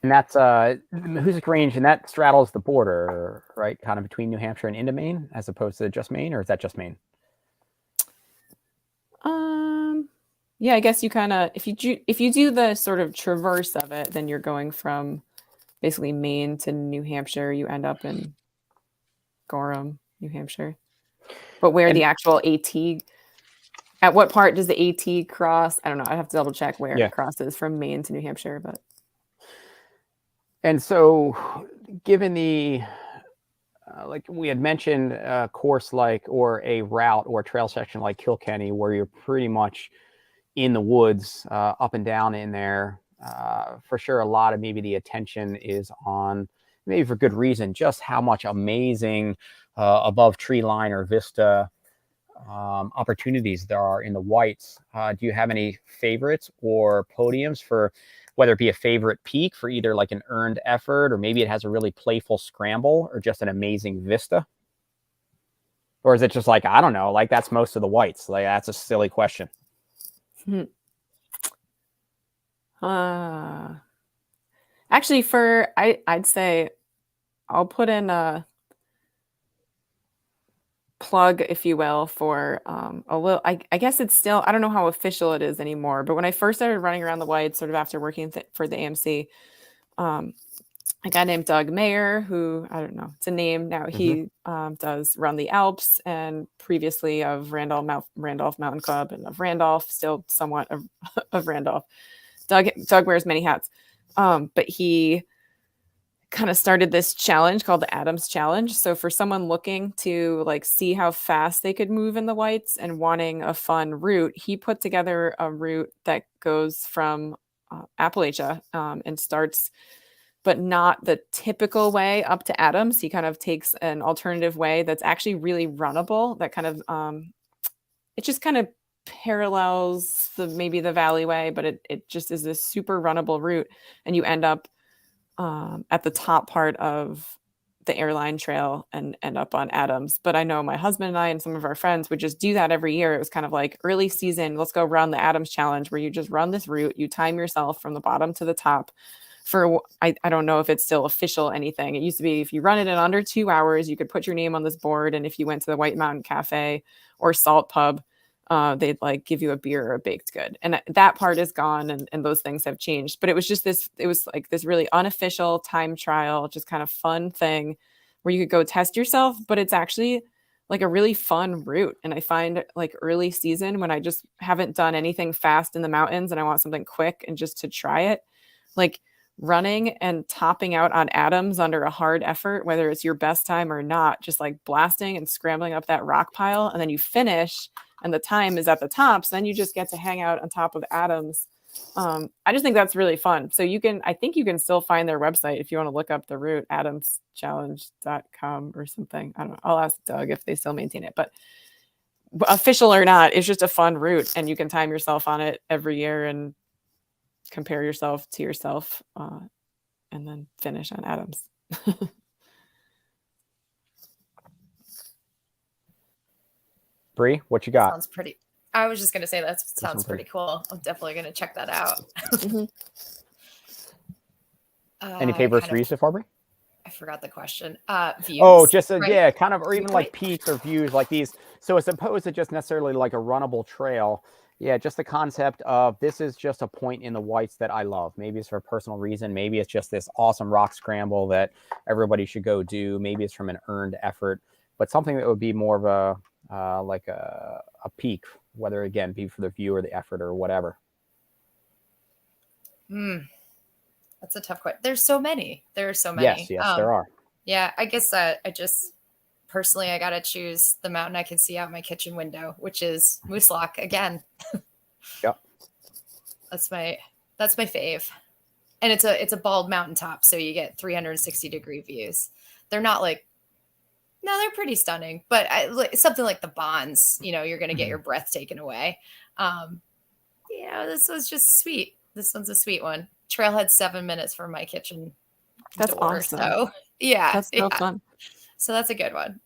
that's the Mahoosuc Range, and that straddles the border, right? Kind of between New Hampshire and into Maine, as opposed to just Maine, or is that just Maine? Yeah, I guess you kind of, if you do the sort of traverse of it, then you're going from basically Maine to New Hampshire. You end up in Gorham, New Hampshire. But where the actual AT, at what part does the AT cross? I don't know. I have to double check where it crosses from Maine to New Hampshire, but. And so, given the, like we had mentioned, a course or a route or trail section like Kilkenny, where you're pretty much in the woods, up and down in there, for sure, a lot of maybe the attention is on, maybe for good reason, just how much amazing above tree line or vista opportunities there are in the whites. Do you have any favorites or podiums for, whether it be a favorite peak for either like an earned effort, or maybe it has a really playful scramble, or just an amazing vista? Or is it just like, I don't know, like that's most of the whites? Like, that's a silly question. Actually, I'd say I'll put in a plug, if you will, for a little, I guess it's still, I don't know how official it is anymore, but when I first started running around the whites, sort of after working for the AMC, a guy named Doug Mayer, who I don't know, it's a name now. He does run the Alps, and previously of Randolph Mountain Club and of Randolph, still somewhat of Randolph. Doug wears many hats, but he kind of started this challenge called the Adams Challenge. So for someone looking to like see how fast they could move in the whites and wanting a fun route, he put together a route that goes from Appalachia and starts, but not the typical way up to Adams. He kind of takes an alternative way that's actually really runnable, that kind of it just kind of parallels maybe the Valley Way, but it just is this super runnable route, and you end up at the top part of the airline trail and end up on Adams. But I know my husband and I and some of our friends would just do that every year. It was kind of like early season, let's go run the Adams Challenge, where you just run this route, you time yourself from the bottom to the top for, I don't know if it's still official anything. It used to be if you run it in under 2 hours, you could put your name on this board. And if you went to the White Mountain Cafe or Salt Pub, they'd like give you a beer or a baked good. And that part is gone, and those things have changed. But it was just it was like this really unofficial time trial, just kind of fun thing where you could go test yourself, but it's actually like a really fun route. And I find like early season, when I just haven't done anything fast in the mountains and I want something quick and just to try it, like running and topping out on Adams under a hard effort, whether it's your best time or not, just like blasting and scrambling up that rock pile, and then you finish and the time is at the top. So then you just get to hang out on top of Adams. I just think that's really fun. So I think you can still find their website if you want to look up the route, adamschallenge.com or something. I don't know. I'll ask Doug if they still maintain it, but official or not, it's just a fun route, and you can time yourself on it every year and compare yourself to yourself, and then finish on Adams. Brie, what you got? Sounds pretty. I was just going to say that sounds pretty cool. I'm definitely going to check that out. Any favorites for you so far, Brie? I forgot the question. Views. Oh, just right? yeah, kind of, or even like peaks or views like these. So as opposed to just necessarily like a runnable trail, yeah, just the concept of this is just a point in the whites that I love. Maybe it's for a personal reason. Maybe it's just this awesome rock scramble that everybody should go do. Maybe it's from an earned effort, but something that would be more of a like a peak, whether again be for the view or the effort or whatever. That's a tough question. There's so many. There are so many. Yes, there are. Yeah, I guess I just personally I gotta choose the mountain I can see out my kitchen window, which is Moose Lock again. Yep. That's my fave, and it's a bald mountaintop, so you get 360-degree views. They're not like. No, they're pretty stunning, but something like the Bonds, you're going to get your breath taken away. This was just sweet. This one's a sweet one. Trailhead 7 minutes from my kitchen. That's door, awesome. So yeah, that's so fun. So that's a good one.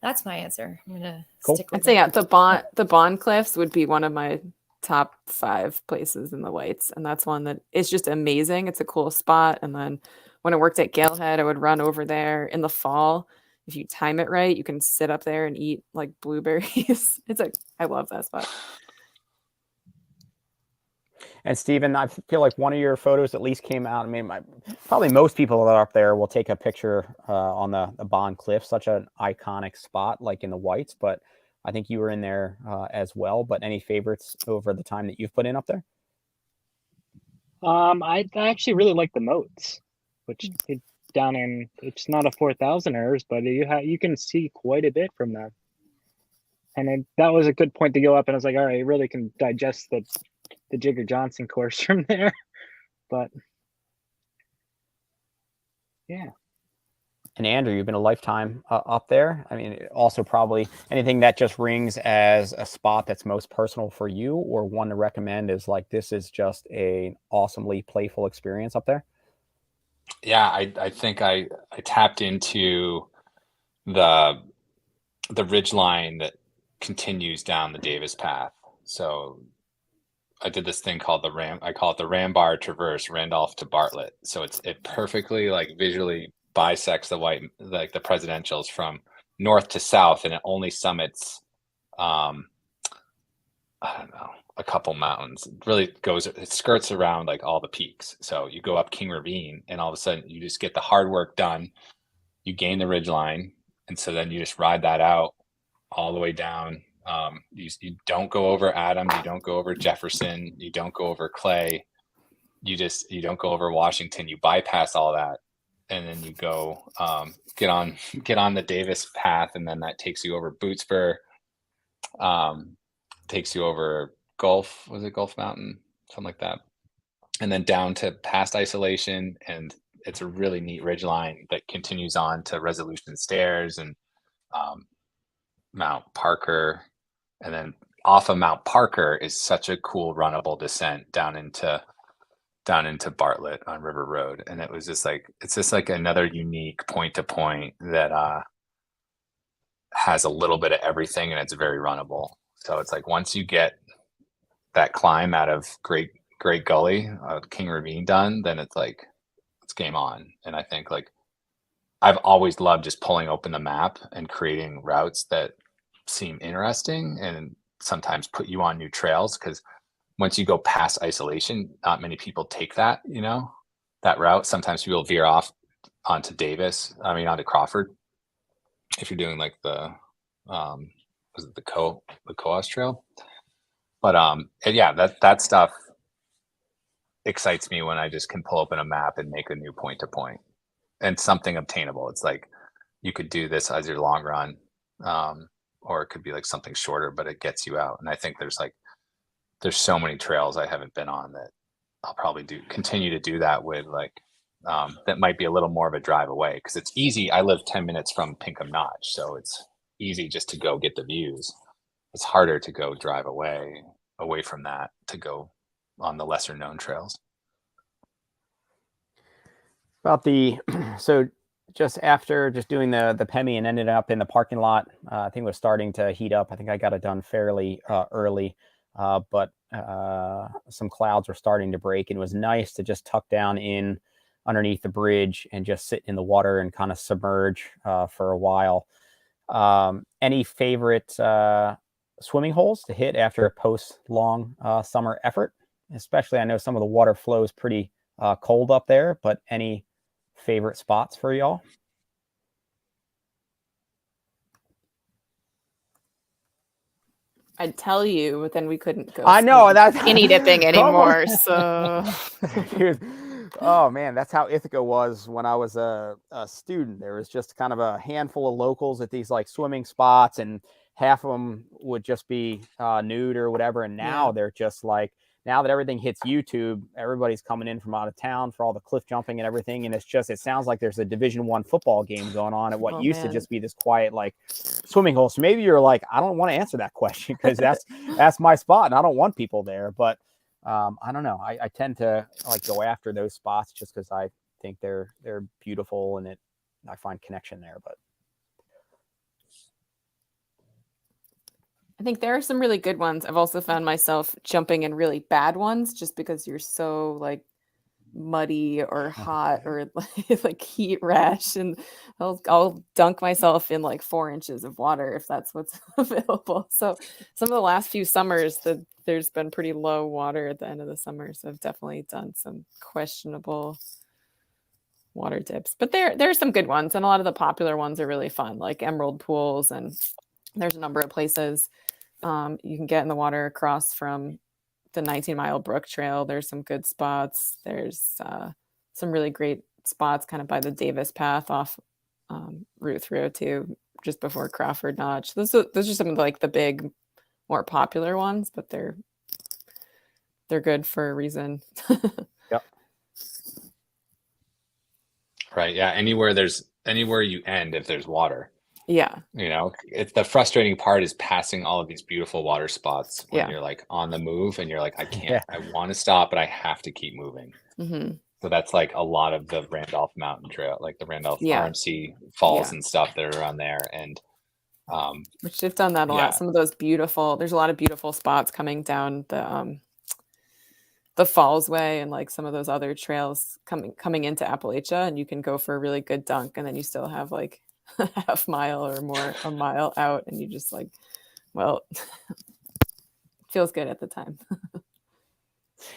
That's my answer. I'm gonna stick with I'd say the Bond Cliffs would be one of my top 5 places in the whites, and that's one that is just amazing. It's a cool spot. And then when I worked at Galehead, I would run over there in the fall. If you time it right, you can sit up there and eat like blueberries. I love that spot. And Steven, I feel like one of your photos at least came out. I mean, probably most people that are up there will take a picture on the Bond Cliff, such an iconic spot, like in the whites. But I think you were in there as well. But any favorites over the time that you've put in up there? I actually really like the moats, which down in, it's not a 4,000ers, but you can see quite a bit from them. And that was a good point to go up. And I was like, all right, you really can digest the Jigger Johnson course from there. But yeah. And Andrew, you've been a lifetime up there. I mean, also probably anything that just rings as a spot that's most personal for you, or one to recommend is like, this is just an awesomely playful experience up there. Yeah, I think I tapped into the ridge line that continues down the Davis Path. So I did this thing called I call it the Rambar Traverse, Randolph to Bartlett. So it perfectly like visually bisects the presidentials from north to south, and it only summits I don't know, a couple mountains. It skirts around like all the peaks. So you go up King Ravine and all of a sudden you just get the hard work done. You gain the ridge line. And so then you just ride that out all the way down. You don't go over Adams, you don't go over Jefferson, you don't go over Clay. You don't go over Washington. You bypass all that. And then you go get on the Davis path, and then that takes you over Bootsburg, takes you over Gulf Mountain, something like that, and then down to past Isolation, and it's a really neat ridge line that continues on to Resolution Stairs and Mount Parker, and then off of Mount Parker is such a cool runnable descent down into Bartlett on River Road. And it's just like another unique point to point that has a little bit of everything, and it's very runnable. So it's like once you get that climb out of Great Gully, King Ravine done, then it's like it's game on. And I think like I've always loved just pulling open the map and creating routes that seem interesting and sometimes put you on new trails, because once you go past Isolation, not many people take that route. Sometimes people veer off onto Crawford, if you're doing like the was it the Coas Trail. But that stuff excites me when I just can pull open a map and make a new point to point and something obtainable. It's like you could do this as your long run, or it could be like something shorter, but it gets you out. And I think there's so many trails I haven't been on that I'll probably continue to do that with, like that might be a little more of a drive away, because it's easy. I live 10 minutes from Pinkham Notch, so it's easy just to go get the views. It's harder to go drive away from that to go on the lesser known trails. About so just after doing the Pemi and ended up in the parking lot, I think it was starting to heat up. I think I got it done fairly early. But some clouds were starting to break, and it was nice to just tuck down in underneath the bridge and just sit in the water and kind of submerge for a while. Any favorite swimming holes to hit after a post-long summer effort? Especially, I know some of the water flows pretty cold up there, but any favorite spots for y'all? I'd tell you, but then we couldn't go. I know that's skinny dipping anymore. So, oh man, that's how Ithaca was when I was a student. There was just kind of a handful of locals at these like swimming spots, and half of them would just be nude or whatever. And now they're just like, now that everything hits YouTube, everybody's coming in from out of town for all the cliff jumping and everything. And it sounds like there's a Division I football game going on at what used to just be this quiet, like swimming hole. So maybe you're like, I don't want to answer that question because that's my spot and I don't want people there. But I don't know. I tend to like go after those spots just because I think they're beautiful and I find connection there. But I think there are some really good ones. I've also found myself jumping in really bad ones just because you're so like muddy or hot or like heat rash, and I'll dunk myself in like 4 inches of water if that's what's available. So some of the last few summers there's been pretty low water at the end of the summer, so I've definitely done some questionable water dips, but there are some good ones, and a lot of the popular ones are really fun, like emerald pools, and there's a number of places you can get in the water across from the 19-mile Brook Trail. There's some good spots. There's some really great spots kind of by the Davis Path off Route 302 just before Crawford Notch. Those are some of the big, more popular ones, but they're good for a reason. Yep. Right. Yeah. Anywhere you end, if there's water. Yeah. It's the frustrating part is passing all of these beautiful water spots when you're like on the move and you're like, I can't, I want to stop, but I have to keep moving. Mm-hmm. So that's like a lot of the Randolph Mountain Trail, like the Randolph RMC falls and stuff that are around there. And which they've done that a lot. Some of those there's a lot of beautiful spots coming down the Falls Way and like some of those other trails coming into Appalachia, and you can go for a really good dunk, and then you still have like a half mile or more, a mile out, and you just like, well, feels good at the time.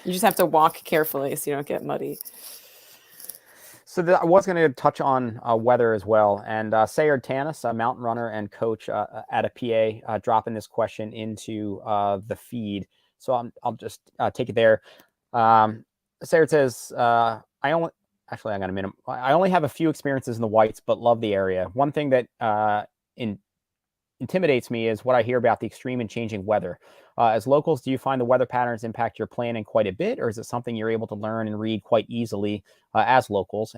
You just have to walk carefully so you don't get muddy. So I was going to touch on weather as well. And Sayard Tanis, a mountain runner and coach at a PA, dropping this question into the feed. So I'll just take it there. Sayard says, I only have a few experiences in the whites, but love the area. One thing that intimidates me is what I hear about the extreme and changing weather. As locals, do you find the weather patterns impact your planning quite a bit, or is it something you're able to learn and read quite easily as locals?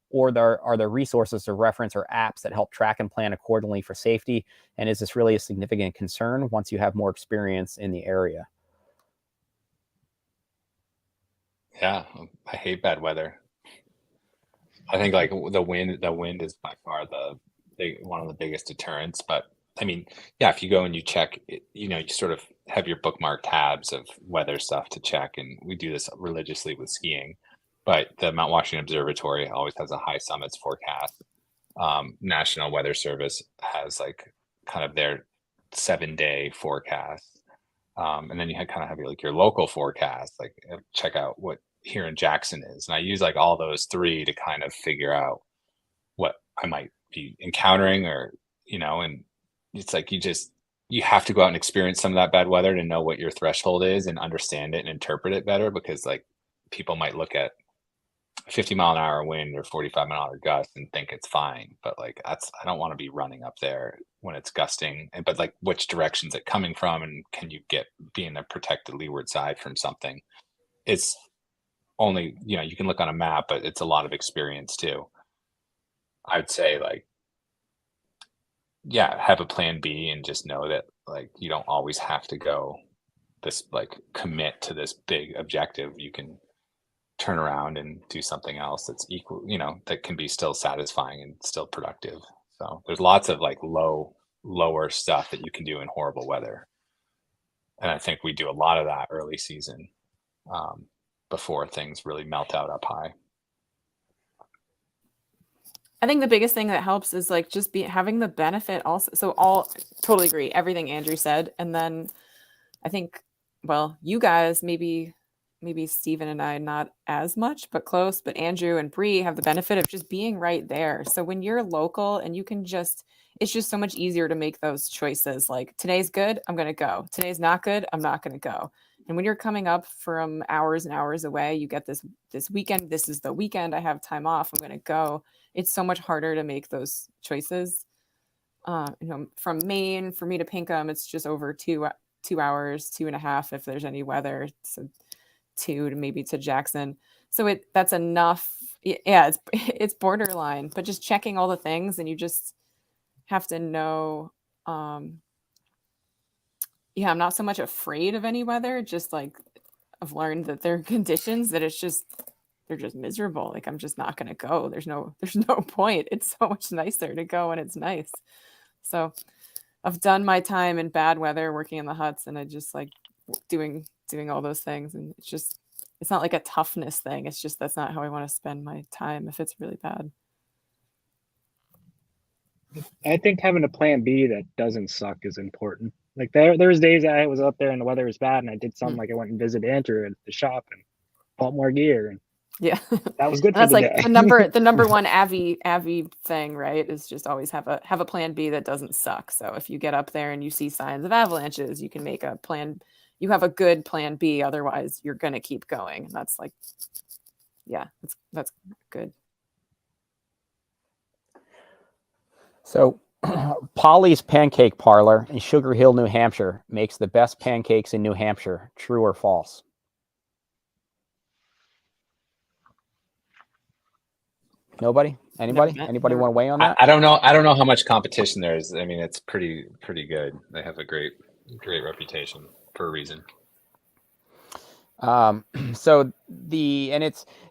Or are there resources to reference or apps that help track and plan accordingly for safety? And is this really a significant concern once you have more experience in the area? Yeah, I hate bad weather. I think like the wind is by far one of the biggest deterrents. But I mean, yeah, if you go and you check, you sort of have your bookmark tabs of weather stuff to check, and we do this religiously with skiing. But the Mount Washington Observatory always has a high summits forecast. National Weather Service has like kind of their 7-day forecast. And then you kind of have your local forecast, like check out what here in Jackson is. And I use like all those three to kind of figure out what I might be encountering, or, and it's like, you have to go out and experience some of that bad weather to know what your threshold is and understand it and interpret it better, because like people might look at 50-mile-an-hour wind or 45-mile-an-hour gust and think it's fine, but like I don't want to be running up there when it's gusting. But like, which direction's it coming from, and can you be in a protected leeward side from something? It's only, you can look on a map, but it's a lot of experience too. I'd say like, yeah, have a plan B and just know that like you don't always have to go this, like commit to this big objective. You can turn around and do something else that's equal, that can be still satisfying and still productive. So there's lots of like lower stuff that you can do in horrible weather. And I think we do a lot of that early season before things really melt out up high. I think the biggest thing that helps is like just having the benefit also. So totally agree. Everything Andrew said. And then I think, well, you guys, maybe Steven and I, not as much, but close, but Andrew and Brie have the benefit of just being right there. So when you're local and you can it's just so much easier to make those choices. Like today's good, I'm going to go. Today's not good, I'm not going to go. And when you're coming up from hours and hours away, you get this weekend. This is the weekend. I have time off. I'm going to go. It's so much harder to make those choices. From Maine for me to Pinkham, it's just over 2 hours, 2.5 if there's any weather. So 2 to maybe to Jackson. So that's enough. Yeah, it's borderline, but just checking all the things, and you just have to know. Yeah, I'm not so much afraid of any weather, just like I've learned that there are conditions that they're just miserable. Like I'm just not going to go. There's no point. It's so much nicer to go when it's nice. So I've done my time in bad weather working in the huts, and I just like doing all those things. And it's not like a toughness thing. It's just, that's not how I want to spend my time if it's really bad. I think having a plan B that doesn't suck is important. Like there was days that I was up there and the weather was bad, and I did something like I went and visited Andrew at the shop and bought more gear, and yeah, that was good. That's for the like day. the number one Avi thing, right? Is just always have a plan B that doesn't suck. So if you get up there and you see signs of avalanches, you can make a plan. You have a good plan B. Otherwise, you're gonna keep going. And that's like, yeah, that's good. So Polly's Pancake Parlor in Sugar Hill, New Hampshire makes the best pancakes in New Hampshire. True or false? Nobody? Anybody? No, Anybody never. want to weigh on that? I don't know how much competition there is. I mean, it's pretty good. They have a great reputation for a reason. So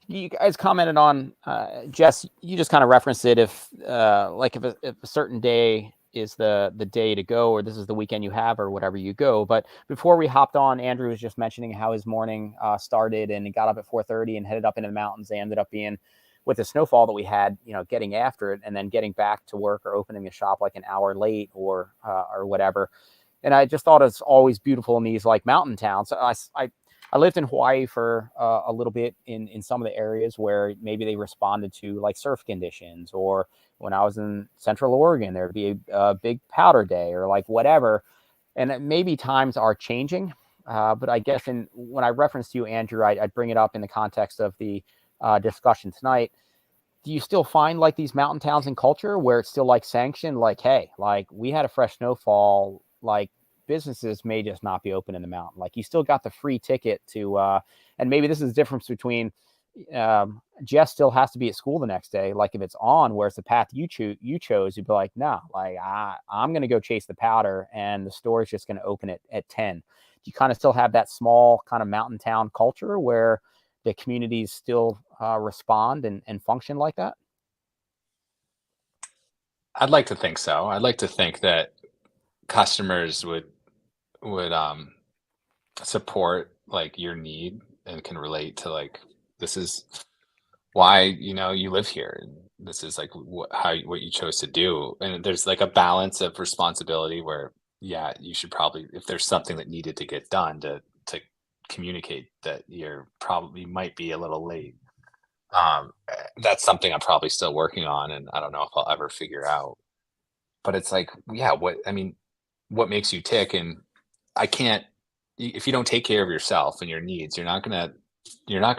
you guys commented on, Jess, you just kind of referenced it. If a certain day is the day to go, or this is the weekend you have, or whatever you go. But before we hopped on, Andrew was just mentioning how his morning started, and he got up at 4:30 and headed up into the mountains. They ended up being, with the snowfall that we had, getting after it and then getting back to work or opening the shop like an hour late or whatever. And I just thought it's always beautiful in these like mountain towns. I lived in Hawaii for a little bit in some of the areas where maybe they responded to like surf conditions, or when I was in Central Oregon, there'd be a big powder day or like whatever. And maybe times are changing. But I guess when I referenced you, Andrew, I'd bring it up in the context of the discussion tonight. Do you still find like these mountain towns and culture where it's still like sanctioned, like, hey, like we had a fresh snowfall, like businesses may just not be open in the mountain. Like you still got the free ticket to, and maybe this is the difference between Jess still has to be at school the next day. Like if it's on, whereas the path you chose, you'd be like, no, like I'm going to go chase the powder and the store is just going to open it at 10. Do you kind of still have that small kind of mountain town culture where the communities still respond and function like that? I'd like to think so. I'd like to think that customers would support like your need and can relate to like, this is why you live here, and this is like what you chose to do. And there's like a balance of responsibility where, yeah, you should probably, if there's something that needed to get done, to communicate that you're probably might be a little late. That's something I'm probably still working on, and I don't know if I'll ever figure out. But it's like, yeah, what makes you tick? And I can't, if you don't take care of yourself and your needs, you're not gonna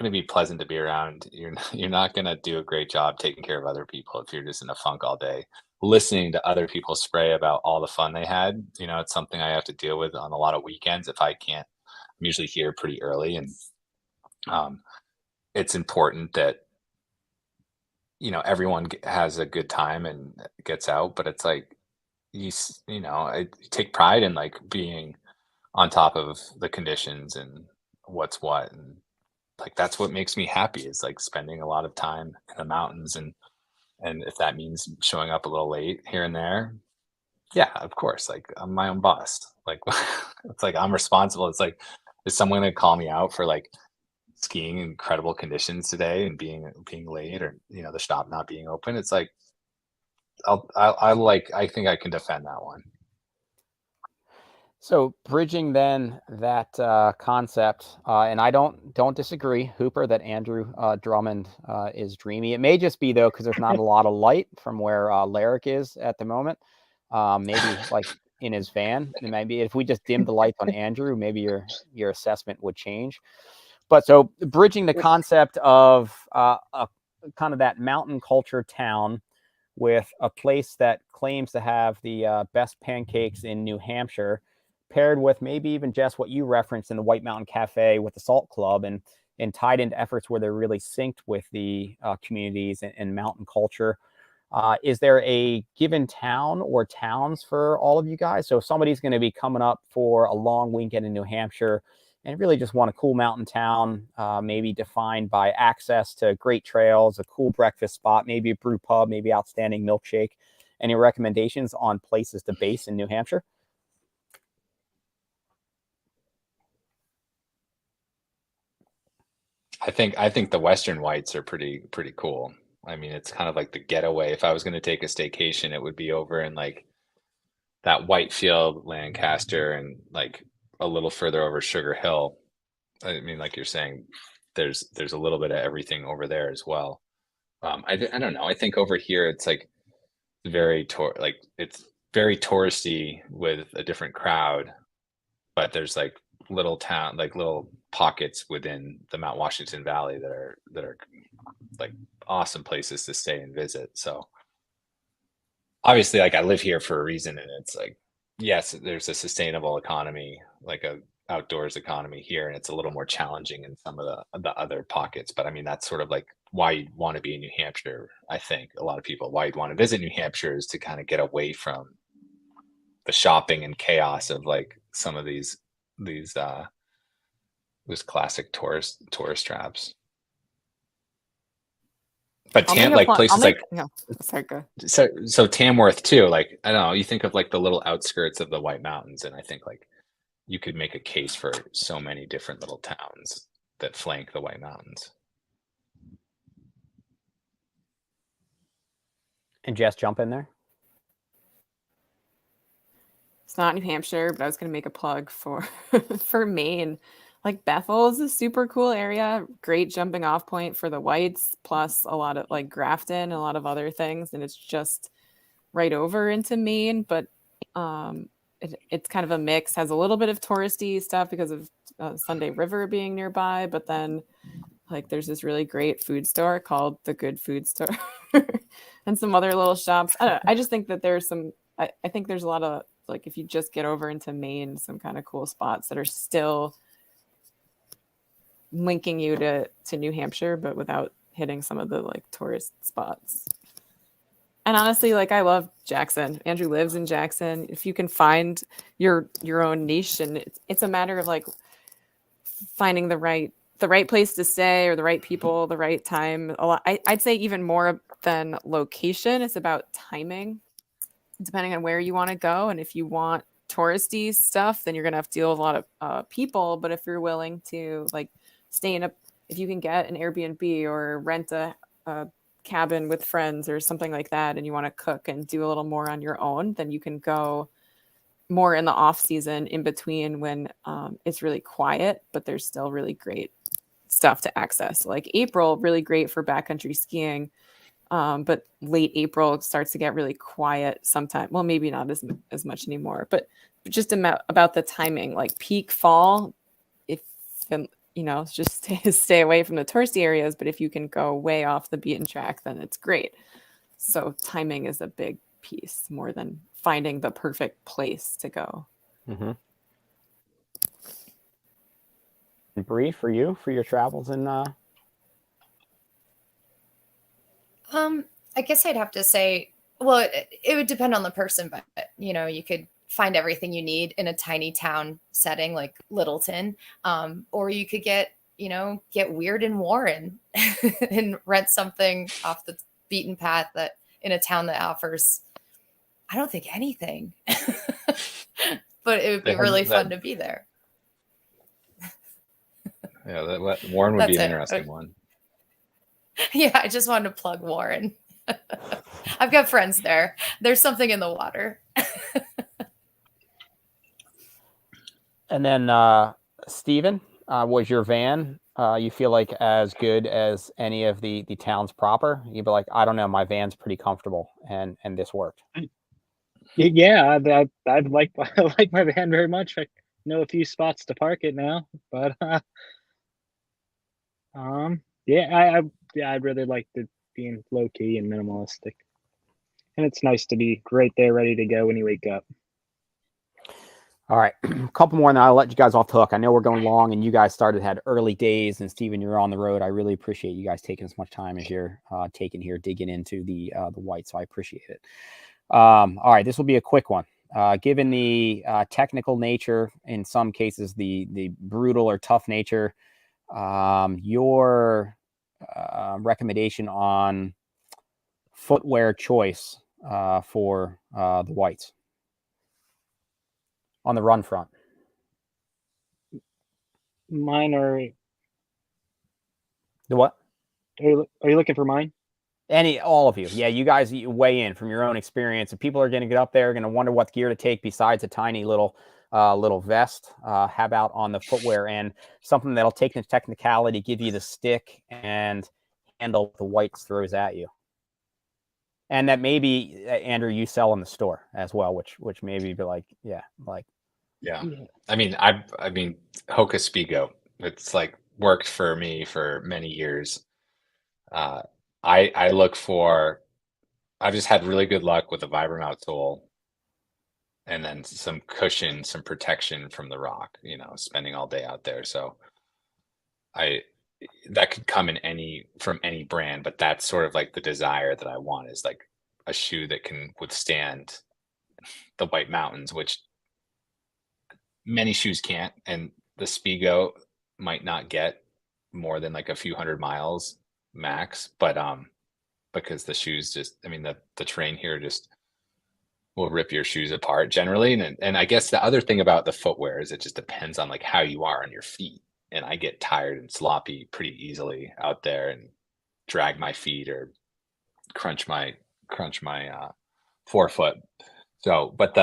be pleasant to be around. You're not gonna do a great job taking care of other people if you're just in a funk all day, listening to other people spray about all the fun they had. It's something I have to deal with on a lot of weekends if I can't. I'm usually here pretty early, and um, it's important that everyone has a good time and gets out. But it's like I take pride in like being on top of the conditions and what's what, and like that's what makes me happy, is like spending a lot of time in the mountains. And if that means showing up a little late here and there, yeah, of course, like I'm my own boss. Like it's like I'm responsible. It's like, is someone gonna call me out for like skiing in incredible conditions today and being late, or the shop not being open? It's like I think I can defend that one. So bridging then that concept, and I don't disagree, Hooper, that Andrew Drummond is dreamy. It may just be though because there's not a lot of light from where Larick is at the moment. Maybe like in his van. And maybe if we just dim the lights on Andrew, maybe your assessment would change. But so bridging the concept of a kind of that mountain culture town with a place that claims to have the best pancakes in New Hampshire, paired with maybe even just what you referenced in the White Mountain Cafe with the Salt Club, and tied into efforts where they're really synced with the communities and mountain culture. Is there a given town or towns for all of you guys? So if somebody's going to be coming up for a long weekend in New Hampshire and really just want a cool mountain town, maybe defined by access to great trails, a cool breakfast spot, maybe a brew pub, maybe outstanding milkshake. Any recommendations on places to base in New Hampshire? I think the Western Whites are pretty cool. I mean, it's kind of like the getaway. If I was going to take a staycation, it would be over in like that Whitefield, Lancaster, and like a little further over Sugar Hill. I mean, like you're saying, there's a little bit of everything over there as well. I don't know. I think over here it's like it's very touristy with a different crowd, but there's like little pockets within the Mount Washington Valley that are like awesome places to stay and visit. So obviously, like I live here for a reason, and it's like, yes, there's a sustainable economy, like a outdoors economy here, and it's a little more challenging in some of the other pockets. But I mean, that's sort of like why you'd want to be in New Hampshire. I think a lot of people, why you'd want to visit New Hampshire, is to kind of get away from the shopping and chaos of like some of these classic tourist traps. But places like, no, sorry, go. so Tamworth too, like I don't know, you think of like the little outskirts of the White Mountains, and I think like you could make a case for so many different little towns that flank the White Mountains. And Jess, jump in there. it's not New Hampshire, but I was going to make a plug for for Maine. Like Bethel is a super cool area, great jumping off point for the whites, plus a lot of like Grafton and a lot of other things, and it's just right over into Maine, but it's kind of a mix. Has a little bit of touristy stuff because of Sunday River being nearby, but then like there's this really great food store called the Good Food Store, and some other little shops. I don't know, I just think that there's some. I think there's a lot of like if you just get over into Maine, some kind of cool spots that are still linking you to New Hampshire, but without hitting some of the like tourist spots. And honestly, like I love Jackson. Andrew lives in Jackson. If you can find your own niche, and it's a matter of like finding the right place to stay or the right people, the right time. A lot, I'd say even more than location, it's about timing, depending on where you want to go. And if you want touristy stuff, then you're gonna have to deal with a lot of people. But if you're willing to like stay in if you can get an Airbnb or rent a cabin with friends or something like that, and you want to cook and do a little more on your own, then you can go more in the off season in between when it's really quiet, but there's still really great stuff to access. Like April, really great for backcountry skiing. But late April it starts to get really quiet sometime. Well, maybe not as much anymore, but just about the timing, like peak fall, if just stay away from the touristy areas. But if you can go way off the beaten track, then it's great. So timing is a big piece more than finding the perfect place to go. Mm-hmm. And Brie, for you, for your travels in I guess I'd have to say, well, it would depend on the person, but you could find everything you need in a tiny town setting like Littleton, or you could get weird in Warren and rent something off the beaten path that in a town that offers, I don't think anything, but it would be really fun to be there. Yeah, Warren would be an interesting one. Yeah, I just wanted to plug Warren. I've got friends there. There's something in the water. And then, Steven, was your van, you feel like as good as any of the towns proper? You'd be like, I don't know, my van's pretty comfortable and this worked. Yeah, I'd like I like my van very much. I know a few spots to park it now, but yeah, I really like being low key and minimalistic, and it's nice to be right there, ready to go when you wake up. All right, a couple more, and I'll let you guys off the hook. I know we're going long, and you guys had early days, and Steven, you're on the road. I really appreciate you guys taking as much time as you're taking here, digging into the white. So I appreciate it. All right, this will be a quick one. Given the technical nature, in some cases, the brutal or tough nature, your recommendation on footwear choice for the whites on the run front. Mine are The what? Are you looking for mine? All of you. Yeah, you guys weigh in from your own experience. If people are going to get up there, going to wonder what gear to take besides a tiny little vest. How about on the footwear end, something that'll take the technicality, give you the stick, and handle the whites throws at you. And that maybe, Andrew, you sell in the store as well, which maybe be like, yeah. I mean, Hoka Spigo. It's like worked for me for many years. I've just had really good luck with the Vibram outsole, and then some cushion, some protection from the rock, spending all day out there. So that could come from any brand, but that's sort of like the desire that I want, is like a shoe that can withstand the White Mountains, which many shoes can't. And the Spigo might not get more than like a few hundred miles max, but because the shoes the terrain here just will rip your shoes apart generally. And I guess the other thing about the footwear is it just depends on like how you are on your feet. And I get tired and sloppy pretty easily out there and drag my feet or crunch my forefoot. So, but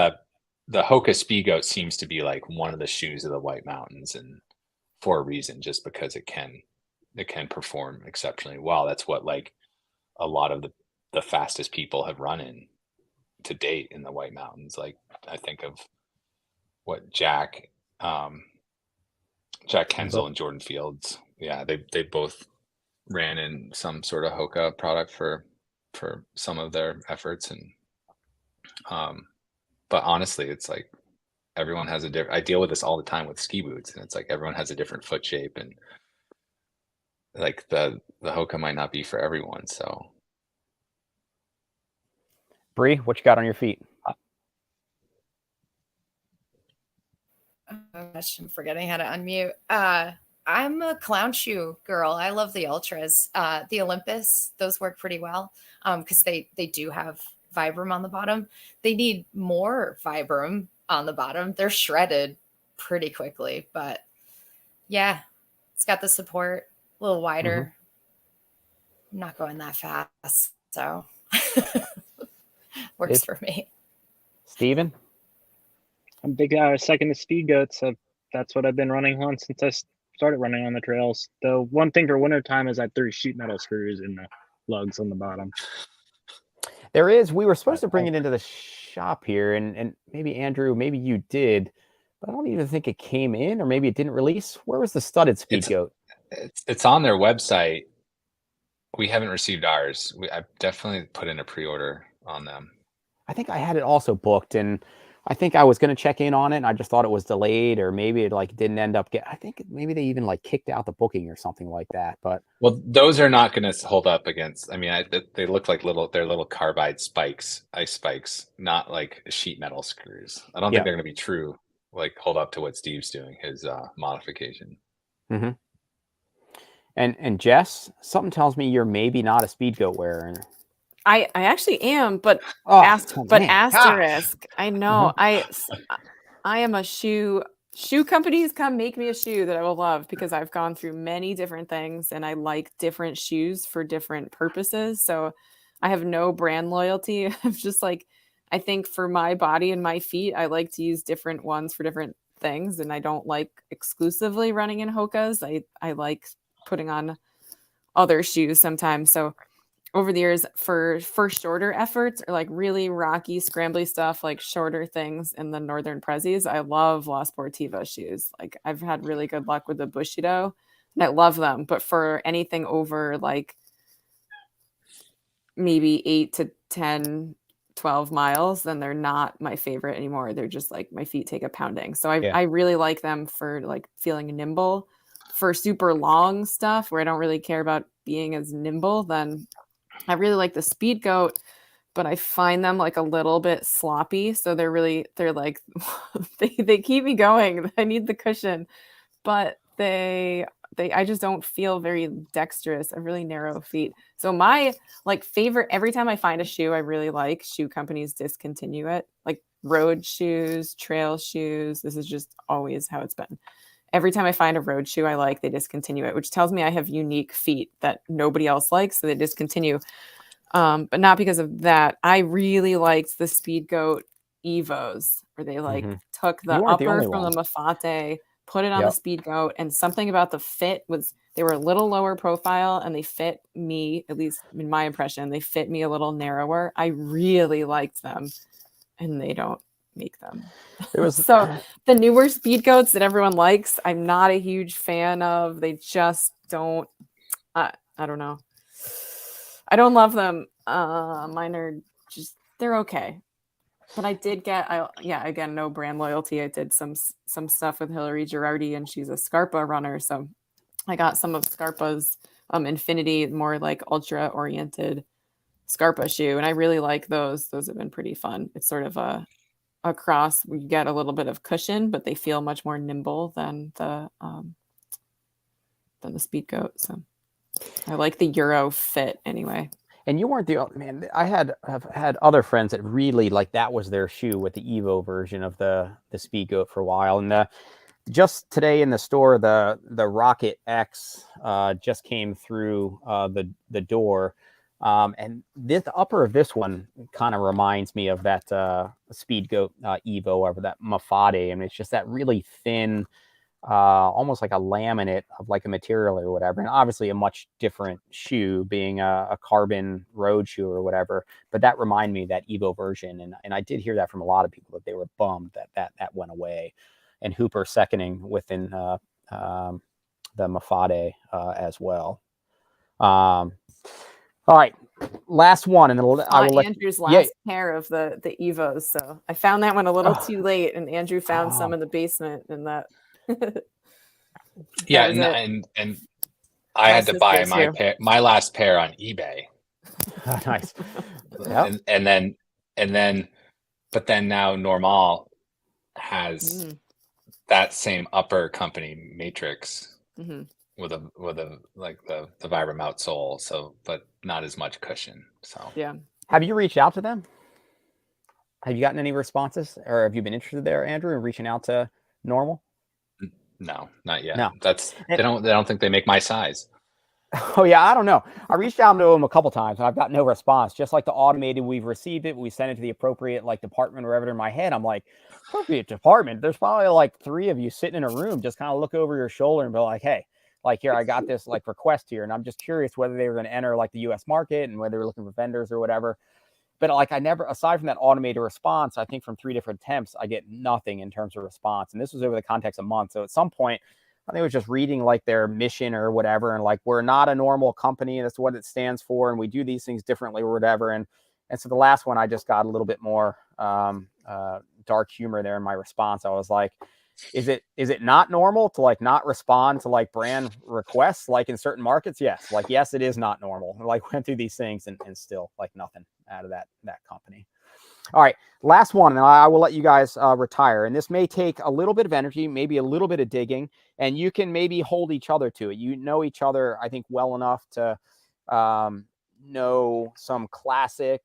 the Hoka Speedgoat seems to be like one of the shoes of the White Mountains, and for a reason, just because it can perform exceptionally well. That's what like a lot of the fastest people have run in to date in the White Mountains. Like I think of what Jack Kensel and Jordan Fields. Yeah, they both ran in some sort of Hoka product for some of their efforts. And but honestly, it's like everyone has a different, I deal with this all the time with ski boots, and it's like everyone has a different foot shape, and like the Hoka might not be for everyone. So Brie, what you got on your feet? Oh gosh, I'm forgetting how to unmute. I'm a clown shoe girl. I love the Ultras. The Olympus, those work pretty well because they do have Vibram on the bottom. They need more Vibram on the bottom. They're shredded pretty quickly, but yeah, it's got the support a little wider. I'm not going that fast, so works for me. Steven? I'm big second to speed goats. So that's what I've been running on since I started running on the trails. The one thing for wintertime is I threw sheet metal screws in the lugs on the bottom. There is. We were supposed to bring it into the shop here, and maybe Andrew, maybe you did, but I don't even think it came in, or maybe it didn't release. Where was the studded speed goat? It's on their website. We haven't received ours. I've definitely put in a pre-order on them. I think I had it also booked, and I think I was going to check in on it, and I just thought it was delayed, or maybe it like didn't end up I think maybe they even like kicked out the booking or something like that. But well, those are not going to hold up against. I mean, they look like they're little carbide spikes, ice spikes, not like sheet metal screws. I don't think they're going to be true. Like hold up to what Steve's doing, his modification. Mm-hmm. And Jess, something tells me you're maybe not a speed goat wearer. I actually am, but asterisk. Gosh. I know. I am a shoe companies come make me a shoe that I will love because I've gone through many different things and I like different shoes for different purposes. So I have no brand loyalty. I'm just like, I think for my body and my feet, I like to use different ones for different things. And I don't like exclusively running in Hokas. I like putting on other shoes sometimes. So over the years for shorter efforts or like really rocky, scrambly stuff, like shorter things in the Northern Prezzies, I love La Sportiva shoes. Like I've had really good luck with the Bushido and I love them. But for anything over like maybe 8 to 10, 12 miles, then they're not my favorite anymore. They're just like my feet take a pounding. So I really like them for like feeling nimble. For super long stuff where I don't really care about being as nimble, then I really like the Speed Goat, but I find them like a little bit sloppy. So they're like, they keep me going. I need the cushion, but I just don't feel very dexterous. I have really narrow feet. So my like favorite, every time I find a shoe I really like, shoe companies discontinue it. Like road shoes, trail shoes. This is just always how it's been. Every time I find a road shoe I like, they discontinue it, which tells me I have unique feet that nobody else likes, so they discontinue. But not because of that. I really liked the Speed Goat Evos, where they like took the upper from the Mafate, put it on the Speed Goat, and something about the fit was they were a little lower profile and they fit me, at least in my impression, they fit me a little narrower. I really liked them, and they don't make them. So the newer Speed Goats that everyone likes, I'm not a huge fan of. They just don't. I don't know. I don't love them. Mine are just they're okay. But I did get again, no brand loyalty. I did some stuff with Hillary Girardi, and she's a Scarpa runner, so I got some of Scarpa's Infinity, more like ultra oriented Scarpa shoe, and I really like those. Those have been pretty fun. It's sort of a cross. We get a little bit of cushion, but they feel much more nimble than the Speed Goat. So I like the Euro fit anyway. And you weren't the only man. Have had other friends that really like that was their shoe with the Evo version of the Speed Goat for a while. And just today in the store, the Rocket X just came through the door. And the upper of this one kind of reminds me of that Speed Goat Evo, or that Mafate. I mean, it's just that really thin, almost like a laminate of like a material or whatever. And obviously a much different shoe, being a carbon road shoe or whatever. But that reminded me of that Evo version. And I did hear that from a lot of people, that they were bummed that went away. And Hooper seconding within the Mafate as well. All right, last one, and then I will let Andrew's last pair of the Evos. So I found that one a little too late, and Andrew found some in the basement, and that. Yeah, that and I had to buy my last pair on eBay. Nice. Yep. And then, but then now Normal has that same upper company Matrix. Mm-hmm. with a like the Vibram outsole, so but not as much cushion. So yeah. Have you reached out to them? Have you gotten any responses, or have you been interested there, Andrew, in reaching out to Normal? No, not yet. No. They don't think they make my size. Oh yeah, I don't know. I reached out to them a couple times and I've got no response. Just like the automated, we've received it, we sent it to the appropriate like department or whatever. In my head, I'm like, appropriate department. There's probably like 3 of you sitting in a room, just kind of look over your shoulder and be like, hey, like here, I got this like request here, and I'm just curious whether they were going to enter like the U.S. market and whether they were looking for vendors or whatever. But like I never, aside from that automated response, I think from 3 different attempts, I get nothing in terms of response. And this was over the context of months. So at some point, I think it was just reading like their mission or whatever, and like, we're not a normal company, that's what it stands for, and we do these things differently or whatever. And so the last one, I just got a little bit more dark humor there in my response. I was like, is it not normal to like not respond to like brand requests like in certain markets? Yes, like yes, it is not normal. Like went through these things and still like nothing out of that company. All right, last one, and I will let you guys retire. And this may take a little bit of energy, maybe a little bit of digging, and you can maybe hold each other to it. You know each other, I think, well enough to know some classic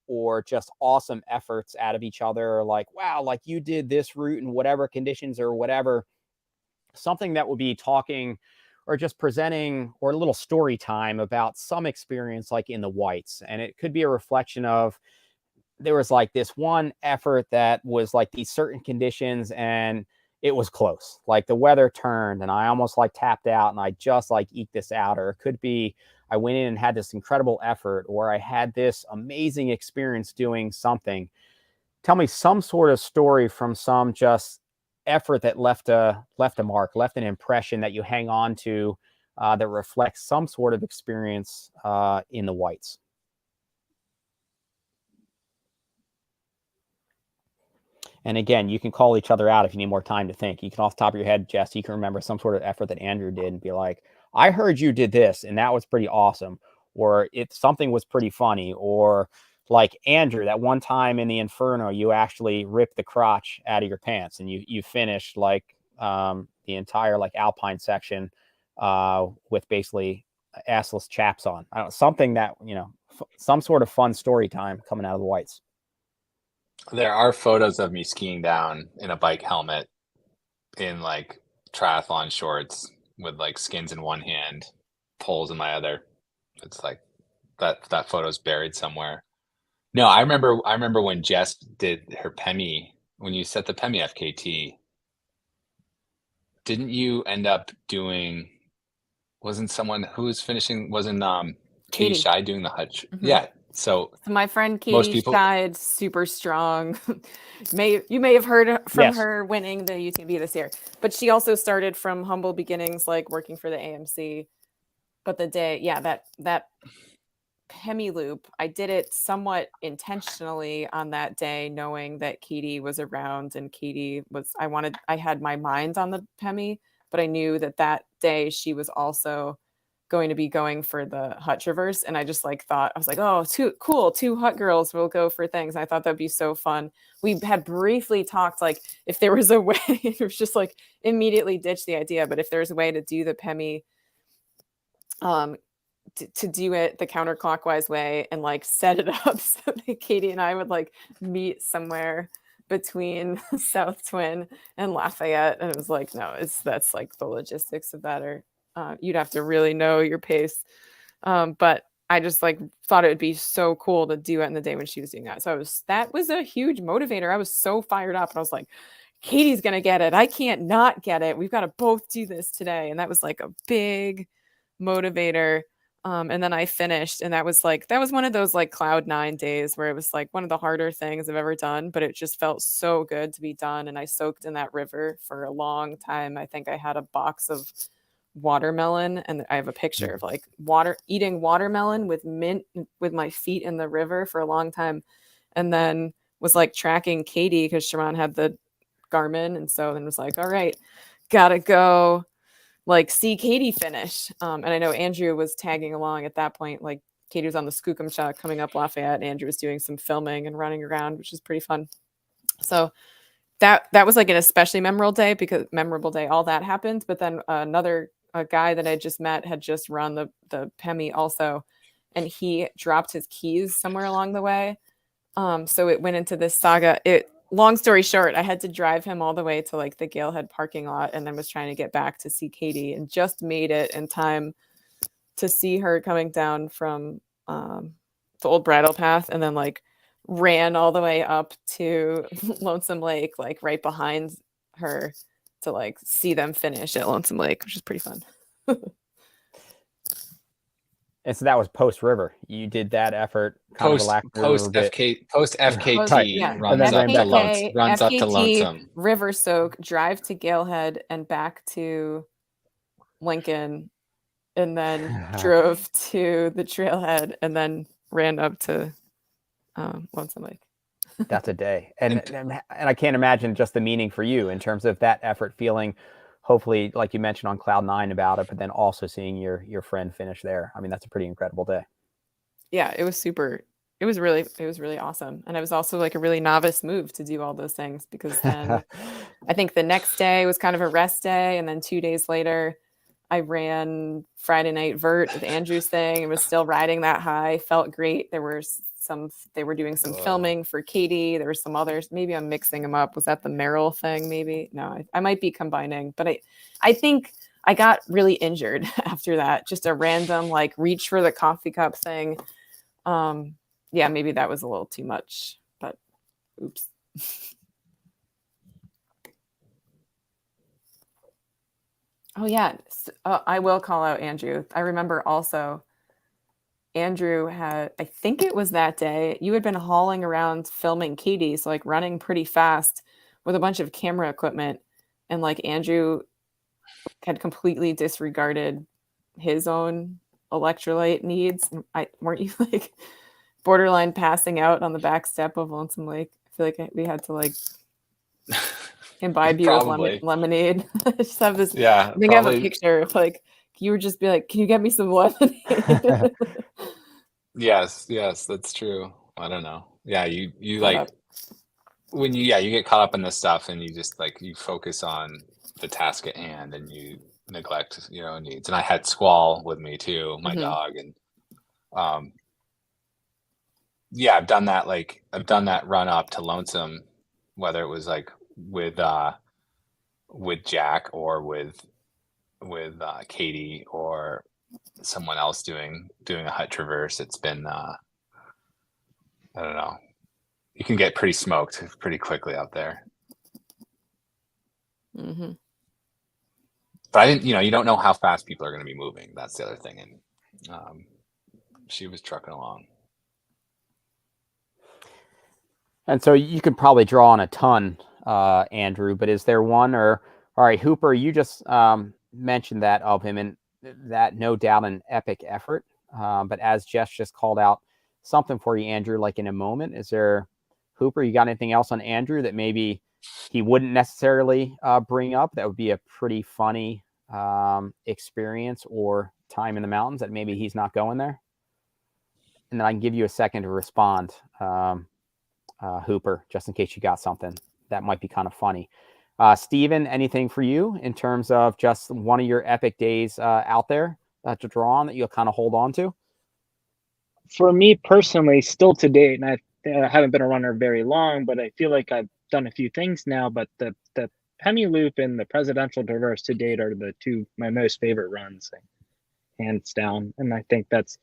or just awesome efforts out of each other. Like, wow, like you did this route in whatever conditions or whatever. Something that will be talking or just presenting or a little story time about some experience like in the whites. And it could be a reflection of, there was like this one effort that was like these certain conditions and it was close. Like the weather turned and I almost like tapped out and I just like eked this out. Or it could be I went in and had this incredible effort, or I had this amazing experience doing something. Tell me some sort of story from some just effort that left a mark, left an impression that you hang on to that reflects some sort of experience in the whites. And again, you can call each other out if you need more time to think. You can off the top of your head, Jess, you can remember some sort of effort that Andrew did and be like, I heard you did this and that was pretty awesome. Or something was pretty funny. Or like Andrew, that one time in the Inferno, you actually ripped the crotch out of your pants and you finished like the entire like Alpine section with basically assless chaps on. I don't know, something that, some sort of fun story time coming out of the whites. There are photos of me skiing down in a bike helmet in like triathlon shorts with like skins in one hand, poles in my other. It's like that photo's buried somewhere. No, I remember when Jess did her PEMI, when you set the PEMI FKT, didn't you end up doing, wasn't someone who was finishing, wasn't Katie Shy doing the hutch? Mm-hmm. Yeah. So my friend Katie Scheid, super strong. You may have heard from her winning the UTMB this year, but she also started from humble beginnings, like working for the AMC. But the day, that PEMI loop, I did it somewhat intentionally on that day, knowing that Katie was around, and Katie was, I had my mind on the PEMI, but I knew that day she was also going to be going for the hut traverse. And I just thought, I was like, oh, too cool. 2 hut girls will go for things. And I thought that'd be so fun. We had briefly talked, like if there was a way, it was just like immediately ditched the idea. But if there's a way to do the PEMI, to do it the counterclockwise way and like set it up so that Katie and I would like meet somewhere between South Twin and Lafayette. And it was like, no, that's like the logistics of that, or you'd have to really know your pace. But I just like thought it would be so cool to do it in the day when she was doing that. So that was a huge motivator. I was so fired up, and I was like, Katie's gonna get it. I can't not get it. We've got to both do this today. And that was like a big motivator. And then I finished, and that was one of those like cloud 9 days where it was like one of the harder things I've ever done, but it just felt so good to be done. And I soaked in that river for a long time. I think I had a box of watermelon, and I have a picture of like eating watermelon with mint with my feet in the river for a long time. And then was like tracking Katie because Sharon had the Garmin. And so then was like, all right, gotta go like see Katie finish. And I know Andrew was tagging along at that point. Like Katie was on the Skookumchuck coming up Lafayette, and Andrew was doing some filming and running around, which is pretty fun. So that was like an especially memorable day. All that happened. But then a guy that I just met had just run the Pemi also, and he dropped his keys somewhere along the way. So it went into this saga. Long story short, I had to drive him all the way to like the Galehead parking lot, and then was trying to get back to see Katie, and just made it in time to see her coming down from the old bridle path, and then like ran all the way up to Lonesome Lake, like right behind her, to like see them finish at Lonesome Lake, which is pretty fun. And so that was post river. You did that effort kind of relax post FKT Right. Yeah. runs And then up to Lonesome. River soak, drive to Galehead and back to Lincoln, and then drove to the trailhead, and then ran up to Lonesome Lake. That's a day. And I can't imagine just the meaning for you in terms of that effort, feeling hopefully, like you mentioned, on cloud 9 about it, but then also seeing your friend finish there. I mean, that's a pretty incredible day. Yeah, it was super. It was really awesome. And it was also like a really novice move to do all those things, because then I think the next day was kind of a rest day. And then 2 days later, I ran Friday night vert with Andrew's thing and was still riding that high. Felt great. They were doing some filming for Katie. There were some others. Maybe I'm mixing them up. Was that the Merrill thing? Maybe. No, I might be combining. But I think I got really injured after that. Just a random like reach for the coffee cup thing. Yeah, maybe that was a little too much. But oops. Oh yeah, I will call out Andrew. I remember also Andrew had, I think it was that day, you had been hauling around filming Katie, so like running pretty fast with a bunch of camera equipment, and like Andrew had completely disregarded his own electrolyte needs. Weren't you like borderline passing out on the back step of Lonesome Lake? I feel like we had to like imbibe you with lemonade. I just have this. Yeah, I think I have a picture of like you would just be like, "Can you get me some lemonade?" Yes, that's true. I don't know. Yeah, you like when you get caught up in this stuff, and you just like you focus on the task at hand, and you neglect your own needs. And I had Squall with me too, my dog, and yeah, I've done that. Like I've done that run up to Lonesome, whether it was like with Jack or with Katie or someone else doing a hut traverse. It's been I don't know. You can get pretty smoked pretty quickly out there. Mm-hmm. But I didn't. You don't know how fast people are going to be moving. That's the other thing. And she was trucking along. And so you could probably draw on a ton, Andrew, but is there one all right, Hooper, you just mentioned that of him, and that no doubt an epic effort. But as Jess just called out something for you, Andrew, like in a moment, is there, Hooper, you got anything else on Andrew that maybe he wouldn't necessarily bring up that would be a pretty funny experience or time in the mountains that maybe he's not going there? And then I can give you a second to respond, Hooper, just in case you got something that might be kind of funny. Steven, anything for you in terms of just one of your epic days out there to draw on that you'll kind of hold on to? For me personally, still to date, and I haven't been a runner very long, but I feel like I've done a few things now, but the Pemi Loop and the Presidential Traverse to date are the two my most favorite runs, hands down. And I think that's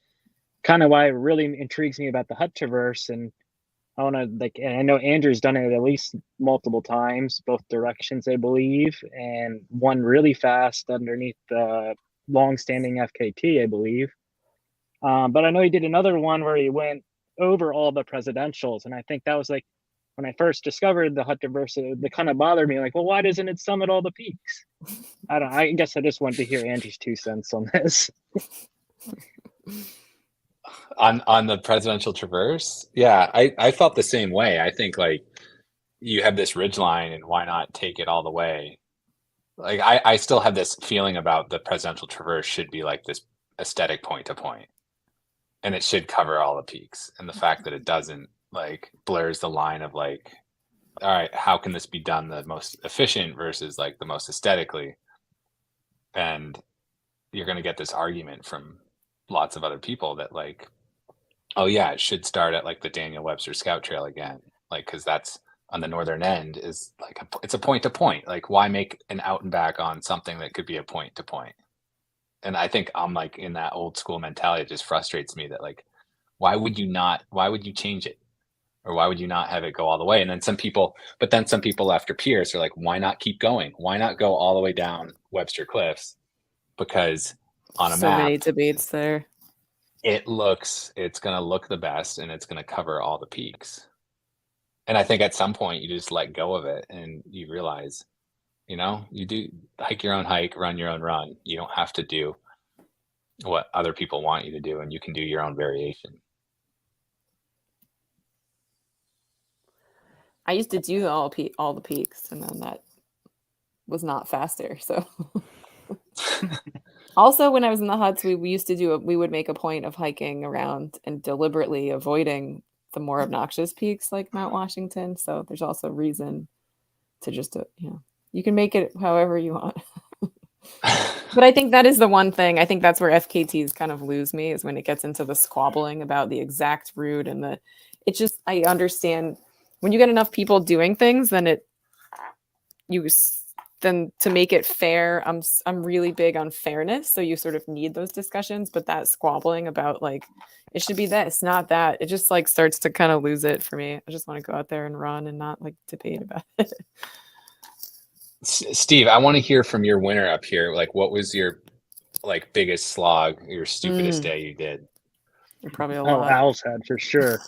kind of why it really intrigues me about the hut traverse. And I want to and I know Andrew's done it at least multiple times, both directions, I believe, and one really fast underneath the long-standing FKT, I believe. But I know he did another one where he went over all the presidentials, and I think that was like when I first discovered the hut traverse, it kind of bothered me. Like, well, why doesn't it summit all the peaks? I guess I just wanted to hear Andrew's 2 cents on this. On the presidential traverse, yeah, I felt the same way. I think like you have this ridge line, and why not take it all the way? Like I still have this feeling about the presidential traverse should be like this aesthetic point to point, and it should cover all the peaks. And the fact that it doesn't like blurs the line of like, all right, how can this be done the most efficient versus like the most aesthetically? And you're going to get this argument from lots of other people that like, oh yeah, it should start at like the Daniel Webster Scout Trail again, like because that's on the northern end is like it's a point to point. Like why make an out and back on something that could be a point to point? And I think I'm like in that old school mentality. It just frustrates me that like, why would you change it? Or why would you not have it go all the way? And then some people after Pierce are like, why not keep going? Why not go all the way down Webster Cliffs? Because on a so map, many debates there. it's going to look the best, and it's going to cover all the peaks. And I think at some point you just let go of it and you realize, you do hike your own hike, run your own run. You don't have to do what other people want you to do, and you can do your own variation. I used to do all the peaks, and then that was not faster. So also when I was in the huts, we used to we would make a point of hiking around and deliberately avoiding the more obnoxious peaks like Mount Washington. So there's also reason to just, you can make it however you want. But I think that is the one thing. I think that's where FKTs kind of lose me, is when it gets into the squabbling about the exact route and I understand when you get enough people doing things, then to make it fair, I'm really big on fairness. So you sort of need those discussions, but that squabbling about like, it should be this, not that, it just like starts to kind of lose it for me. I just want to go out there and run and not like debate about it. Steve, I want to hear from your winner up here. Like, what was your like biggest slog, your stupidest day you did? Probably a lot. Owl's Head for sure.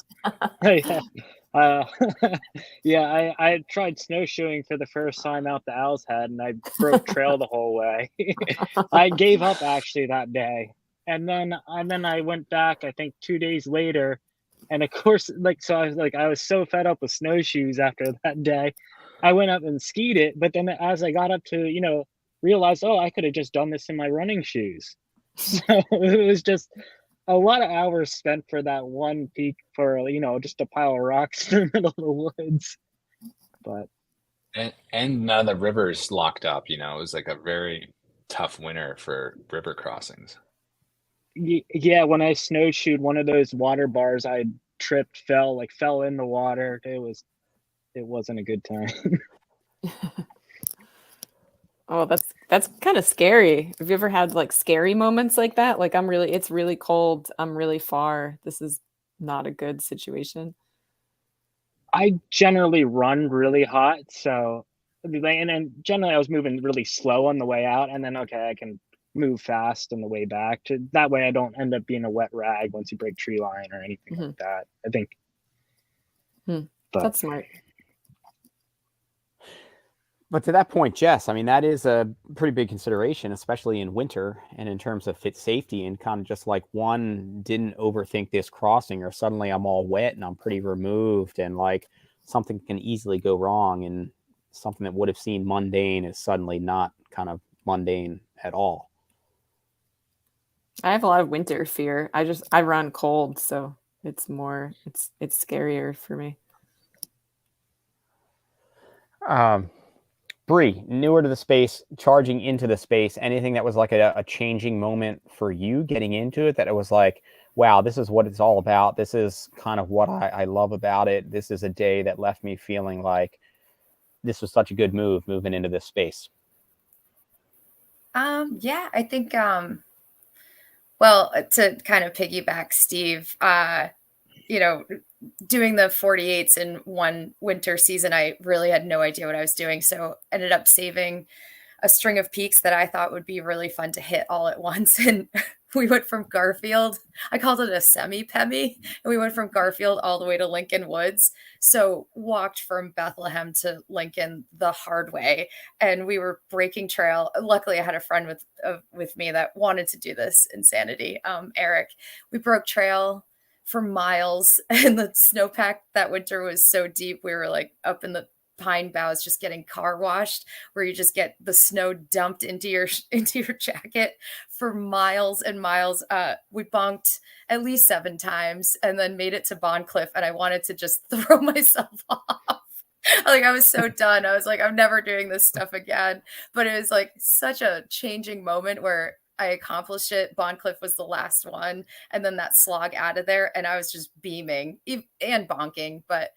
Yeah, I tried snowshoeing for the first time out the Owl's Head, and I broke trail the whole way. I gave up actually that day, and then I went back. I think 2 days later, and of course, I was so fed up with snowshoes after that day. I went up and skied it, but then as I got up to realize, I could have just done this in my running shoes. So it was just a lot of hours spent for that one peak for just a pile of rocks in the middle of the woods. But and none of the rivers locked up. It was like a very tough winter for river crossings. Yeah, when I snowshoed, one of those water bars I tripped, fell in the water. It wasn't a good time. Oh, that's kind of scary. Have you ever had like scary moments like that? Like it's really cold. I'm really far. This is not a good situation. I generally run really hot, so and generally I was moving really slow on the way out, and then I can move fast on the way back. That way I don't end up being a wet rag once you break tree line or anything like that. I think. That's smart. But to that point, Jess, I mean, that is a pretty big consideration, especially in winter and in terms of fit safety, and kind of just like one didn't overthink this crossing, or suddenly I'm all wet and I'm pretty removed, and like something can easily go wrong, and something that would have seemed mundane is suddenly not kind of mundane at all. I have a lot of winter fear. I run cold, so it's scarier for me. Brie, newer to the space, charging into the space, anything that was like a changing moment for you getting into it, that it was like, wow, this is what it's all about. This is kind of what I love about it. This is a day that left me feeling like this was such a good move moving into this space. Yeah, I think Well, to kind of piggyback Steve, you know, doing the 48s in one winter season, I really had no idea what I was doing. So ended up saving a string of peaks that I thought would be really fun to hit all at once. And we went from Garfield, I called it a semi-Pemmy, and we went from Garfield all the way to Lincoln Woods. So walked from Bethlehem to Lincoln the hard way, and we were breaking trail. Luckily, I had a friend with me that wanted to do this insanity, Eric. We broke trail for miles, and the snowpack that winter was so deep. We were like up in the pine boughs just getting car washed, where you just get the snow dumped into your jacket for miles and miles. We bonked at least 7 times and then made it to Bond Cliff, and I wanted to just throw myself off. Like, I was so done. I was like, I'm never doing this stuff again. But it was like such a changing moment where I accomplished it. Bond Cliff was the last one, and then that slog out of there, and I was just beaming and bonking. But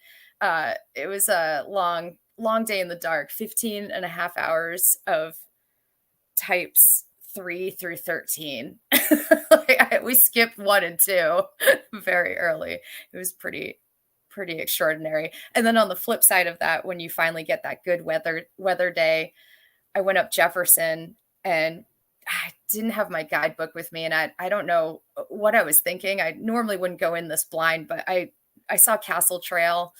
it was a long day in the dark, 15 and a half hours of types 3 through 13. We skipped 1 and 2 very early. It was pretty extraordinary. And then on the flip side of that, when you finally get that good weather day, I went up Jefferson, and I didn't have my guidebook with me, and I don't know what I was thinking. I normally wouldn't go in this blind, but I saw Castle Trail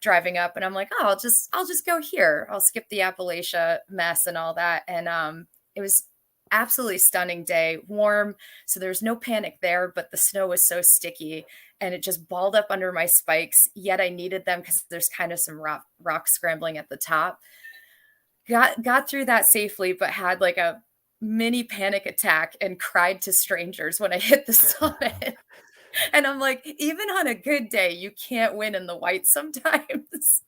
driving up, and I'm like, oh, I'll just go here. I'll skip the Appalachia mess and all that. And it was absolutely stunning day, warm. So there's no panic there, but the snow was so sticky and it just balled up under my spikes. Yet I needed them because there's kind of some rock scrambling at the top. Got through that safely, but had like a mini panic attack and cried to strangers when I hit the summit. And I'm like, even on a good day, you can't win in the white sometimes.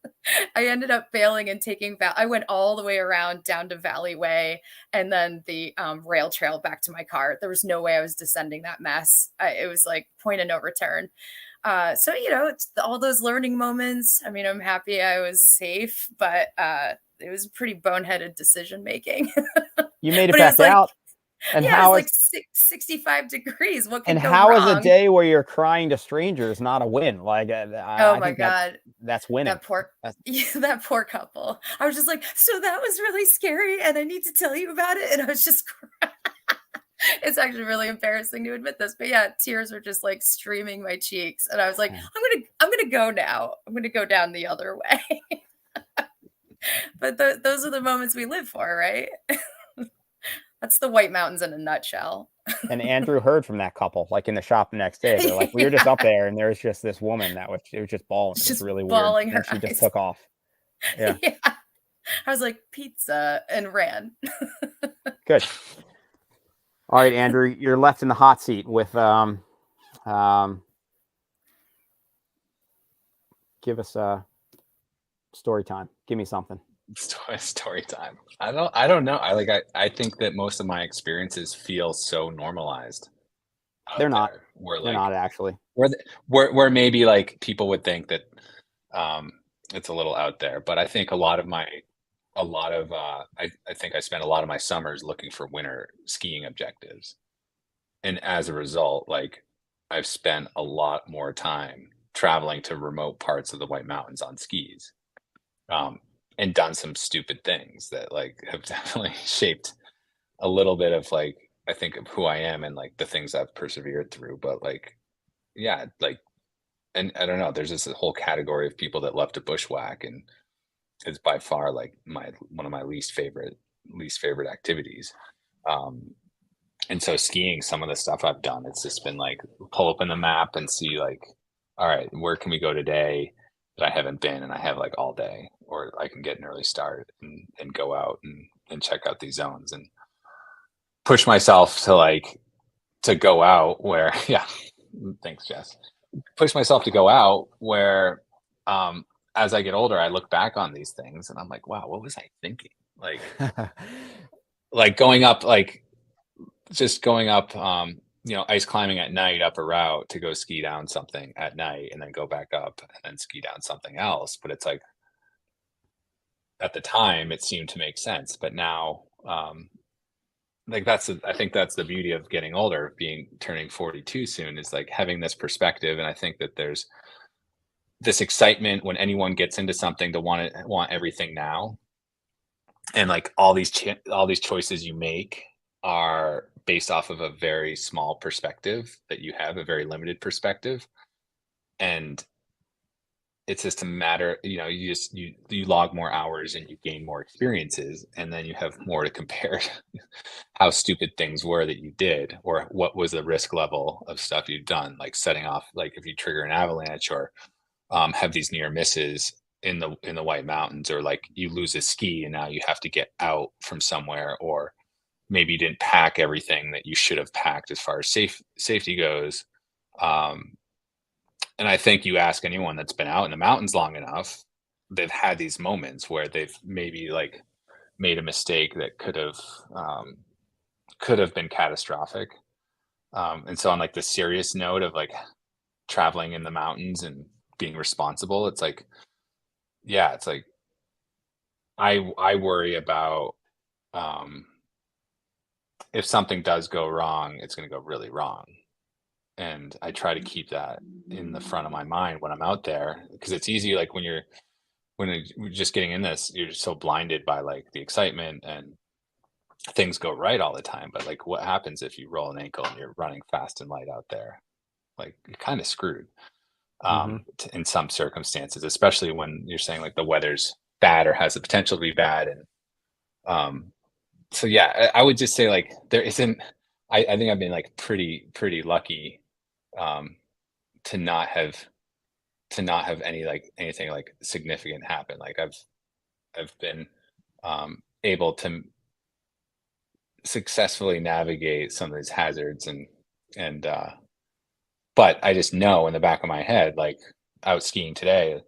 I ended up bailing and I went all the way around down to Valley Way and then the rail trail back to my car. There was no way I was descending that mess. It was like point of no return. So, it's all those learning moments. I mean, I'm happy I was safe, but it was pretty boneheaded decision making. You made it back out. And how it was like 65 degrees. What can go wrong? How is a day where you're crying to strangers not a win? Like, oh my God, that's winning. That poor couple. I was just like, so that was really scary, and I need to tell you about it. And I was just crying. It's actually really embarrassing to admit this, but yeah, tears were just like streaming my cheeks, and I was like, I'm gonna go now. I'm gonna go down the other way. But those are the moments we live for, right? That's the White Mountains in a nutshell. And Andrew heard from that couple, like in the shop the next day. They're like, we were just up there, and there was just this woman it was just bawling. It was really bawling weird. Her and she eyes. just took off. Yeah. Yeah. I was like, pizza, and ran. Good. All right, Andrew, you're left in the hot seat with give us a story time. Give me something. Story time. I don't know. I think that most of my experiences feel so normalized. They're not. They're not actually. Where maybe like people would think that it's a little out there, but I think I think I spent a lot of my summers looking for winter skiing objectives, and as a result, like I've spent a lot more time traveling to remote parts of the White Mountains on skis. And done some stupid things that like have definitely shaped a little bit of like, I think, of who I am and like the things I've persevered through. But like, yeah, like, and I don't know, there's this whole category of people that love to bushwhack, and it's by far like one of my least favorite activities. And so skiing, some of the stuff I've done, it's just been like pull open the map and see like, all right, where can we go today that I haven't been, and I have like all day, or I can get an early start and go out and check out these zones and push myself to go out where, yeah, thanks, Jess. Push myself to go out where, as I get older, I look back on these things and I'm like, wow, what was I thinking? Like, like going up, ice climbing at night up a route to go ski down something at night and then go back up and then ski down something else. But it's like, at the time it seemed to make sense, but now like I think that's the beauty of getting older, turning 42 soon, is like having this perspective. And I think that there's this excitement when anyone gets into something to want everything now. And like all these choices you make are based off of a very small perspective that you have, a very limited perspective. And it's just a matter, you log more hours and you gain more experiences, and then you have more to compare how stupid things were that you did, or what was the risk level of stuff you've done, like setting off, like if you trigger an avalanche, or have these near misses in the White Mountains, or like you lose a ski and now you have to get out from somewhere, or maybe you didn't pack everything that you should have packed as far as safety goes. And I think you ask anyone that's been out in the mountains long enough, they've had these moments where they've maybe like made a mistake that could have been catastrophic. And so on like the serious note of like traveling in the mountains and being responsible, it's like, yeah, it's like I worry about if something does go wrong, it's going to go really wrong. And I try to keep that in the front of my mind when I'm out there, because it's easy, like when you're just getting in this, you're just so blinded by like the excitement and things go right all the time. But like, what happens if you roll an ankle and you're running fast and light out there? Like, you're kind of screwed in some circumstances, especially when you're saying like the weather's bad or has the potential to be bad. And so yeah, I would just say like there isn't. I think I've been like pretty lucky to not have anything like significant happen. Like I've been able to successfully navigate some of these hazards, and but I just know in the back of my head, like out skiing today,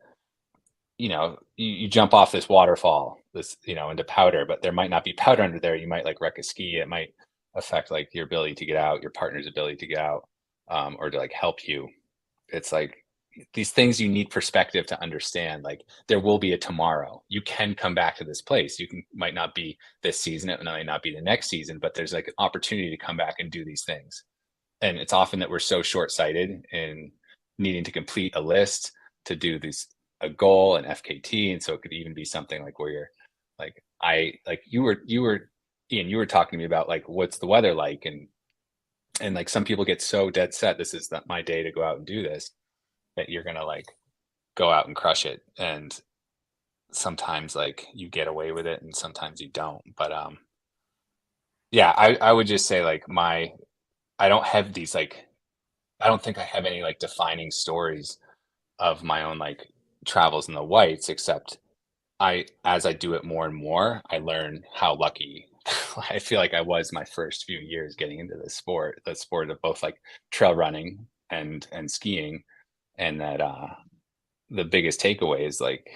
you jump off this waterfall, into powder, but there might not be powder under there. You might like wreck a ski. It might affect like your ability to get out, your partner's ability to get out, or to like help you. It's like these things you need perspective to understand. Like there will be a tomorrow. You can come back to this place. Might not be this season, it might not be the next season, but there's like an opportunity to come back and do these things. And it's often that we're so short-sighted in needing to complete a list to do a goal, an FKT. And so it could even be something like where you're like, you were Ian, you were talking to me about like, what's the weather like? And like some people get so dead set, this is not my day to go out and do this, that you're going to like go out and crush it. And sometimes like you get away with it and sometimes you don't. But yeah, I would just say like I don't have these like, I don't think I have any like defining stories of my own like travels in the whites, except as I do it more and more, I learn how lucky I feel like I was my first few years getting into the sport of both like trail running and skiing. And that the biggest takeaway is like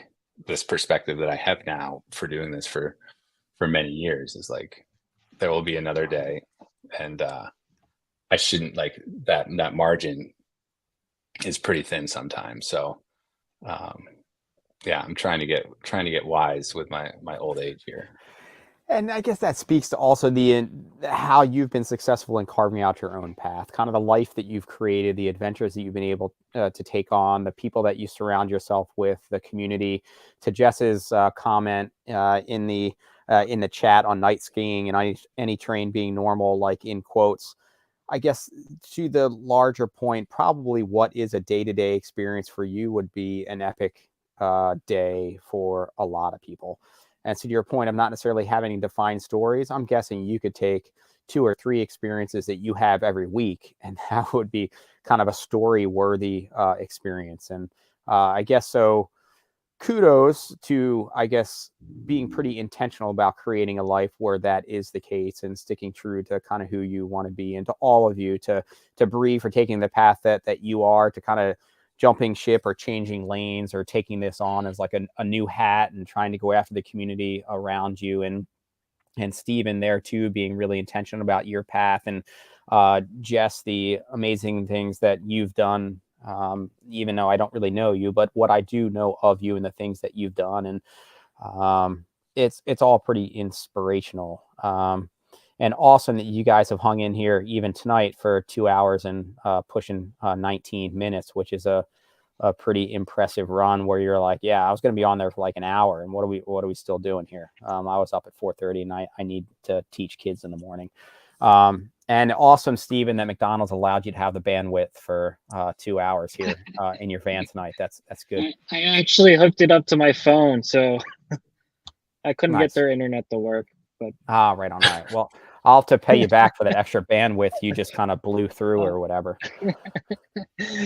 this perspective that I have now for doing this for many years is like, there will be another day, and I shouldn't like that margin is pretty thin sometimes. So yeah, I'm trying to get wise with my old age here. And I guess that speaks to also how you've been successful in carving out your own path, kind of the life that you've created, the adventures that you've been able to take on, the people that you surround yourself with, the community. To Jess's comment in the chat on night skiing and any train being normal, like in quotes, I guess to the larger point, probably what is a day-to-day experience for you would be an epic day for a lot of people. And so to your point of not necessarily having defined stories, I'm guessing you could take 2 or 3 experiences that you have every week, and that would be kind of a story-worthy experience. And I guess so. Kudos to, I guess, being pretty intentional about creating a life where that is the case and sticking true to kind of who you want to be, and to all of you, to Brie for taking the path that you are, to kind of jumping ship or changing lanes or taking this on as like a new hat and trying to go after the community around you, and Steven there too, being really intentional about your path, and Jess, the amazing things that you've done, even though I don't really know you, but what I do know of you and the things that you've done. And it's all pretty inspirational. and awesome that you guys have hung in here even tonight for 2 hours and pushing 19 minutes, which is a pretty impressive run where you're like, yeah, I was going to be on there for like an hour. And what are we still doing here? I was up at 4:30 and I need to teach kids in the morning. And awesome, Steven, that McDonald's allowed you to have the bandwidth for 2 hours here in your van tonight. That's good. I actually hooked it up to my phone, so I couldn't Nice. get their internet to work. But right on. All right. Well, I'll have to pay you back for that extra bandwidth you just kind of blew through or whatever.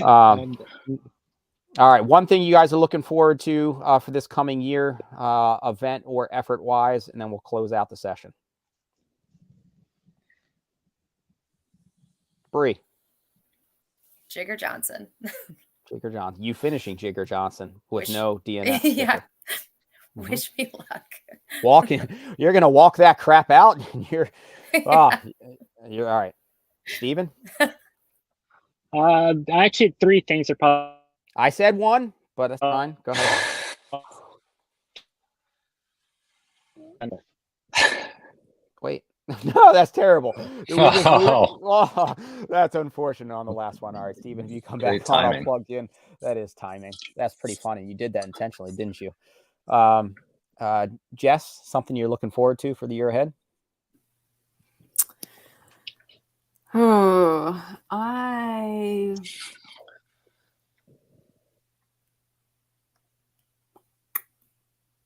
All right. One thing you guys are looking forward to for this coming year, event or effort wise, and then we'll close out the session. Brie. Jigger Johnson. Jigger Johnson. You finishing Jigger Johnson with no DNF. Yeah. Mhm. Wish me luck. Walking. You're going to walk that crap out. And you're all right. Steven? Actually, 3 things are probably. I said one, but that's fine. Go ahead. Wait. No, that's terrible. Oh, that's unfortunate on the last one. All right, Steven, if you come back all plugged in, that is timing. That's pretty funny. You did that intentionally, didn't you? Jess, something you're looking forward to for the year ahead? Oh, I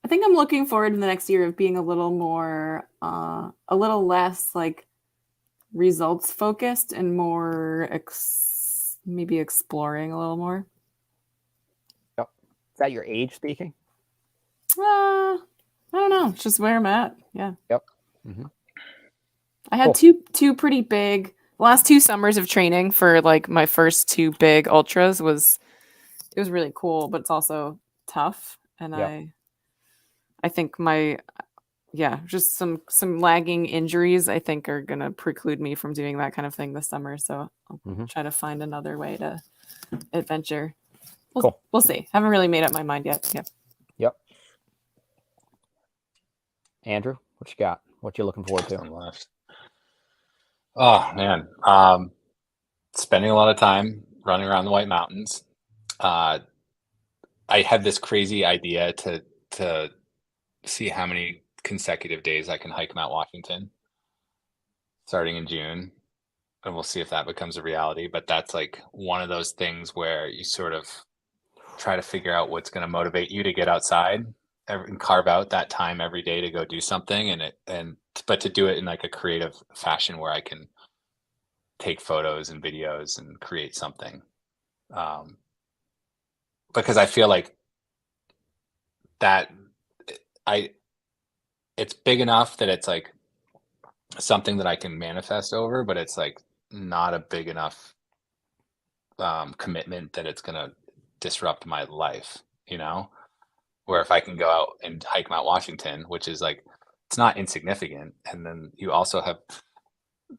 think I'm looking forward to the next year of being a little more, a little less like results focused and more maybe exploring a little more. Yep. Is that your age speaking? I don't know. It's just where I'm at. Yeah. Yep. Mm-hmm. I had two pretty big. The last 2 summers of training for like my first 2 big ultras it was really cool, but it's also tough. And yep. I think just some lagging injuries I think are going to preclude me from doing that kind of thing this summer. So I'll try to find another way to adventure. We'll see. Haven't really made up my mind yet. Yep. Andrew, what you got? What you looking forward to? Left. Oh man, spending a lot of time running around the White Mountains. I have this crazy idea to see how many consecutive days I can hike Mount Washington starting in June, and we'll see if that becomes a reality. But that's like one of those things where you sort of try to figure out what's going to motivate you to get outside and carve out that time every day to go do something, but to do it in like a creative fashion where I can take photos and videos and create something. Because I feel like that it's big enough that it's like something that I can manifest over, but it's like not a big enough commitment that it's going to disrupt my life, where if I can go out and hike Mount Washington, which is like, it's not insignificant. And then you also have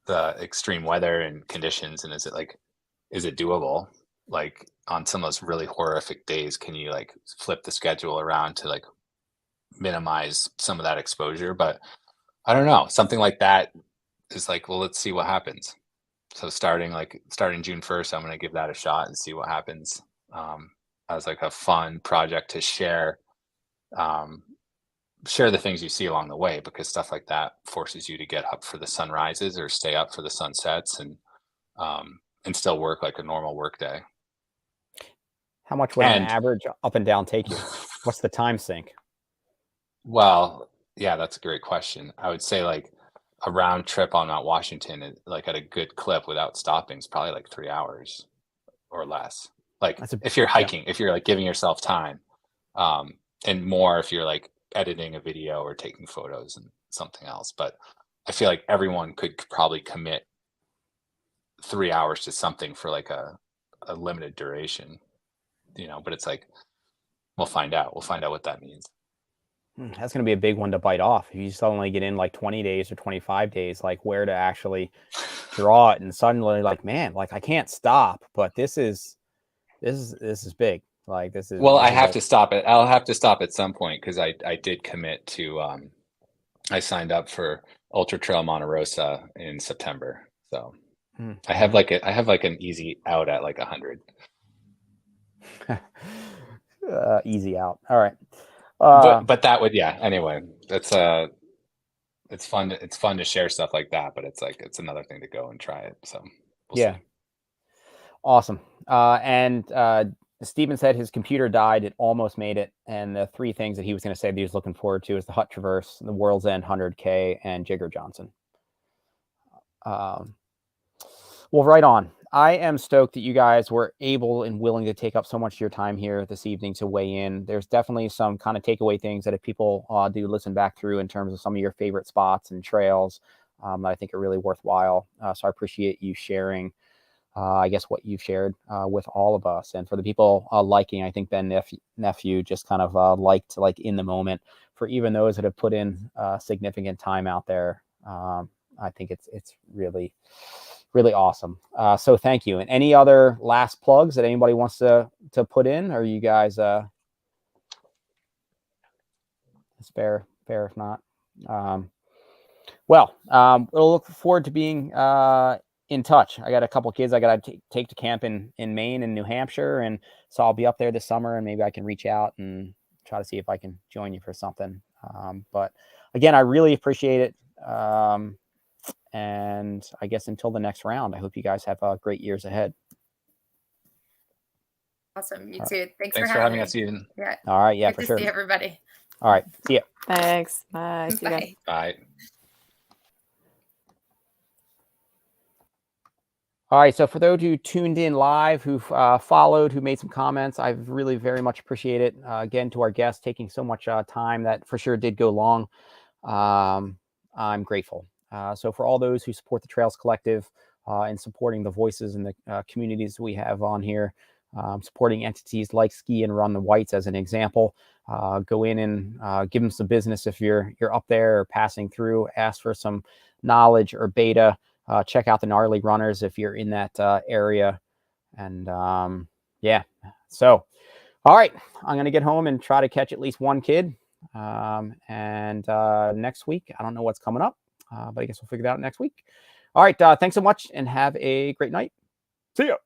the extreme weather and conditions. And is it doable? Like on some of those really horrific days, can you like flip the schedule around to like minimize some of that exposure? But I don't know, something like that is like, well, let's see what happens. So starting June 1st, I'm going to give that a shot and see what happens. As like a fun project to share the things you see along the way, because stuff like that forces you to get up for the sunrises or stay up for the sunsets and still work like a normal work day. How much would an average up and down take you? What's the time sink? Well, yeah, that's a great question. I would say like a round trip on Mount Washington, like at a good clip without stopping, is probably like 3 hours or less. Like if you're hiking, if you're like giving yourself time, and more if you're like editing a video or taking photos and something else. But I feel like everyone could probably commit 3 hours to something for like a limited duration, but it's like, we'll find out what that means. That's going to be a big one to bite off. If you suddenly get in like 20 days or 25 days, like where to actually draw it, and suddenly like, man, like I can't stop, but this is big. Like this is, well, I have to stop it. I'll have to stop at some point, because I did commit to, I signed up for Ultra Trail Monte Rosa in September. So Mm. I have like an easy out at like 100. Easy out. All right. But that would, yeah. Anyway, that's it's fun. It's fun to share stuff like that, but it's another thing to go and try it. So we'll yeah. see. Awesome. And Steven said his computer died. It almost made it. And the 3 things that he was going to say that he was looking forward to is the Hut Traverse, the World's End 100K, and Jigger Johnson. Well, right on. I am stoked that you guys were able and willing to take up so much of your time here this evening to weigh in. There's definitely some kind of takeaway things that if people do listen back through in terms of some of your favorite spots and trails, I think are really worthwhile. So I appreciate you sharing, I guess, what you've shared with all of us. And for the people liking, I think Ben Nephew just kind of liked like in the moment. For even those that have put in significant time out there, I think it's really, really awesome. So thank you. And any other last plugs that anybody wants to put in? Or you guys, it's fair if not. We'll look forward to being in touch. I got a couple kids I got to take to camp in Maine and New Hampshire. And so I'll be up there this summer, and maybe I can reach out and try to see if I can join you for something. But again, I really appreciate it. And I guess until the next round, I hope you guys have great years ahead. Awesome. You too. Thanks for having us, Steven. Yeah. All right. Yeah, Good for to sure. see everybody. All right. See ya. Thanks. Bye. See you guys. Bye. Bye. All right. So for those who tuned in live, who followed, who made some comments, I really very much appreciate it. Again, to our guests taking so much time, that for sure did go long. I'm grateful. So for all those who support the Trails Collective and supporting the voices and the communities we have on here, supporting entities like Ski and Run the Whites as an example, go in and give them some business if you're up there or passing through. Ask for some knowledge or beta. Check out the Gnarly Runners if you're in that area. And yeah, so all right, I'm gonna get home and try to catch at least one kid. And next week, I don't know what's coming up, but I guess we'll figure it out next week. All right, thanks so much and have a great night. See ya.